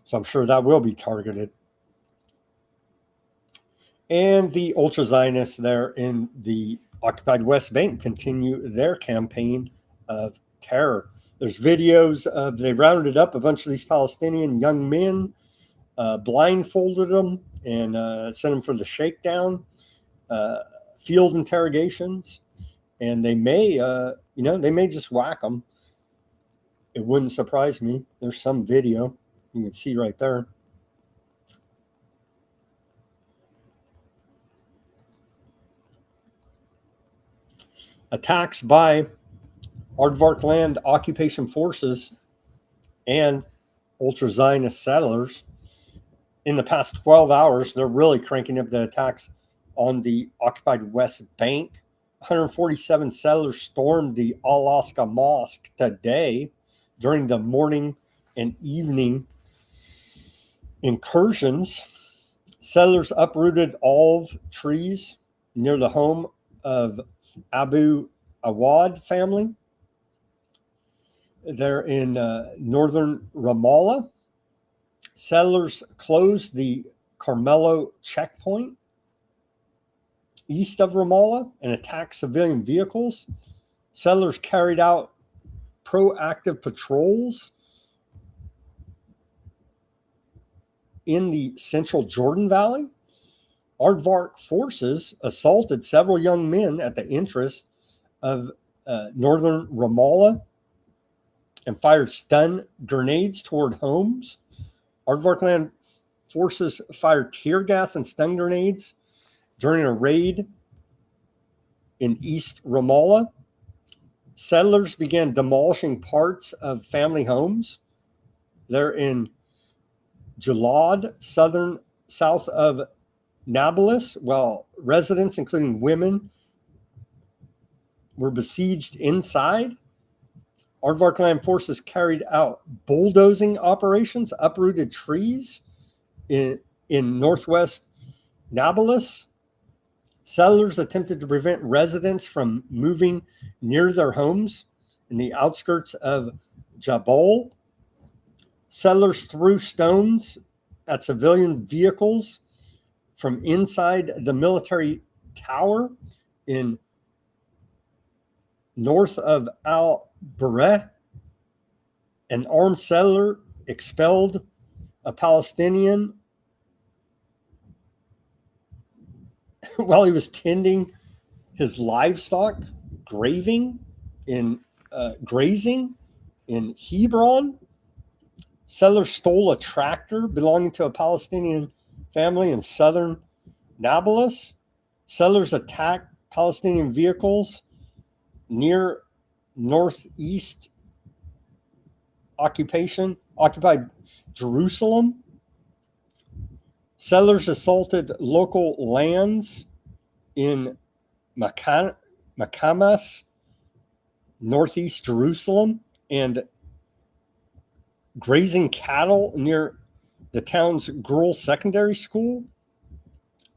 So I'm sure that will be targeted. And the ultra-Zionists there in the occupied West Bank continue their campaign of terror. There's videos of, they rounded up a bunch of these Palestinian young men, blindfolded them, and sent them for the shakedown, field interrogations. And they may, they may just whack them. It wouldn't surprise me. There's some video you can see right there. Attacks by Aardvark land occupation forces and ultra-Zionist settlers. In the past 12 hours, they're really cranking up the attacks on the occupied West Bank. 147 settlers stormed the Al-Aqsa Mosque today during the morning and evening incursions. Settlers uprooted olive trees near the home of Abu Awad family. They're in northern Ramallah. Settlers closed the Carmelo checkpoint east of Ramallah and attacked civilian vehicles. Settlers carried out proactive patrols in the central Jordan Valley. Aardvark forces assaulted several young men at the entrance of northern Ramallah and fired stun grenades toward homes. Aardvark land forces fired tear gas and stun grenades during a raid in East Ramallah. Settlers began demolishing parts of family homes. They're in Jalad, south of Nablus, while residents, including women, were besieged inside. Aardvark land forces carried out bulldozing operations, uprooted trees in northwest Nablus. Settlers attempted to prevent residents from moving near their homes in the outskirts of Jabal. Settlers threw stones at civilian vehicles from inside the military tower in north of Al-Bareh. An armed settler expelled a Palestinian while he was tending his livestock grazing in Hebron. Settlers stole a tractor belonging to a Palestinian family in southern Nablus. Settlers attacked Palestinian vehicles near northeast occupied Jerusalem. Settlers assaulted local lands in Makamas, northeast Jerusalem, and grazing cattle near the town's girls' secondary school.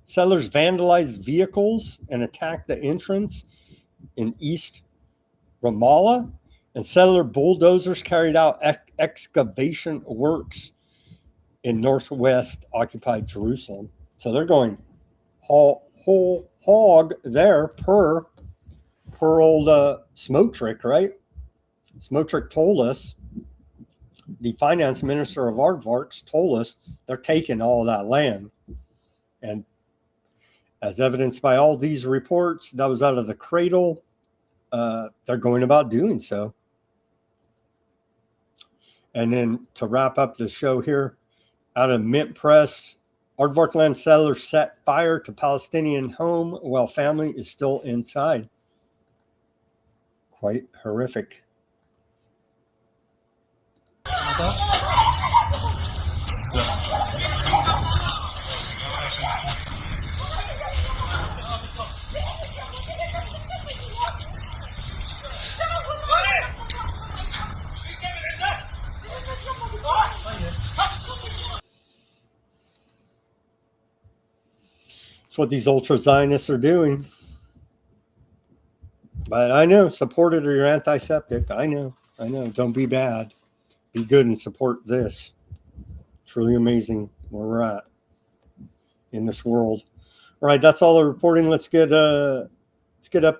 Settlers vandalized vehicles and attacked the entrance in East Ramallah, and settler bulldozers carried out excavation works in northwest occupied Jerusalem. So they're going whole hog there per old Smoke Trick, right? Smoke Trick told us, the finance minister of Aardvarks told us they're taking all that land. And as evidenced by all these reports, that was out of the cradle. They're going about doing so. And then to wrap up the show here, out of Mint Press, Aardvark land settlers set fire to Palestinian home while family is still inside. Quite horrific. That's what these ultra-Zionists are doing. But I know, support it or you're anti-septic. I know. Don't be bad. Be good and support this. Truly amazing where we're at in this world. All right, that's all the reporting. Let's get up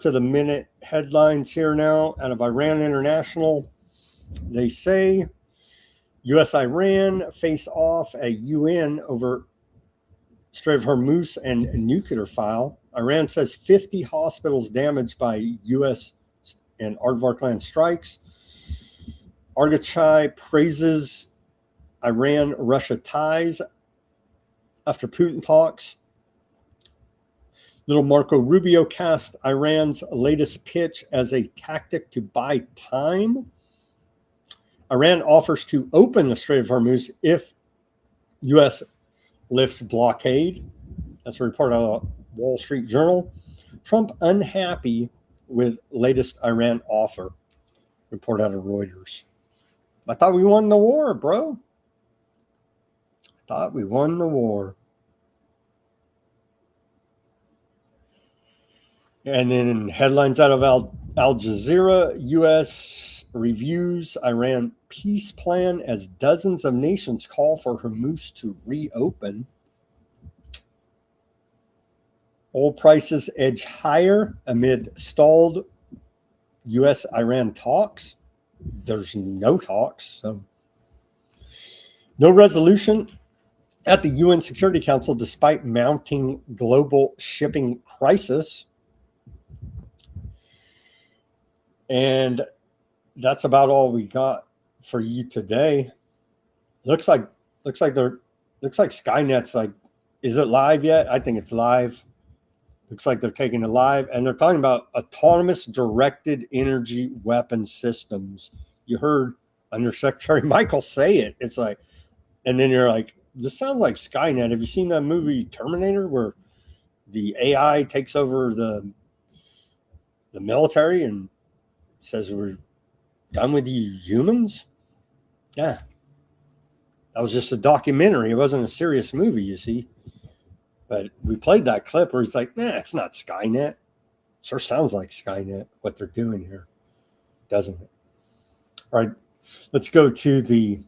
to the minute headlines here now. Out of Iran International, they say U.S.-Iran face off at UN over Strait of Hormuz and nuclear file. Iran says 50 hospitals damaged by U.S. and Aardvark land strikes. Argachai praises Iran-Russia ties after Putin talks. Little Marco Rubio cast Iran's latest pitch as a tactic to buy time. Iran offers to open the Strait of Hormuz if U.S. lifts blockade. That's a report out of Wall Street Journal. Trump unhappy with latest Iran offer. Report out of Reuters. I thought we won the war, bro. Thought we won the war. And then headlines out of Al Jazeera, U.S. reviews Iran peace plan as dozens of nations call for Hormuz to reopen. Oil prices edge higher amid stalled U.S.-Iran talks. There's no talks, so no resolution at the UN Security Council despite mounting global shipping crisis. And that's about all we got for you today. Looks like they're Looks like Skynet's like, is it live yet? I think it's live. Looks like they're taking it live, and they're talking about autonomous directed energy weapon systems. You heard Undersecretary Michael say it. It's like, and then you're like, this sounds like Skynet. Have you seen that movie Terminator where the AI takes over the military and says we're done with you humans? Yeah. That was just a documentary. It wasn't a serious movie, you see. But we played that clip where he's like, nah, it's not Skynet. Sure sounds like Skynet, what they're doing here, doesn't it? All right, let's go to the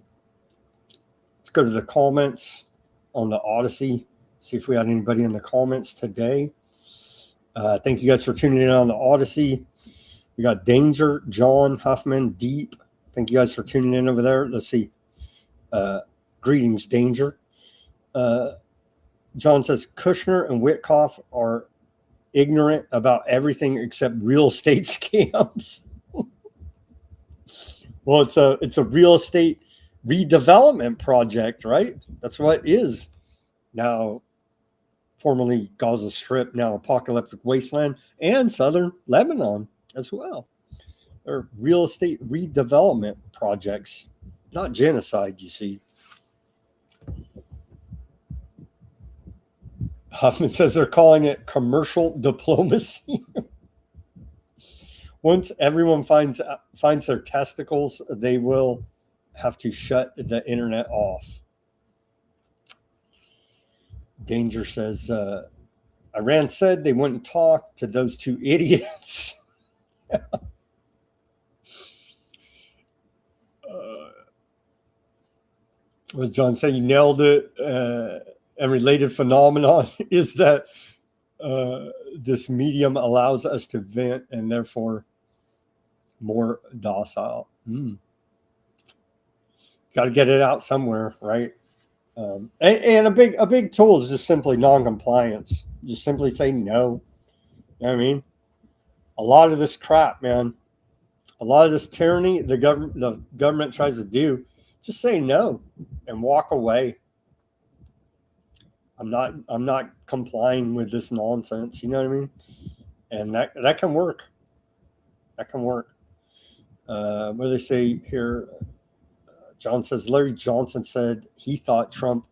comments on the Odysee. See if we had anybody in the comments today. Thank you guys for tuning in on the Odysee. We got Danger, John, Huffman, Deep. Thank you guys for tuning in over there. Let's see. Greetings, Danger. John says Kushner and Witkoff are ignorant about everything except real estate scams. Well, it's a real estate redevelopment project, right? That's what it is now. Formerly Gaza Strip, now Apocalyptic Wasteland, and Southern Lebanon as well. They're real estate redevelopment projects, not genocide, you see. Huffman says they're calling it commercial diplomacy. Once everyone finds their testicles, they will have to shut the internet off. Danger says, Iran said they wouldn't talk to those two idiots. Was John saying? You nailed it. And related phenomenon is that this medium allows us to vent and therefore more docile. Got to get it out somewhere, right? And a big tool is just simply non-compliance. Just simply say no. You know what I mean? A lot of this crap, man. A lot of this tyranny the government tries to do, just say no and walk away. I'm not complying with this nonsense. You know what I mean? And that can work. That can work. What do they say here? John says Larry Johnson said he thought Trump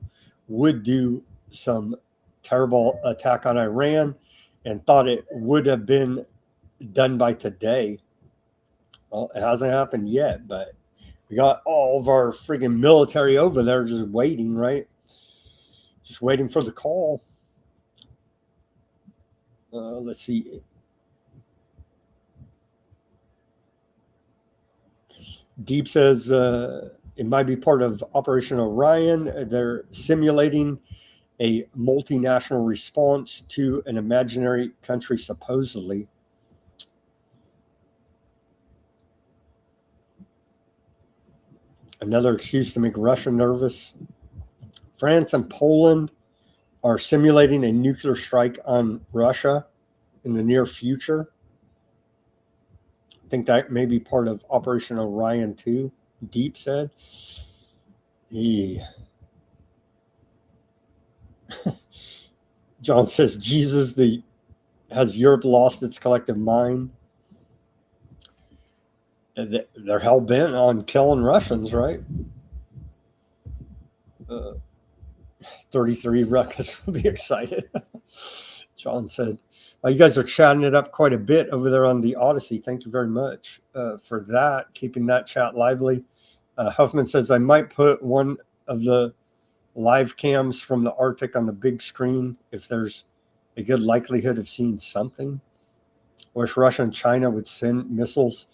would do some terrible attack on Iran and thought it would have been done by today. Well, it hasn't happened yet, but we got all of our friggin' military over there just waiting, right? Just waiting for the call. Let's see. Deep says it might be part of Operation Orion. They're simulating a multinational response to an imaginary country, supposedly. Another excuse to make Russia nervous. France and Poland are simulating a nuclear strike on Russia in the near future. I think that may be part of Operation Orion too, Deep said. John says, Jesus, has Europe lost its collective mind? They're hell-bent on killing Russians, right? 33 Ruckus will be excited. John said, you guys are chatting it up quite a bit over there on the Odysee. Thank you very much for that, keeping that chat lively. Huffman says, I might put one of the live cams from the Arctic on the big screen if there's a good likelihood of seeing something. Wish Russia and China would send missiles.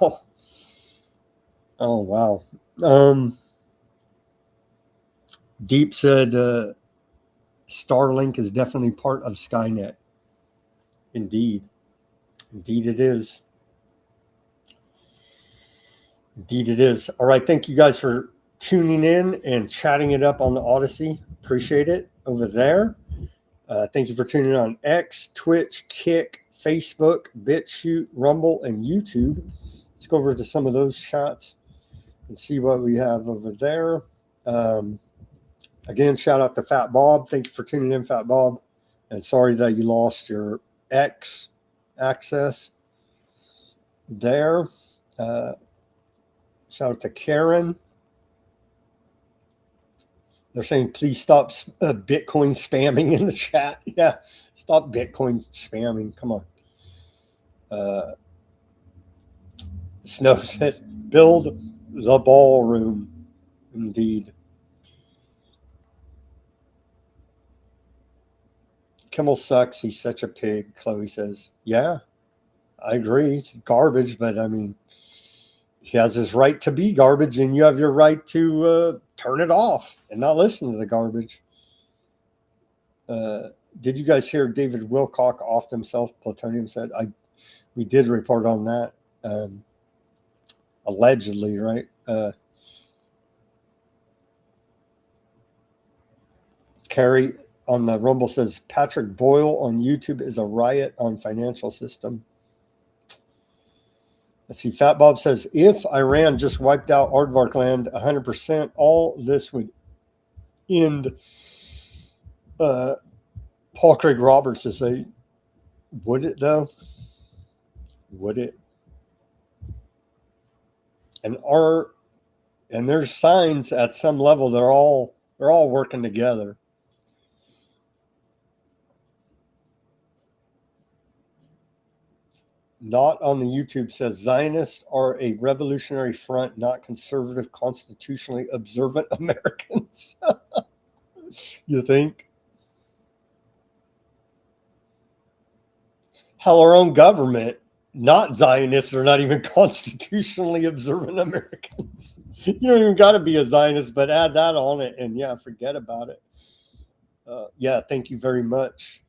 Oh wow. Deep said Starlink is definitely part of Skynet. Indeed it is. All right, thank you guys for tuning in and chatting it up on the Odysee. Appreciate it over there. Thank you for tuning in on X, Twitch, Kick, Facebook, BitChute, Rumble, and YouTube. Let's go over to some of those chats and see what we have over there. Again, shout out to Fat Bob. Thank you for tuning in, Fat Bob. And sorry that you lost your X access there. Shout out to Karen. They're saying, please stop Bitcoin spamming in the chat. Yeah, stop Bitcoin spamming. Come on. Snow said, build the ballroom. Indeed. Kimmel sucks. He's such a pig, Chloe says. Yeah, I agree. It's garbage, but I mean, he has his right to be garbage, and you have your right to turn it off and not listen to the garbage. Did you guys hear David Wilcock offed himself? Plutonium said, we did report on that. Allegedly, right? Carrie on the Rumble says, Patrick Boyle on YouTube is a riot on financial system. Let's see. Fat Bob says, if Iran just wiped out Aardvark land 100%, all this would end. Paul Craig Roberts says, would it though? Would it? And there's signs at some level they're all working together. Not on the YouTube says Zionists are a revolutionary front, not conservative, constitutionally observant Americans. You think? Hell, our own government, not Zionists, are not even constitutionally observant Americans. You don't even got to be a Zionist, but add that on it, and yeah, forget about it. Yeah, thank you very much,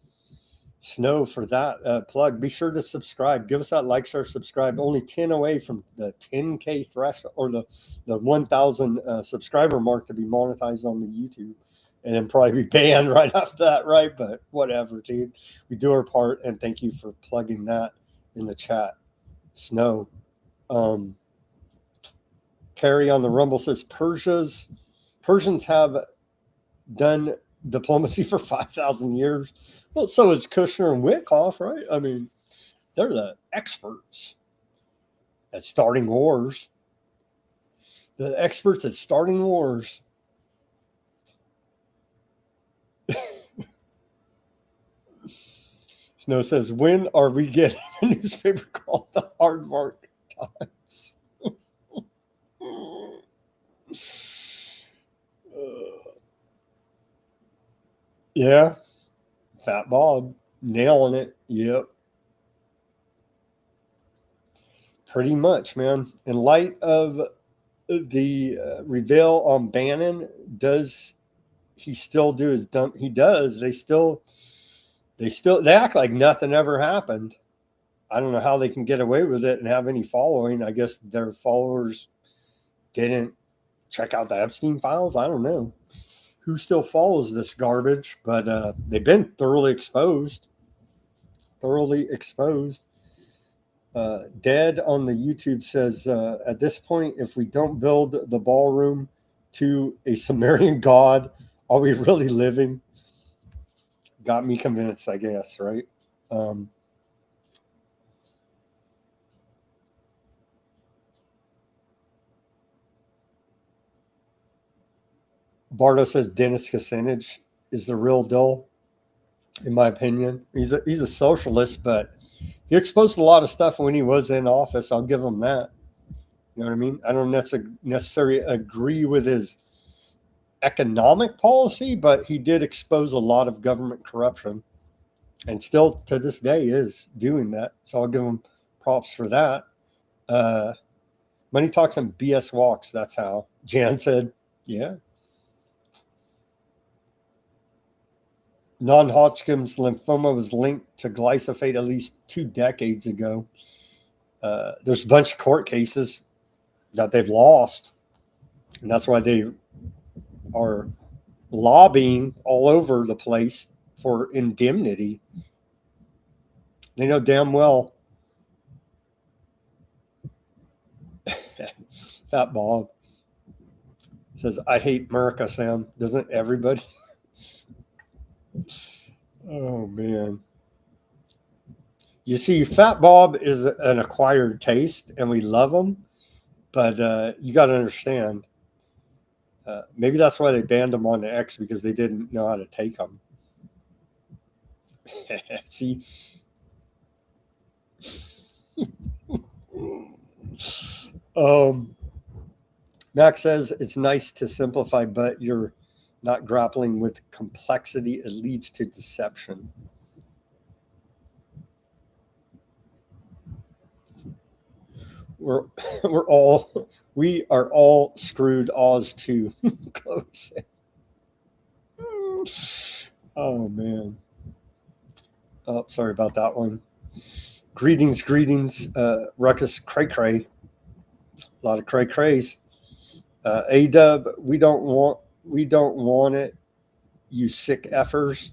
Snow, for that plug. Be sure to subscribe. Give us that like, share, subscribe. Only 10 away from the 10K threshold or the 1,000 subscriber mark to be monetized on the YouTube, and then probably be banned right after that, right? But whatever, dude. We do our part, and thank you for plugging that in the chat, Snow. Carrie on the Rumble says Persians have done diplomacy for 5,000 years. Well, so is Kushner and Witkoff, right? I mean, they're the experts at starting wars. The experts at starting wars. Snow says, when are we getting a newspaper called the Aardvark Times? Yeah. Fat Bob. Nailing it. Yep. Pretty much, man. In light of the reveal on Bannon, does he still do his dump? He does. They act like nothing ever happened. I don't know how they can get away with it and have any following. I guess their followers didn't check out the Epstein files. I don't know who still follows this garbage, but they've been thoroughly exposed. Dead on the YouTube says, at this point, if we don't build the ballroom to a Sumerian god, are we really living? Got me convinced, I guess, right? Bardo says Dennis Kucinich is the real deal, in my opinion. He's a socialist, but he exposed a lot of stuff when he was in office. I'll give him that. You know what I mean? I don't necessarily agree with his economic policy, but he did expose a lot of government corruption, and still to this day is doing that. So I'll give him props for that. Money talks and BS walks. That's how Jan said. Yeah. Non-Hodgkin's lymphoma was linked to glyphosate at least 2 decades ago. There's a bunch of court cases that they've lost, and that's why they are lobbying all over the place for indemnity. They know damn well. Fat Bob. Says, I hate America, Sam. Doesn't everybody? Oh, man. You see, Fat Bob is an acquired taste, and we love him. But you got to understand, maybe that's why they banned him on the X, because they didn't know how to take him. See? Max says, it's nice to simplify, but you're not grappling with complexity. It leads to deception. We are all screwed. Oz too. Close. Oh man. Oh, sorry about that one. Greetings, Ruckus cray cray. A lot of cray crays. A-Dub, we don't want it. You sick effers.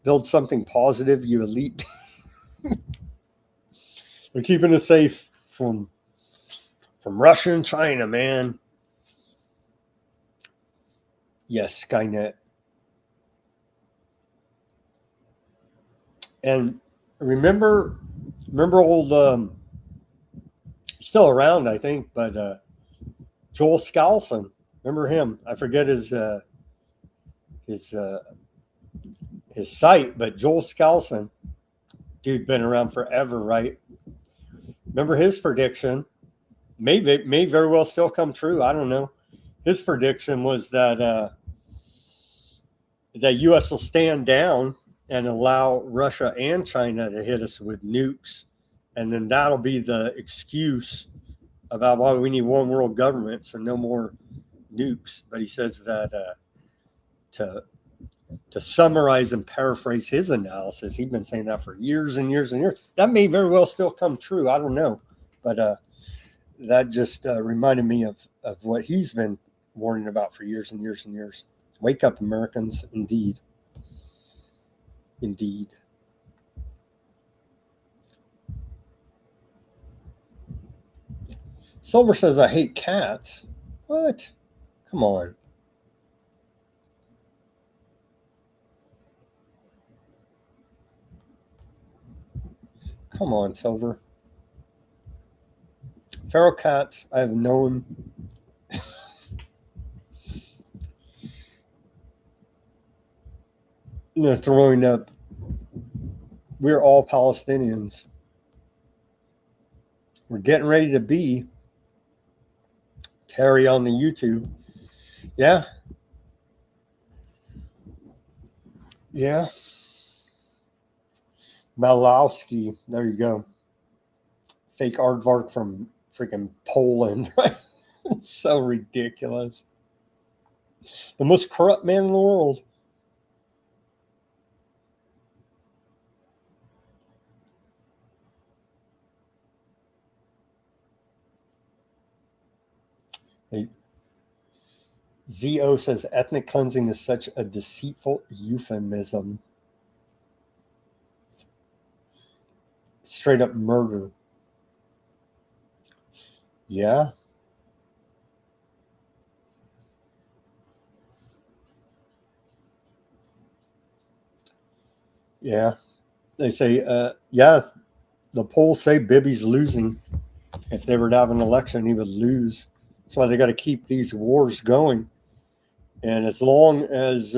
Build something positive. You elite. We're keeping it safe from Russia and China, man. Yes, Skynet. And remember old, still around, I think, but Joel Skousen. Remember him? I forget his site, but Joel Skousen, dude, been around forever, right? Remember his prediction? May very well still come true. I don't know. His prediction was that U.S. will stand down and allow Russia and China to hit us with nukes, and then that'll be the excuse about why we need one world government, so no more nukes. But he says that to summarize and paraphrase his analysis, he's been saying that for years and years and years. That may very well still come true. I don't know, but that just reminded me of what he's been warning about for years and years and years. Wake up, Americans! Indeed. Silver says, I hate cats. What? Come on. Come on, Silver. Feral cats, I have known. Throwing up. We're all Palestinians. We're getting ready to be. Terry on the YouTube. Yeah. Malowski. There you go. Fake aardvark from freaking Poland, right? It's so ridiculous. The most corrupt man in the world. ZO says ethnic cleansing is such a deceitful euphemism. Straight up murder. Yeah. Yeah. They say, the polls say Bibi's losing. If they were to have an election, he would lose. That's why they got to keep these wars going. And as long as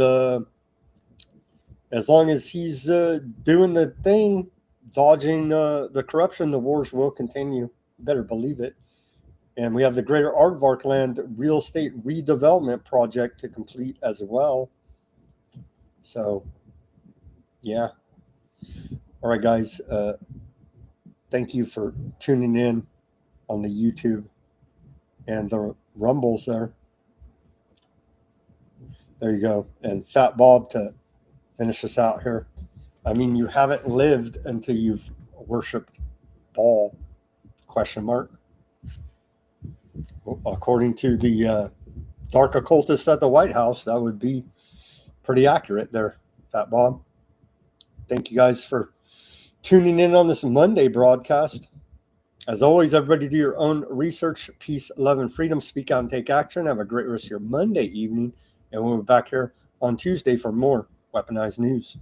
he's doing the thing, dodging the corruption, the wars will continue. You better believe it. And we have the Greater Aardvark Land real estate redevelopment project to complete as well. So, yeah. All right, guys. Thank you for tuning in on the YouTube and the Rumbles there. There you go. And Fat Bob to finish us out here. I mean, you haven't lived until you've worshipped Baal, ? According to the dark occultists at the White House, that would be pretty accurate there, Fat Bob. Thank you guys for tuning in on this Monday broadcast. As always, everybody do your own research. Peace, love, and freedom. Speak out and take action. Have a great rest of your Monday evening. And we'll be back here on Tuesday for more Weaponized News.